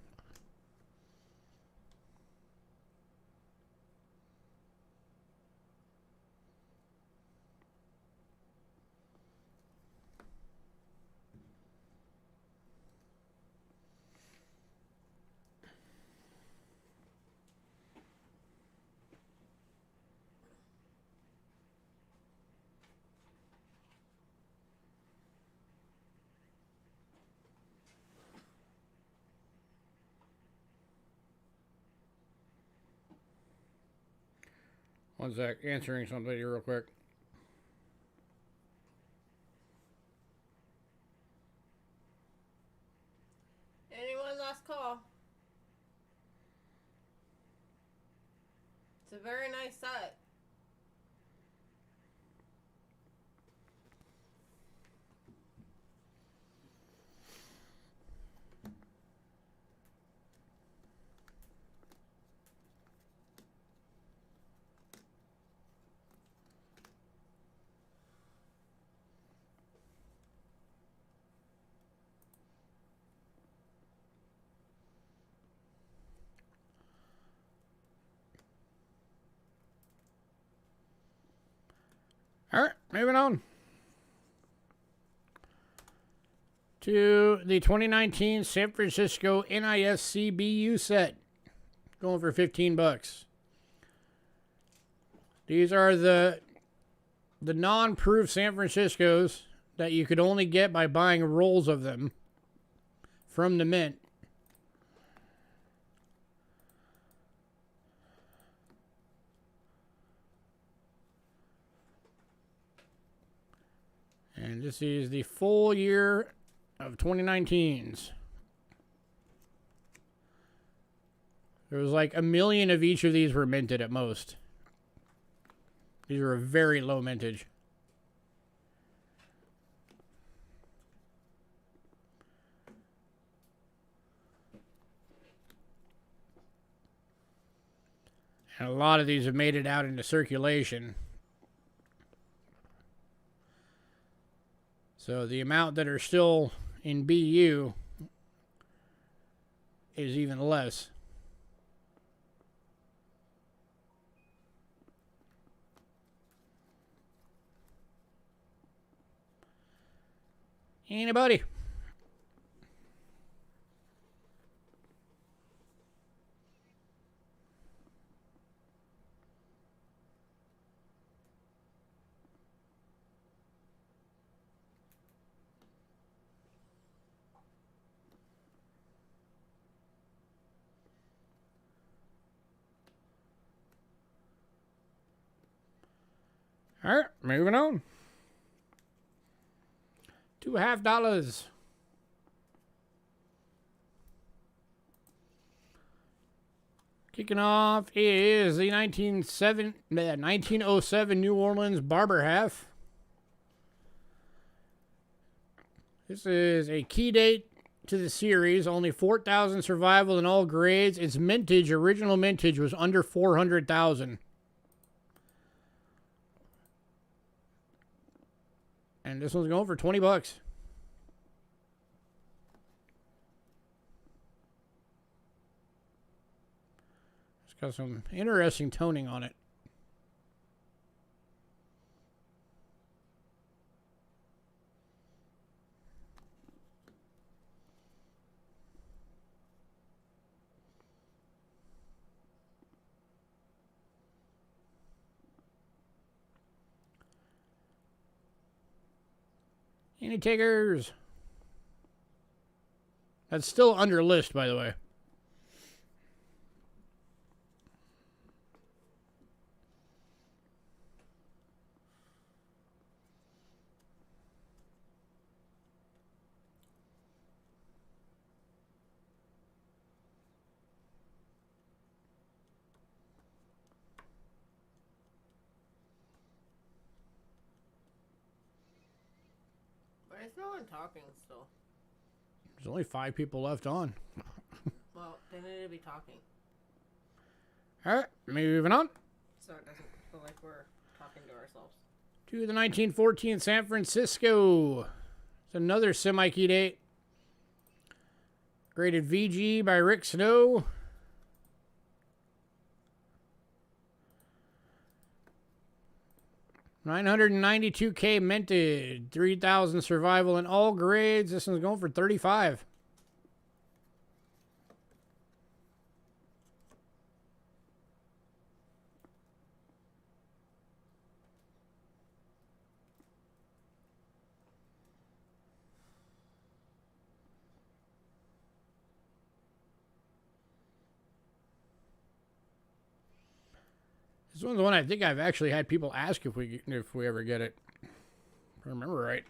One sec, answering somebody real quick. Anyone last call? It's a very nice set. All right, moving on to the 2019 San Francisco NISC BU set, going for $15. These are the non-proof San Franciscos that you could only get by buying rolls of them from the mint. And this is the full year of 2019s. There was like 1 million of each of these were minted at most. These are a very low mintage. And a lot of these have made it out into circulation. So the amount that are still in BU is even less. Anybody? All right, moving on. $2.50. Kicking off is the 1907 New Orleans Barber Half. This is a key date to the series. Only 4,000 survival in all grades. Its mintage, original mintage, was under 400,000. And this one's going for 20 bucks. It's got some interesting toning on it. Any takers? That's still under list, by the way. Why is no one talking still? There's only 5 people left on. Well, they need to be talking. All right, moving on. So it doesn't feel like we're talking to ourselves. To the 1914 San Francisco. It's another semi-key date. Graded VG by Rick Snow. $992K minted. 3,000 survival in all grades. This one's going for 35. This one's the one I think I've actually had people ask if we ever get it. If I remember right.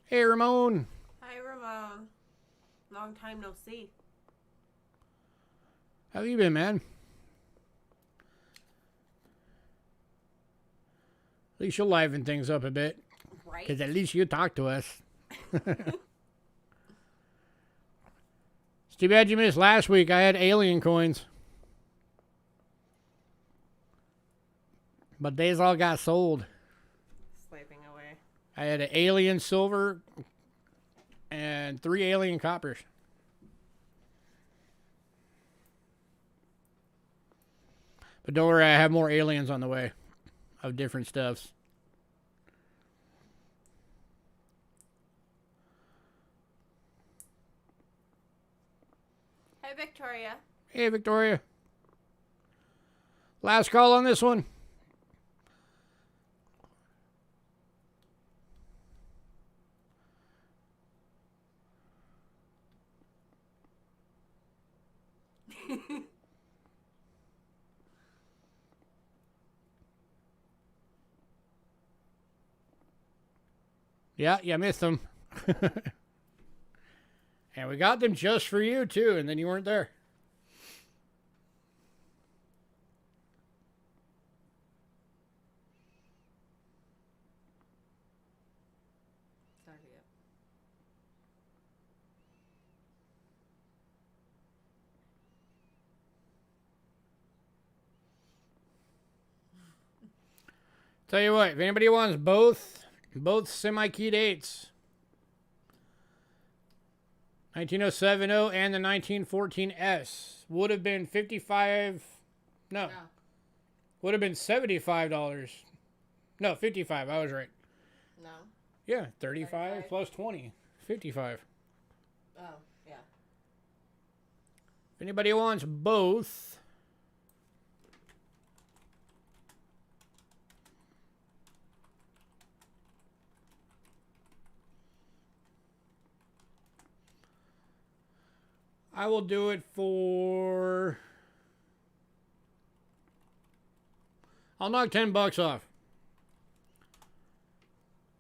Hey, Ramon. Hi, Ramon. Long time no see. How have you been, man? At least you'll liven things up a bit. Right? Because at least you talk to us. It's too bad you missed last week. I had alien coins. But these all got sold. Slaving away. I had an alien silver and 3 alien coppers. But don't worry, I have more aliens on the way of different stuffs. Hi, Victoria. Hey, Victoria. Last call on this one. Yeah, you missed them. And we got them just for you, too, and then you weren't there. Sorry. Tell you what, if anybody wants both semi-key dates, 19070 and the 1914S would have been would have been $75. No, 55. I was right. No. Yeah, 35 plus 20, 55. Oh, yeah. If anybody wants both, I will do it for... I'll knock $10 off.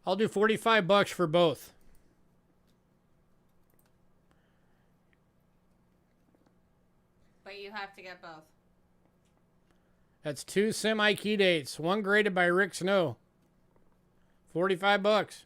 I'll do $45 for both. But you have to get both. That's 2 semi-key dates. One graded by Rick Snow. $45.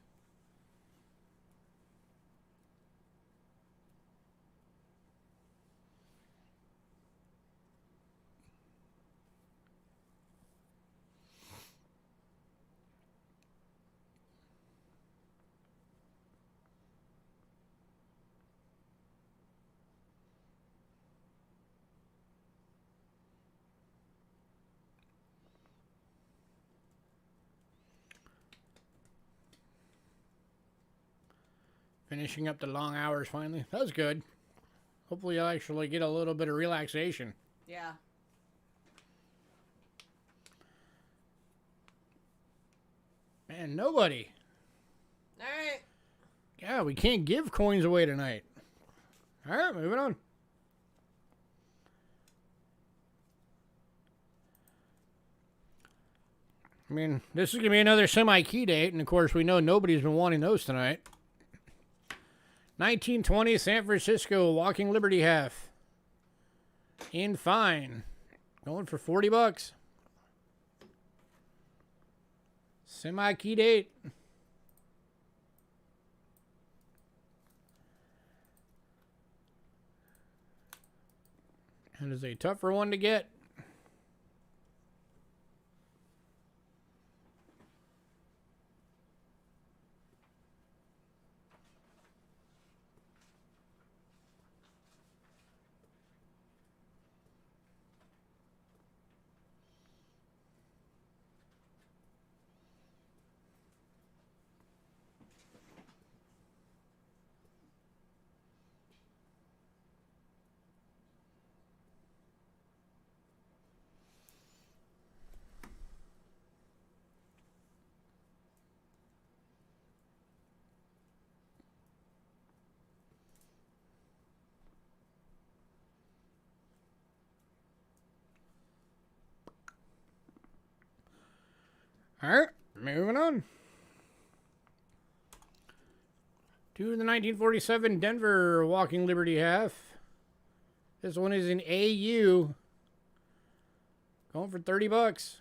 Finishing up the long hours finally. That was good. Hopefully I'll actually get a little bit of relaxation. Yeah. Man, nobody. Alright. Yeah, we can't give coins away tonight. Alright, moving on. I mean, this is going to be another semi-key date, and of course we know nobody's been wanting those tonight. 1920 San Francisco Walking Liberty half. In fine. Going for $40. Semi-key date. And is a tougher one to get. Alright, moving on. To the 1947 Denver Walking Liberty half. This one is in AU. Going for $30.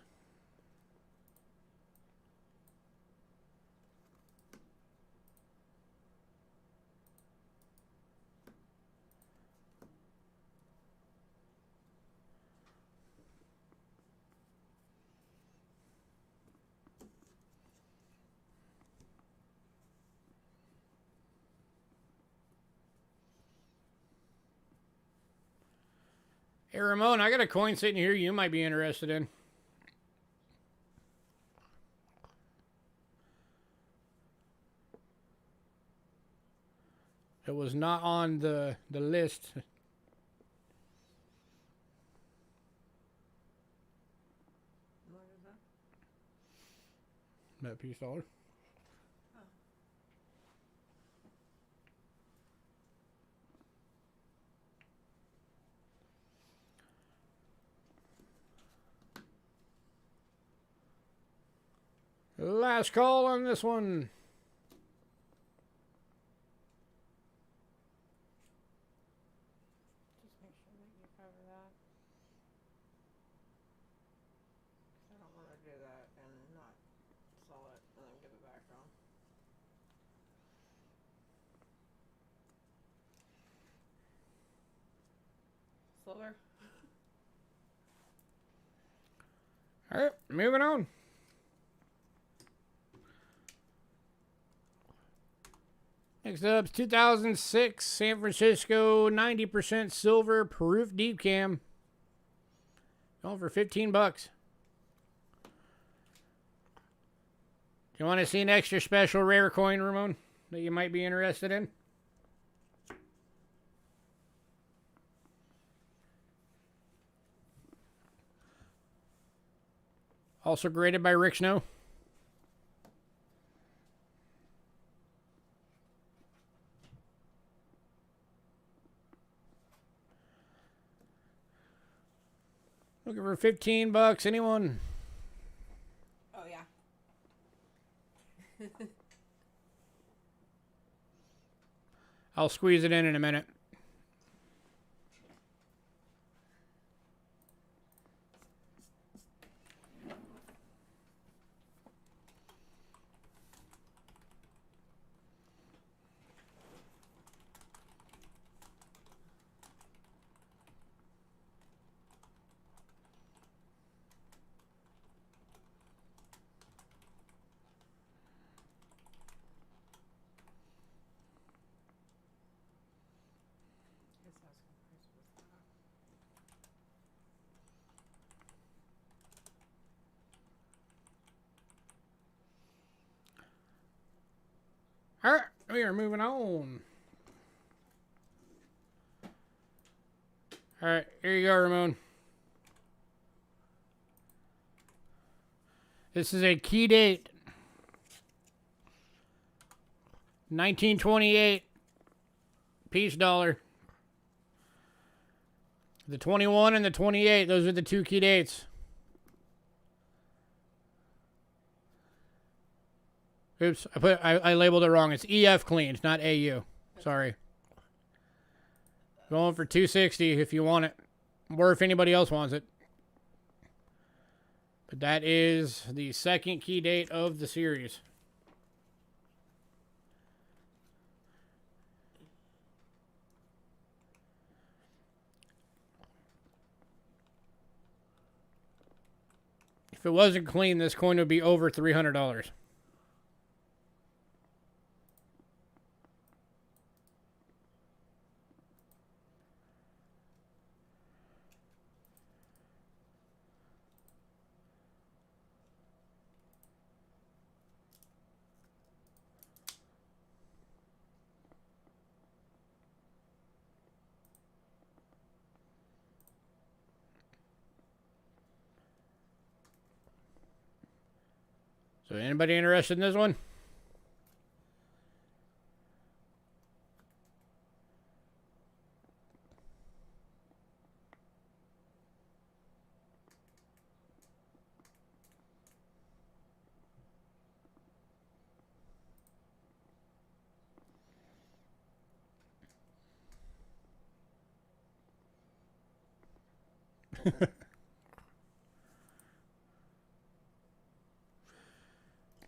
Hey, Ramon, I got a coin sitting here you might be interested in. It was not on the list. What is that? That piece dollar. Last call on this one. Just make sure that you cover that. I don't want to do that and not sell it and then give it back wrong. Silver. All right, moving on. Next up, 2006 San Francisco 90% silver proof deep cam. Going for $15. You want to see an extra special rare coin, Ramon, that you might be interested in? Also graded by Rick Snow. Looking for $15. Anyone? Oh, yeah. I'll squeeze it in a minute. All right, we are moving on. All right, here you go, Ramon. This is a key date. 1928. Peace dollar. The 21 and the 28, those are the two key dates. Oops, I labeled it wrong. It's EF cleaned, not AU. Sorry. Going for $260 if you want it, or if anybody else wants it. But that is the second key date of the series. If it wasn't clean, this coin would be over $300. So anybody interested in this one?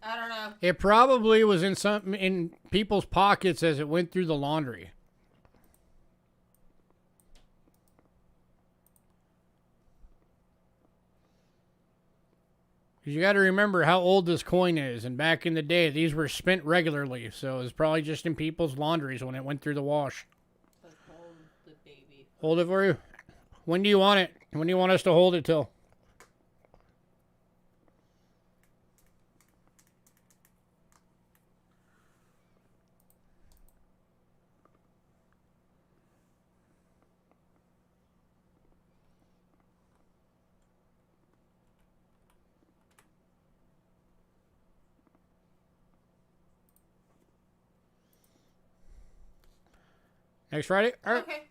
I don't know. It probably was in people's pockets as it went through the laundry. Because you got to remember how old this coin is, and back in the day, these were spent regularly, so it was probably just in people's laundries when it went through the wash. Let's hold the baby. Hold it for you? When do you want it? When do you want us to hold it till? Next Friday? All right. Okay.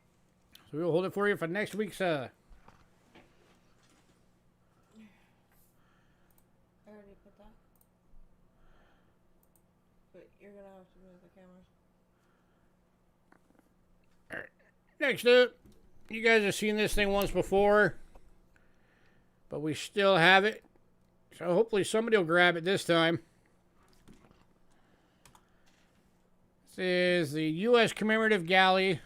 So we'll hold it for you for next week's. I already put that. But you're gonna have to move the cameras. All right. Next up, you guys have seen this thing once before, but we still have it. So hopefully somebody will grab it this time. This is the U.S. Commemorative Gallery.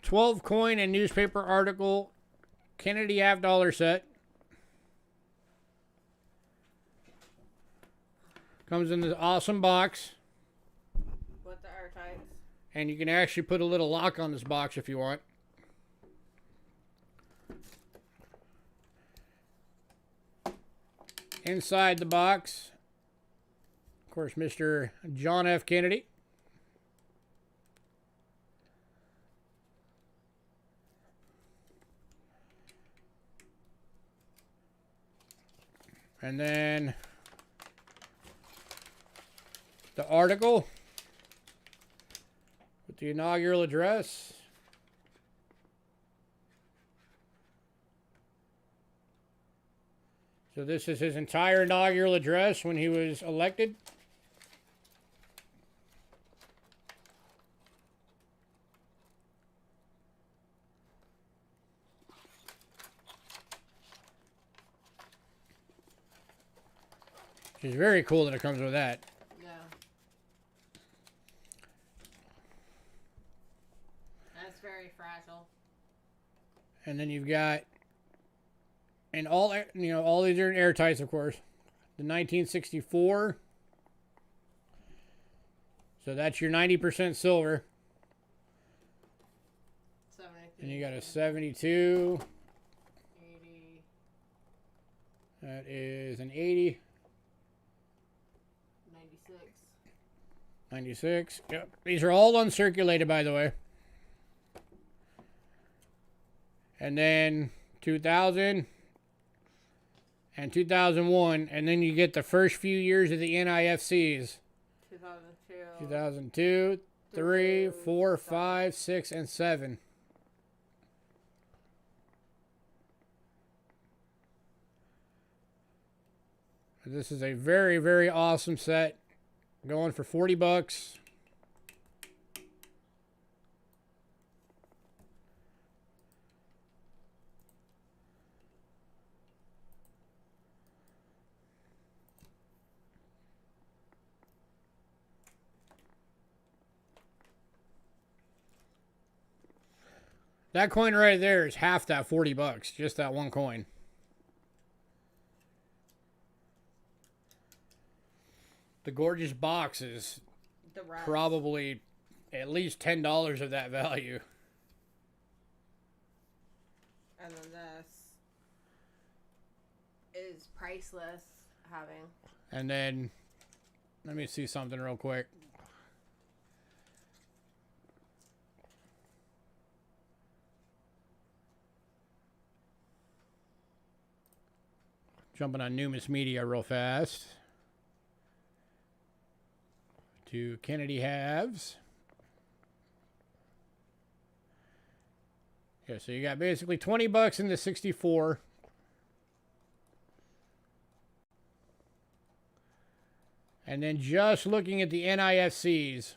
12 coin and newspaper article Kennedy half-dollar set. Comes in this awesome box. With the airtights. And you can actually put a little lock on this box if you want. Inside the box, of course, Mr. John F. Kennedy. And then the article with the inaugural address. So this is his entire inaugural address when he was elected. Which is very cool that it comes with that. Yeah. That's very fragile. And then you've got, and all these are in airtights, of course. The 1964. So that's your 90% silver. 72. And you got a 72. 80. That is an 80. 96. 96. Yep. These are all uncirculated, by the way. And then 2000 and 2001. And then you get the first few years of the NIFCs. 2002. 2002, 3, 4, 5, 6, and 7. This is a very, very awesome set. Going for $40. That coin right there is half that $40. Just that one coin. The gorgeous box is probably at least $10 of that value. And then this is priceless having. And then, let me see something real quick. Jumping on Numis Media real fast. To Kennedy halves. Yeah, so you got basically $20 in the 64. And then just looking at the NIFCs.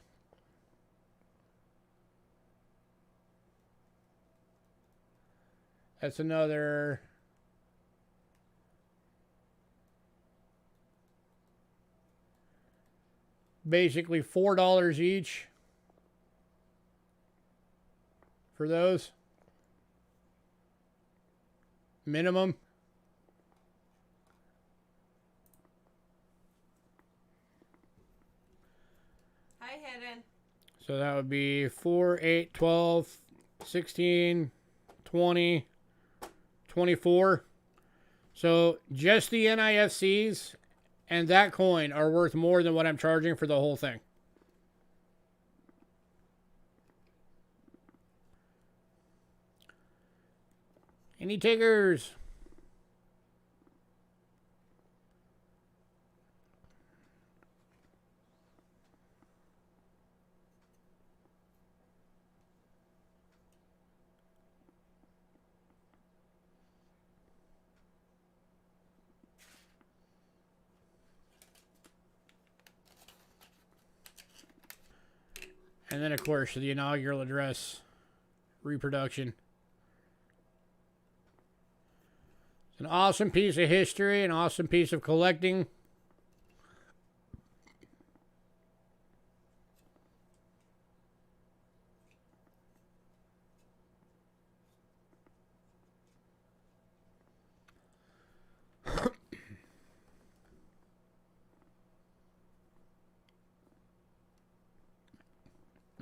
That's another basically $4 each for those. Minimum. Hi, Hidden. So that would be 4, 8, 12, 16, 20, 24. So just the NIFCs and that coin are worth more than what I'm charging for the whole thing. Any takers? And then, of course, the inaugural address reproduction. It's an awesome piece of history, an awesome piece of collecting.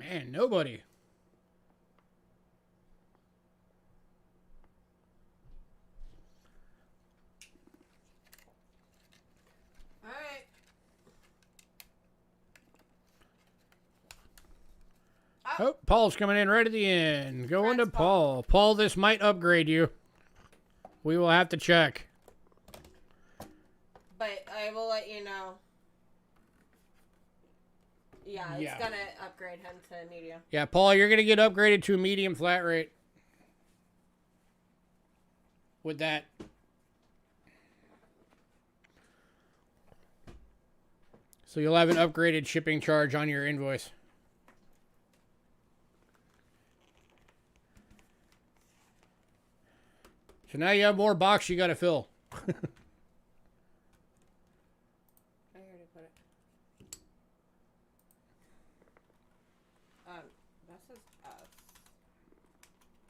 Man, nobody. All right. Oh, Paul's coming in right at the end. Going to Congrats, Paul. Paul. Paul, this might upgrade you. We will have to check. But I will let you know. Yeah, it's Yeah. gonna upgrade him to medium. Yeah, Paul, you're going to get upgraded to a medium flat rate. With that. So you'll have an upgraded shipping charge on your invoice. So now you have more box you got to fill. I already put it. This is S.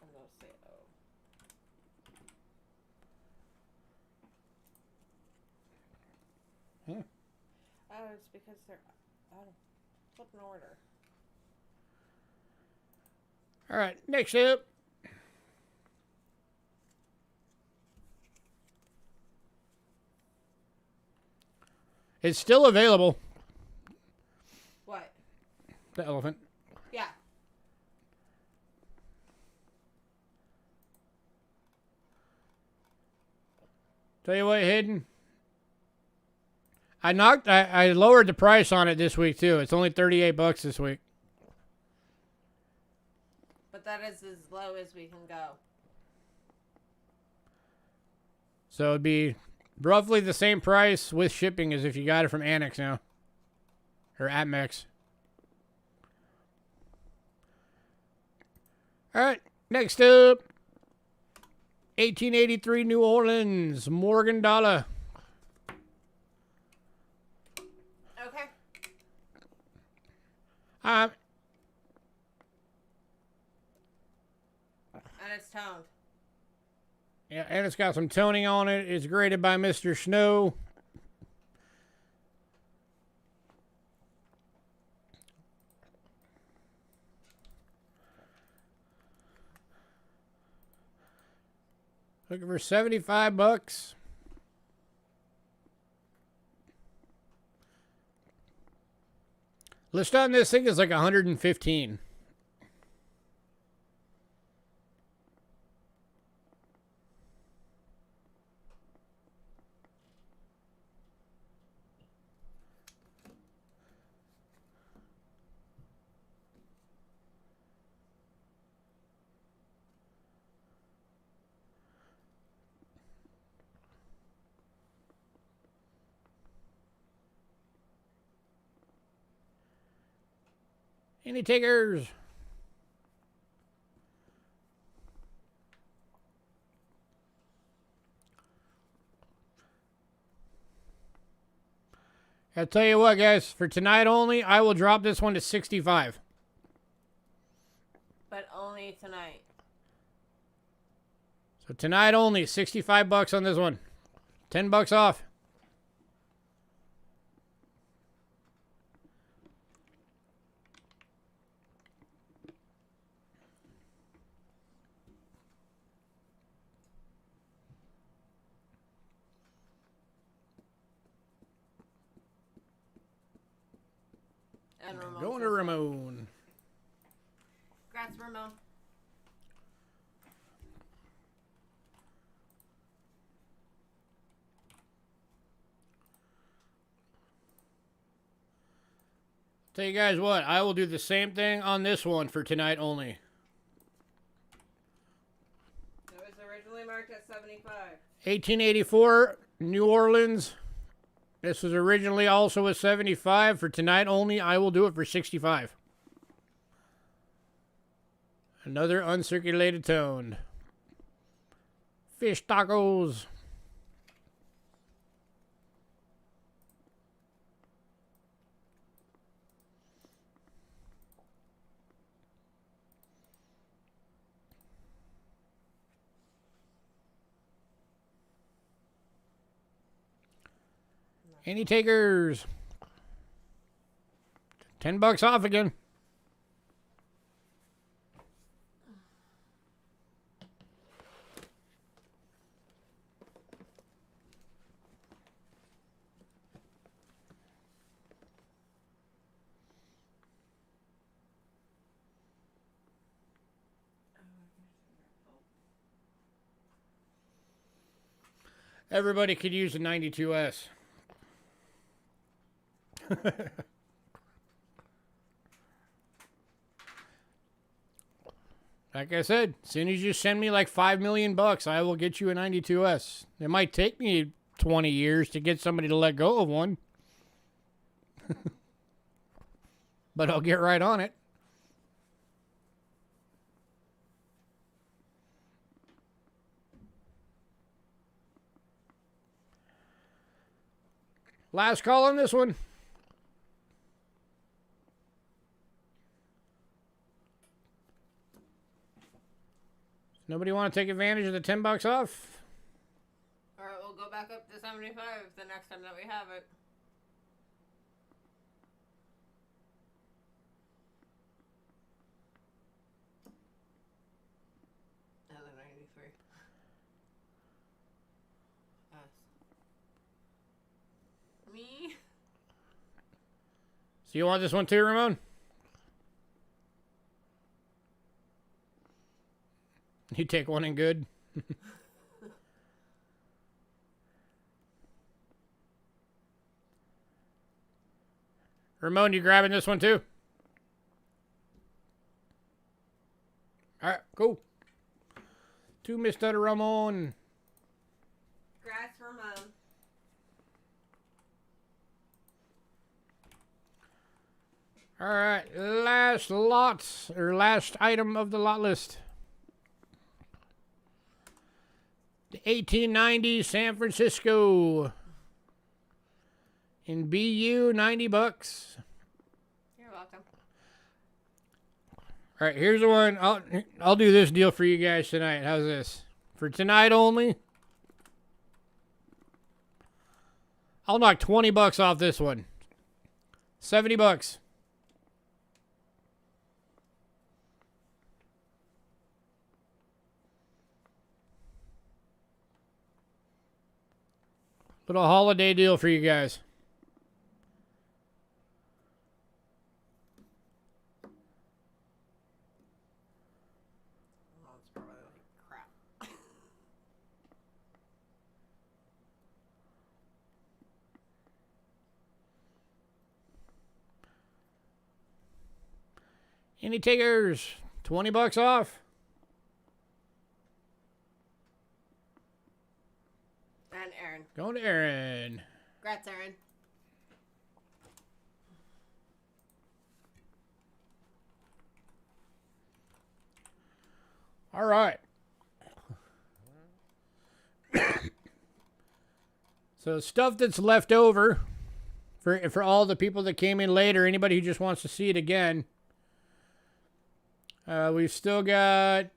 And they'll say O. Huh. Oh, it's because they're out of flipping order. All right, next up. It's still available. What? The elephant. Yeah. Tell you what, Hidden. I lowered the price on it this week too. It's only $38 this week. But that is as low as we can go. So it'd be roughly the same price with shipping as if you got it from Annex now. Or Atmex. Alright, next up. 1883 New Orleans, Morgan Dollar. Okay. Uh, And it's toned. yeah, and it's got some toning on it. It's graded by Mr. Snow. Looking for $75. List on this thing is like 115. Any takers? I'll tell you what, guys. For tonight only, I will drop this one to 65. But only tonight. So tonight only, $65 on this one. $10 off. And Ramon. Going to Ramon. Congrats, Ramon. Tell you guys what, I will do the same thing on this one for tonight only. It was originally marked at 75. 1884, New Orleans. This was originally also a 75. For tonight only, I will do it for 65. Another uncirculated tone. Fish tacos. Any takers? $10 off again. Everybody could use a 92S. Like I said, as soon as you send me like $5 million, I will get you a 92S. It might take me 20 years to get somebody to let go of one. But I'll get right on it. Last call on this one. Nobody want to take advantage of the $10 off? Alright, we'll go back up to 75 the next time that we have it. And the 93. Us. Me? So you want this one too, Ramon? You take one and good. Ramon, you grabbing this one too? All right, cool. To Mr. Ramon. Grass Ramon. All right, last lot, or last item of the lot list. The 1890 San Francisco. In BU, $90. You're welcome. All right, here's the one. I'll do this deal for you guys tonight. How's this? For tonight only, I'll knock $20 off this one. $70. Little holiday deal for you guys. Oh, it's probably like crap. Any takers? $20 off. And Aaron. Going to Aaron. Congrats, Aaron. All right. So stuff that's left over for all the people that came in later, anybody who just wants to see it again. We've still got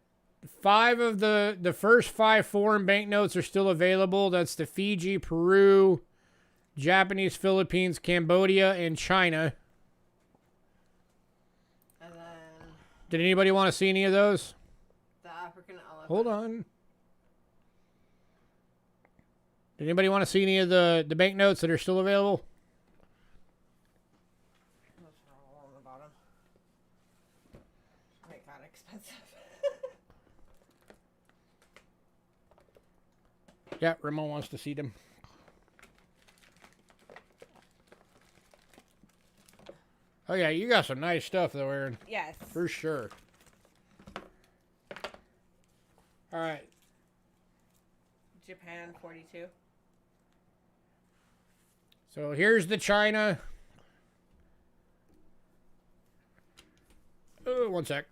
5 of the first 5 foreign banknotes are still available. That's the Fiji, Peru, Japanese, Philippines, Cambodia, and China. And then Did anybody want to see any of those? the African elephant. Hold on. Did anybody want to see any of the banknotes that are still available? Those are all on the bottom. They got expensive. Yeah, Ramon wants to see them. Oh yeah, you got some nice stuff though, Aaron. Yes. For sure. All right. Japan 42. So here's the China. Oh, one sec.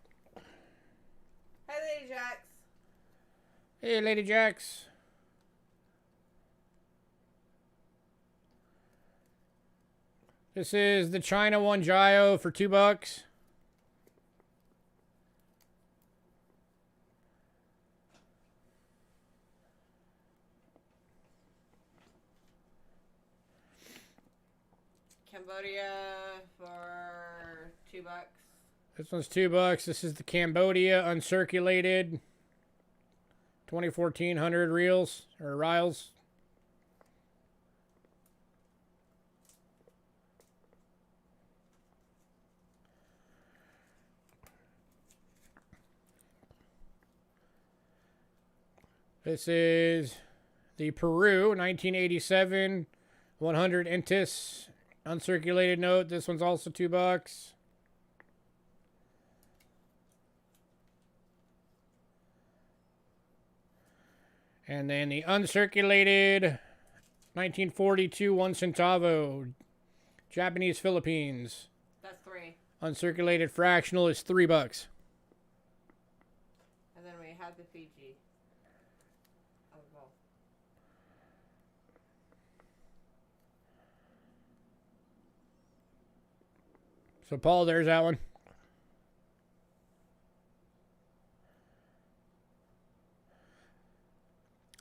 Hi, Lady Jax. Hey, Lady Jax. This is the China one Gio for $2. Cambodia for $2. This one's $2. This is the Cambodia uncirculated 2014 reels or riles. This is The Peru 1987 100 Intis uncirculated note. This one's also $2. And then the uncirculated 1942 1 centavo Japanese Philippines. That's 3. Uncirculated fractional is $3. And then we have the Fiji. Oh, well. So, Paul, there's that one.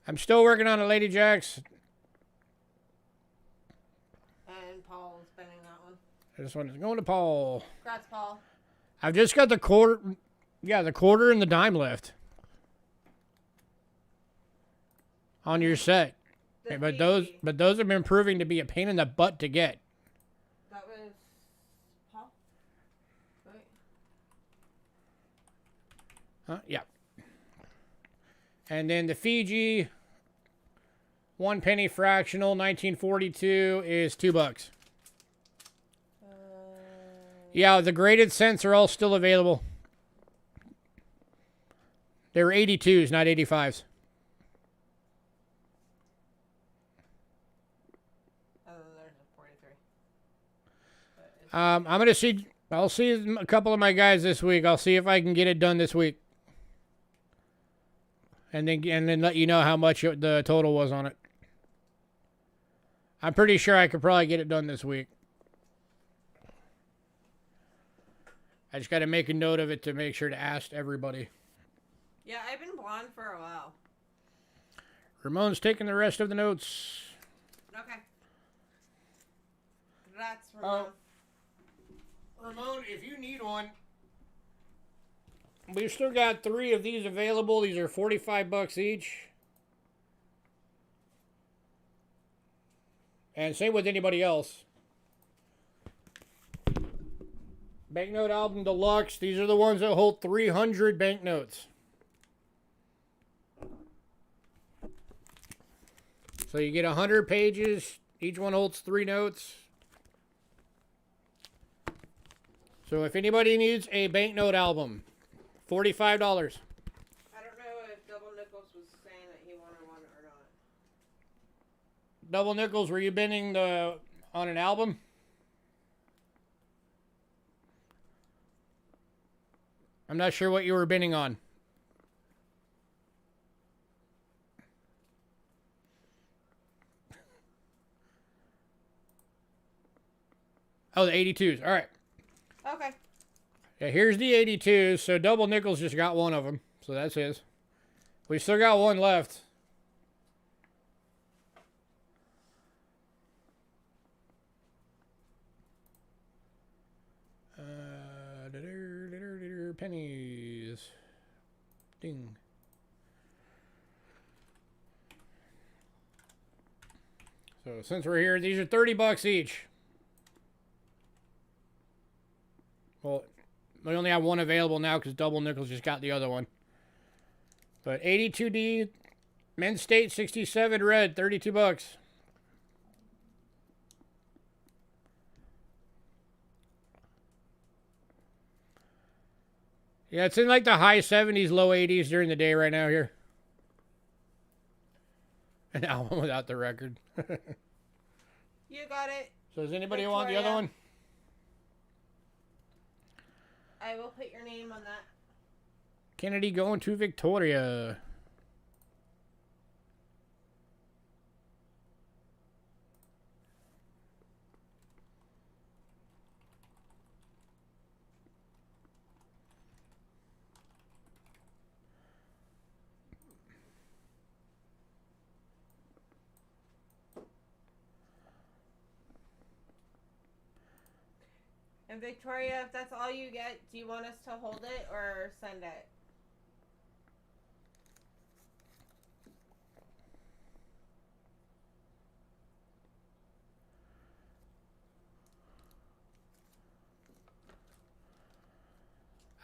I'm still working on it, Lady Jacks. And Paul's spinning that one. This one is going to Paul. Congrats, Paul. I've just got the quarter. Yeah, the quarter and the dime left on your set. But those have been proving to be a pain in the butt to get. That was Paul? Right. Yeah. And then the Fiji 1 penny fractional 1942 is $2. Yeah, the graded cents are all still available. They were 82s, not 85s. And then there's a 43. I'm gonna see. I'll see a couple of my guys this week. I'll see if I can get it done this week, and then let you know how much the total was on it. I'm pretty sure I could probably get it done this week. I just got to make a note of it to make sure to ask everybody. Yeah, I've been blonde for a while. Ramon's taking the rest of the notes. Okay. That's Ramon. Ramon, if you need one, we've still got 3 of these available. These are $45 each. And same with anybody else. Banknote Album Deluxe. These are the ones that hold 300 banknotes. So you get 100 pages. Each one holds 3 notes. So if anybody needs a banknote album, $45. I don't know if Double Nichols was saying that he wanted one or not. Double Nickels, were you bidding on an album? I'm not sure what you were bidding on. Oh, the 82s. All right. Okay. Yeah, here's the 82s. So Double Nickels just got one of them. So that's his. We still got one left. Pennies. Ding. So since we're here, these are $30 each. Well, we only have one available now because Double Nickels just got the other one. But 82D, Men's State 67 red, $32. Yeah, it's in like the high 70s, low 80s during the day right now here. An album without the record. You got it. So does anybody Victoria. want the other one? I will put your name on that. Kennedy going to Victoria. And Victoria, if that's all you get, do you want us to hold it or send it?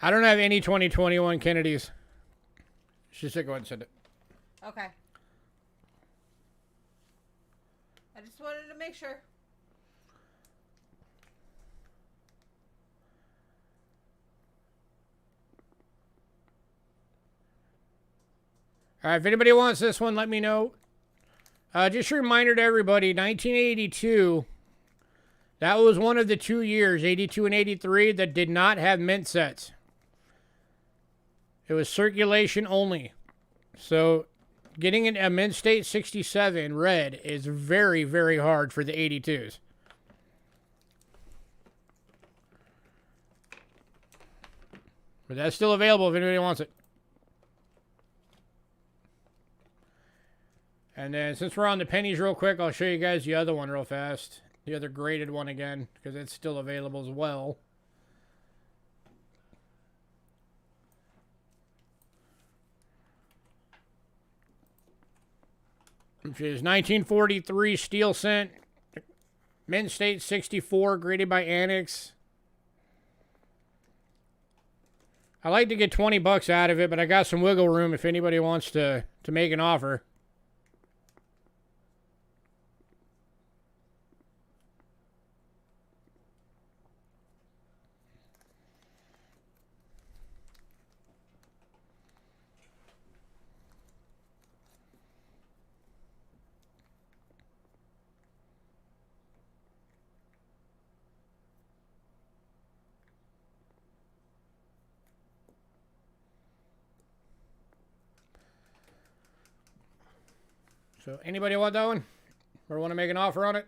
I don't have any 2021 Kennedys. She said go ahead and send it. Okay. just wanted to make sure. All right, if anybody wants this one, let me know. Just a reminder to everybody, 1982, that was one of the 2 years, 82 and 83, that did not have mint sets. It was circulation only. So getting a mint state 67 red is very, very hard for the 82s. But that's still available if anybody wants it. And then since we're on the pennies real quick, I'll show you guys the other one real fast. The other graded one again, because it's still available as well. Which is 1943 steel cent, mint state 64, graded by Annex. I like to get 20 bucks out of it, but I got some wiggle room if anybody wants to make an offer. So anybody want that one? Or want to make an offer on it?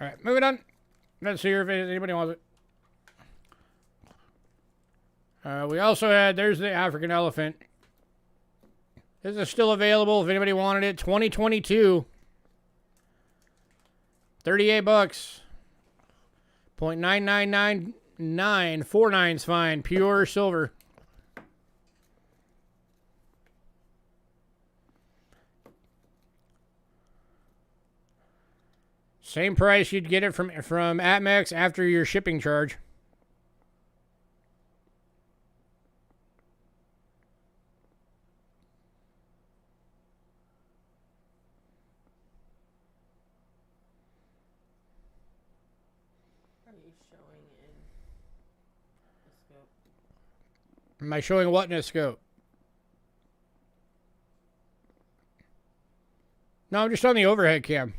All right, moving on. Let's see if anybody wants it. We also had, there's the African elephant. This is still available if anybody wanted it. 2022. 38 bucks. 0.999949's fine. Pure silver. Same price you'd get it from Atmex after your shipping charge. Am I showing what in a scope? No, I'm just on the overhead cam.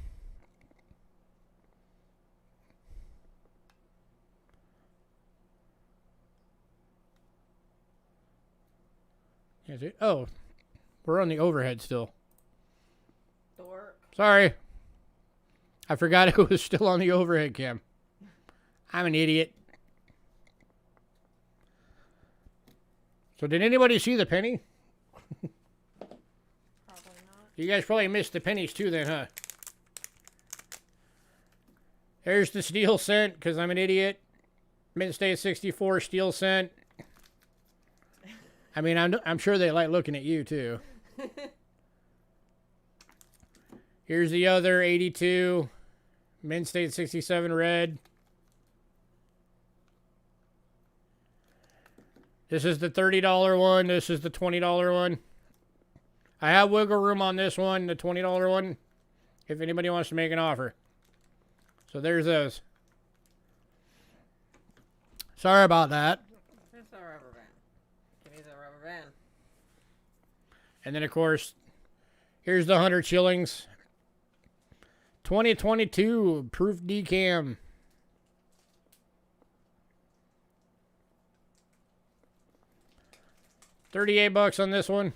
Is it? Oh, we're on the overhead still. Dork. Sorry. I forgot it was still on the overhead cam. I'm an idiot. So did anybody see the penny? Probably not. You guys probably missed the pennies too then, huh? There's the steel cent, because I'm an idiot. Mint state 64 steel cent. I mean, I'm sure they like looking at you too. Here's the other 82. Mint state 67 red. This is the $30 one. This is the $20 one. I have wiggle room on this one, the $20 one, if anybody wants to make an offer. So there's those. Sorry about that. It's a rubber band. Give me the rubber band. And then, of course, here's the 100 shillings. 2022 proof decam. $38 on this one.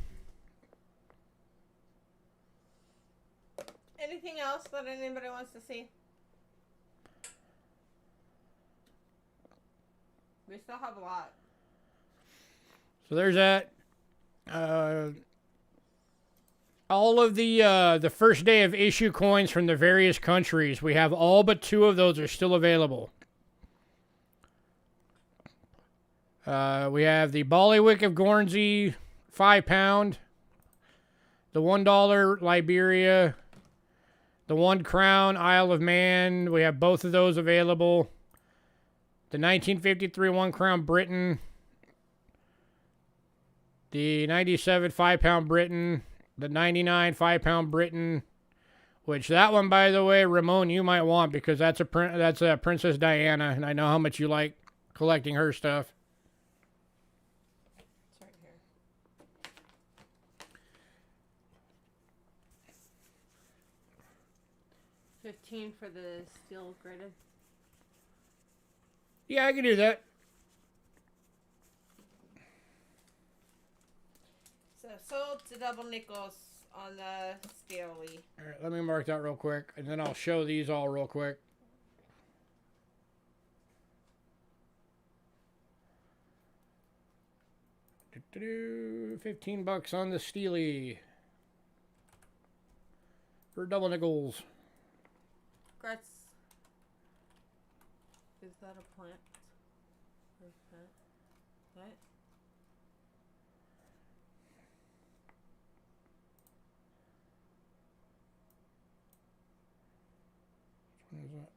Anything else that anybody wants to see? We still have a lot. So there's that. All of the first day of issue coins from the various countries, we have all but 2 of those are still available. We have the Ballywick of Guernsey 5-pound, the $1 Liberia, the 1 crown Isle of Man. We have both of those available. The 1953 1 crown Britain, the 97 5-pound Britain, the 99 5-pound Britain, which that one, by the way, Ramon, you might want because that's a Princess Diana, and I know how much you like collecting her stuff. It's right here. 15 for the steel graded. Yeah, I can do that. So sold to double nickels on the Steely. All right, let me mark that real quick, and then I'll show these all real quick. $15 on the Steely for double nickels. Congrats. Is that a plant? What? What is that?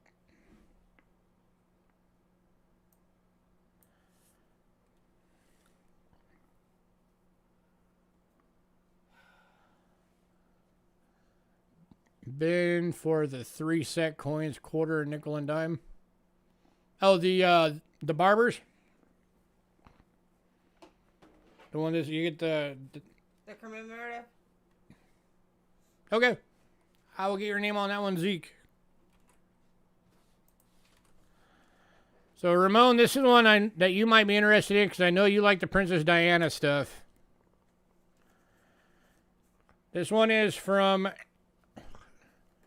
Bin for the 3 set coins, quarter, nickel, and dime. Oh, the barbers. The one that you get the commemorative. Okay, I will get your name on that one, Zeke. So Ramon, this is one that you might be interested in because I know you like the Princess Diana stuff. This one is from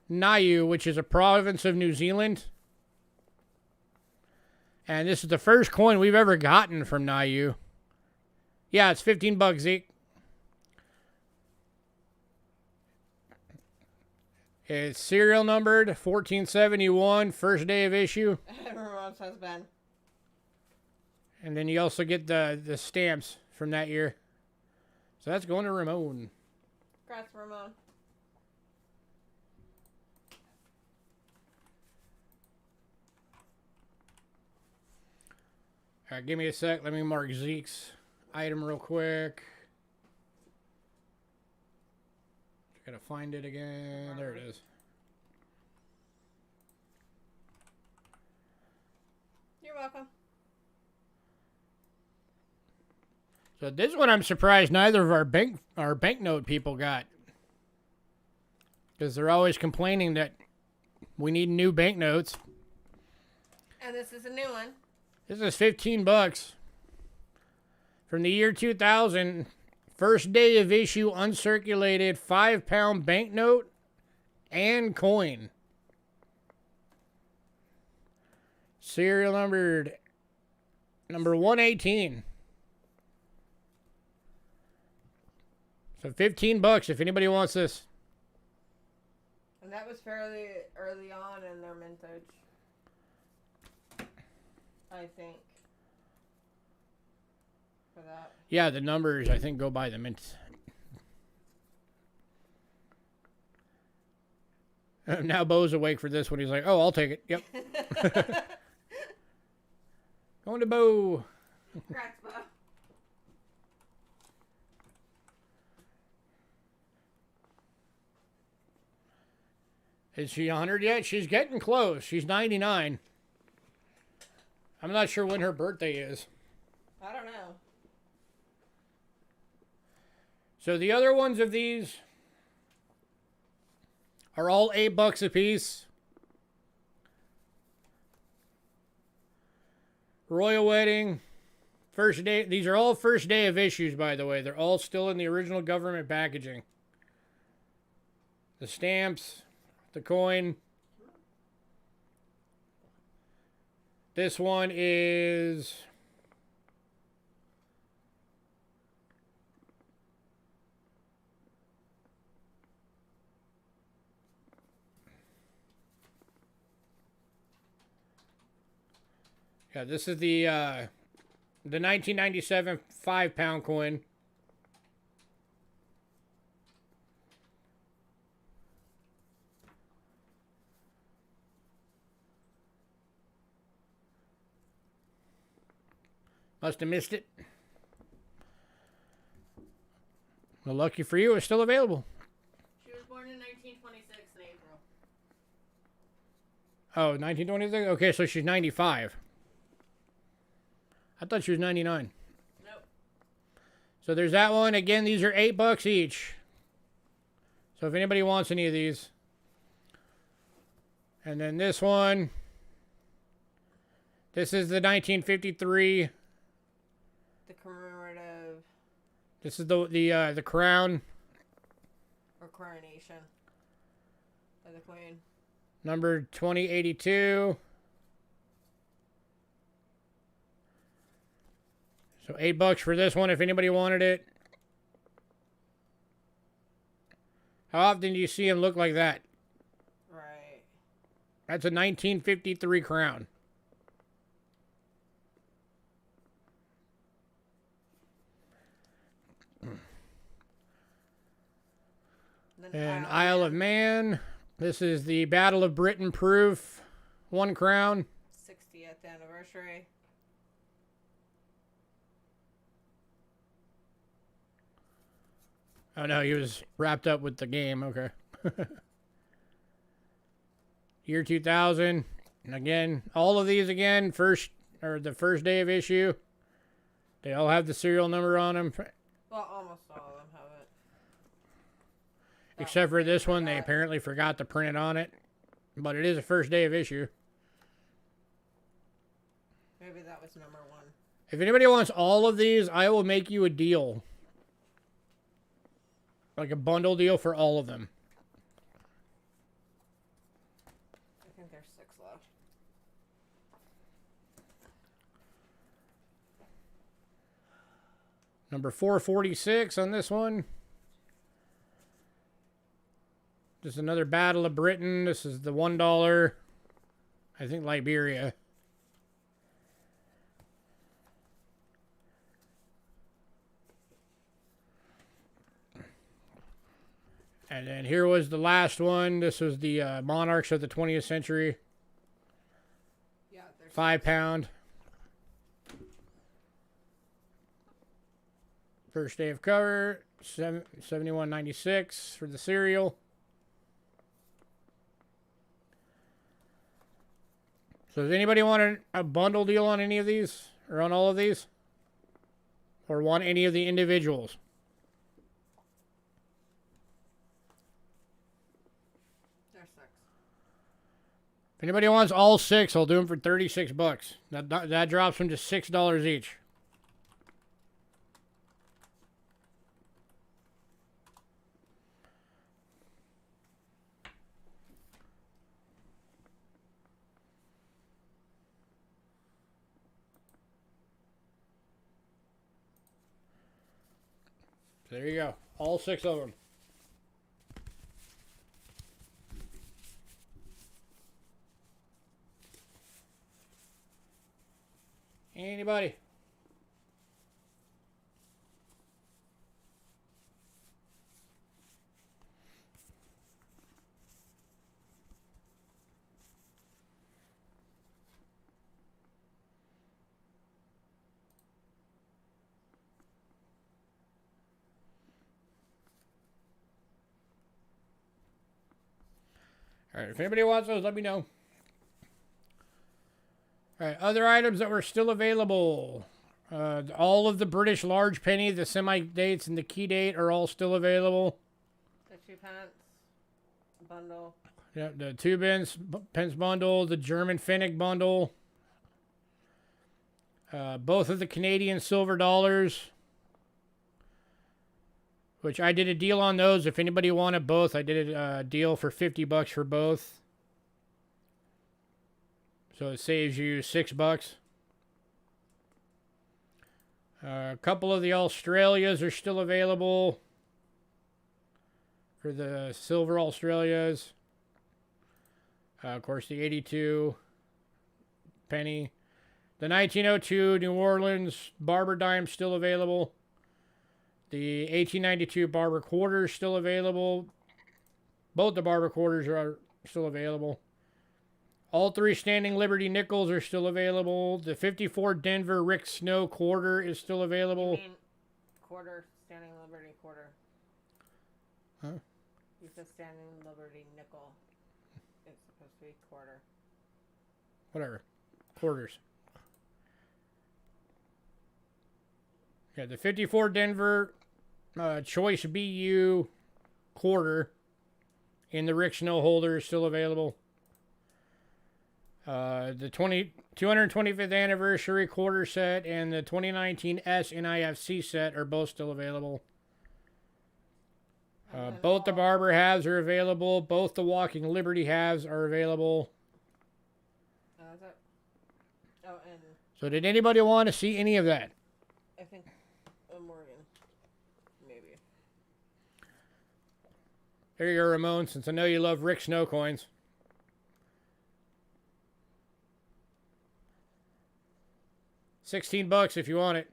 Niue, which is a province of New Zealand. And this is the first coin we've ever gotten from Niue. Yeah, it's $15, Zeke. It's serial numbered 1471, first day of issue. Ramon's husband. And then you also get the stamps from that year. So that's going to Ramon. Congrats, Ramon. All right, give me a sec. Let me mark Zeke's item real quick. Gotta find it again. There it is. You're welcome. So this one I'm surprised neither of our banknote people got. Because they're always complaining that we need new banknotes. And this is a new one. This is $15. From the year 2000. First day of issue, uncirculated 5-pound banknote and coin. Serial numbered number 118. So $15 if anybody wants this. And that was fairly early on in their mintage, I think. For that. Yeah, the numbers, I think, go by the mint. Now Bo's awake for this one. He's like, oh, I'll take it. Yep. Going to Bo. Congrats, Bo. Is she 100 yet? She's getting close. She's 99. I'm not sure when her birthday is. I don't know. So the other ones of these are all $8 a piece. Royal Wedding, first day. These are all first day of issues, by the way. They're all still in the original government packaging. The stamps, the coin. This one is... Yeah, this is the The 1997 5-pound coin. Must have missed it. Well, lucky for you, it's still available. She was born in 1926 in April. Oh, 1926? Okay, so she's 95. I thought she was 99. Nope. So there's that one. Again, these are $8 each. So if anybody wants any of these. And then this one. This is the 1953. The commemorative. This is the crown. Or coronation. Of the queen. Number 2082. So $8 for this one if anybody wanted it. How often do you see him look like that? Right. That's a 1953 crown. And Isle of Man. This is the Battle of Britain proof. 1 crown. 60th anniversary. Oh no, he was wrapped up with the game. Okay. Year 2000. And again, all of these again, the first day of issue. They all have the serial number on them. Well, almost all of them have it. Except for this one, they apparently forgot to print it on it. But it is a first day of issue. Maybe that was number 1. If anybody wants all of these, I will make you a deal. Like a bundle deal for all of them. I think there's 6 left. Number 446 on this one. This is another Battle of Britain. This is the $1. I think Liberia. And then here was the last one. This was the Monarchs of the 20th century. Yeah, there's 5-pound. First day of cover. 71.96 for the cereal. So does anybody want a bundle deal on any of these? Or on all of these? Or want any of the individuals? There's 6. If anybody wants all 6, I'll do them for $36. That drops them to $6 each. There you go. All 6 of them. Anybody? All right, if anybody wants those, let me know. All right, other items that were still available. All of the British large penny, the semi-dates, and the key date are all still available. The 2 pence bundle. Yeah, the 2 pence bundle, the German Finnick bundle. Both of the Canadian silver dollars. Which I did a deal on those. If anybody wanted both, I did a deal for $50 for both. So it saves you $6. A couple of the Australias are still available for the silver Australias. Of course, the 82 penny. The 1902 New Orleans Barber Dime still available. The 1892 Barber Quarters still available. Both the Barber Quarters are still available. All 3 Standing Liberty Nickels are still available. The 54 Denver Rick Snow Quarter is still available. You mean quarter, Standing Liberty quarter. Huh? You said Standing Liberty nickel. It's supposed to be quarter. Whatever. Quarters. Yeah, the 54 Denver Choice BU Quarter in the Rick Snow holder is still available. The 225th Anniversary Quarter Set and the 2019 S NIFC Set are both still available. Both the Barber halves are available. Both the Walking Liberty halves are available. Is that? Oh, and So did anybody want to see any of that? I think Morgan. Maybe. There you go, Ramon, since I know you love Rick Snow coins. $16 if you want it.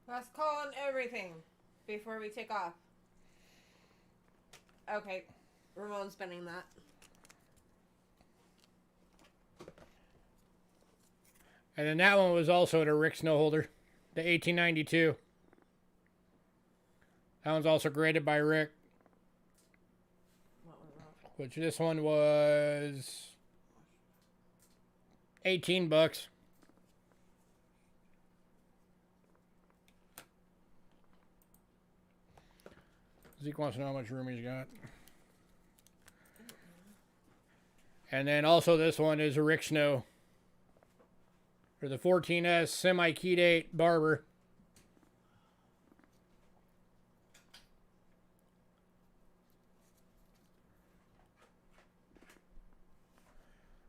Let's call on everything before we take off. Okay, Ramon's spending that. And then that one was also the Rick Snow holder, the 1892. That one's also graded by Rick. What was that? Which this one was $18. Zeke wants to know how much room he's got. And then also this one is a Rick Snow. For the 14S semi-key date Barber.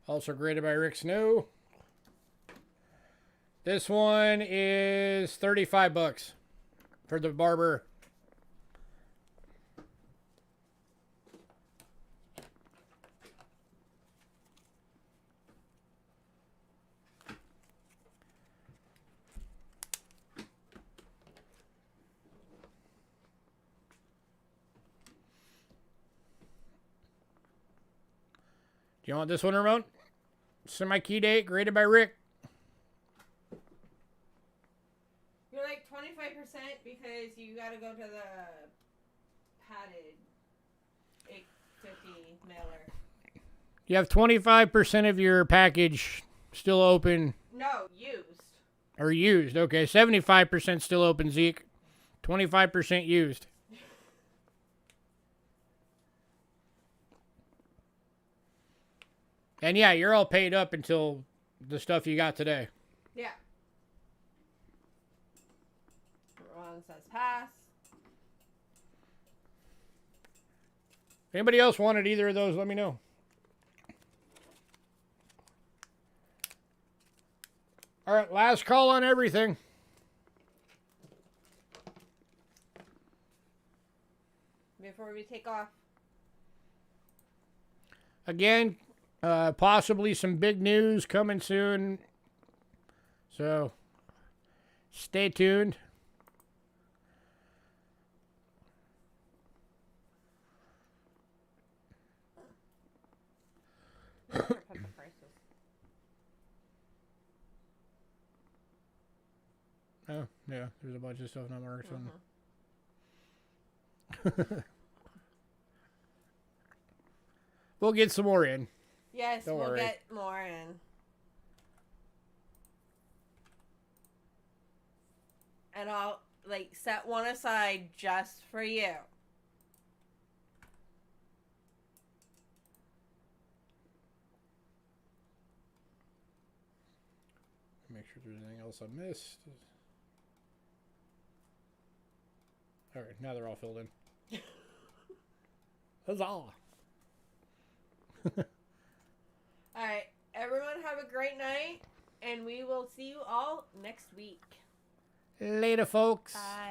Also graded by Rick Snow. This one is $35 for the Barber. Do you want this one, Ramon? Semi-key date, graded by Rick. You're like 25% because you gotta go to the padded 850 mailer. You have 25% of your package still open. No, used. Or used. Okay, 75% still open, Zeke. 25% used. And yeah, you're all paid up until the stuff you got today. Yeah. Ron says pass. If anybody else wanted either of those, let me know. All right, last call on everything. Before we take off. Again, possibly some big news coming soon. So, stay tuned. Put the prices. Oh, yeah, there's a bunch of stuff not marked. We'll get some more in. Yes, Don't we'll worry. get more in. And I'll like set one aside just for you. Make sure there's anything else I missed. All right, now they're all filled in. Huzzah! All right. Everyone have a great night, and we will see you all next week. Later, folks. Bye.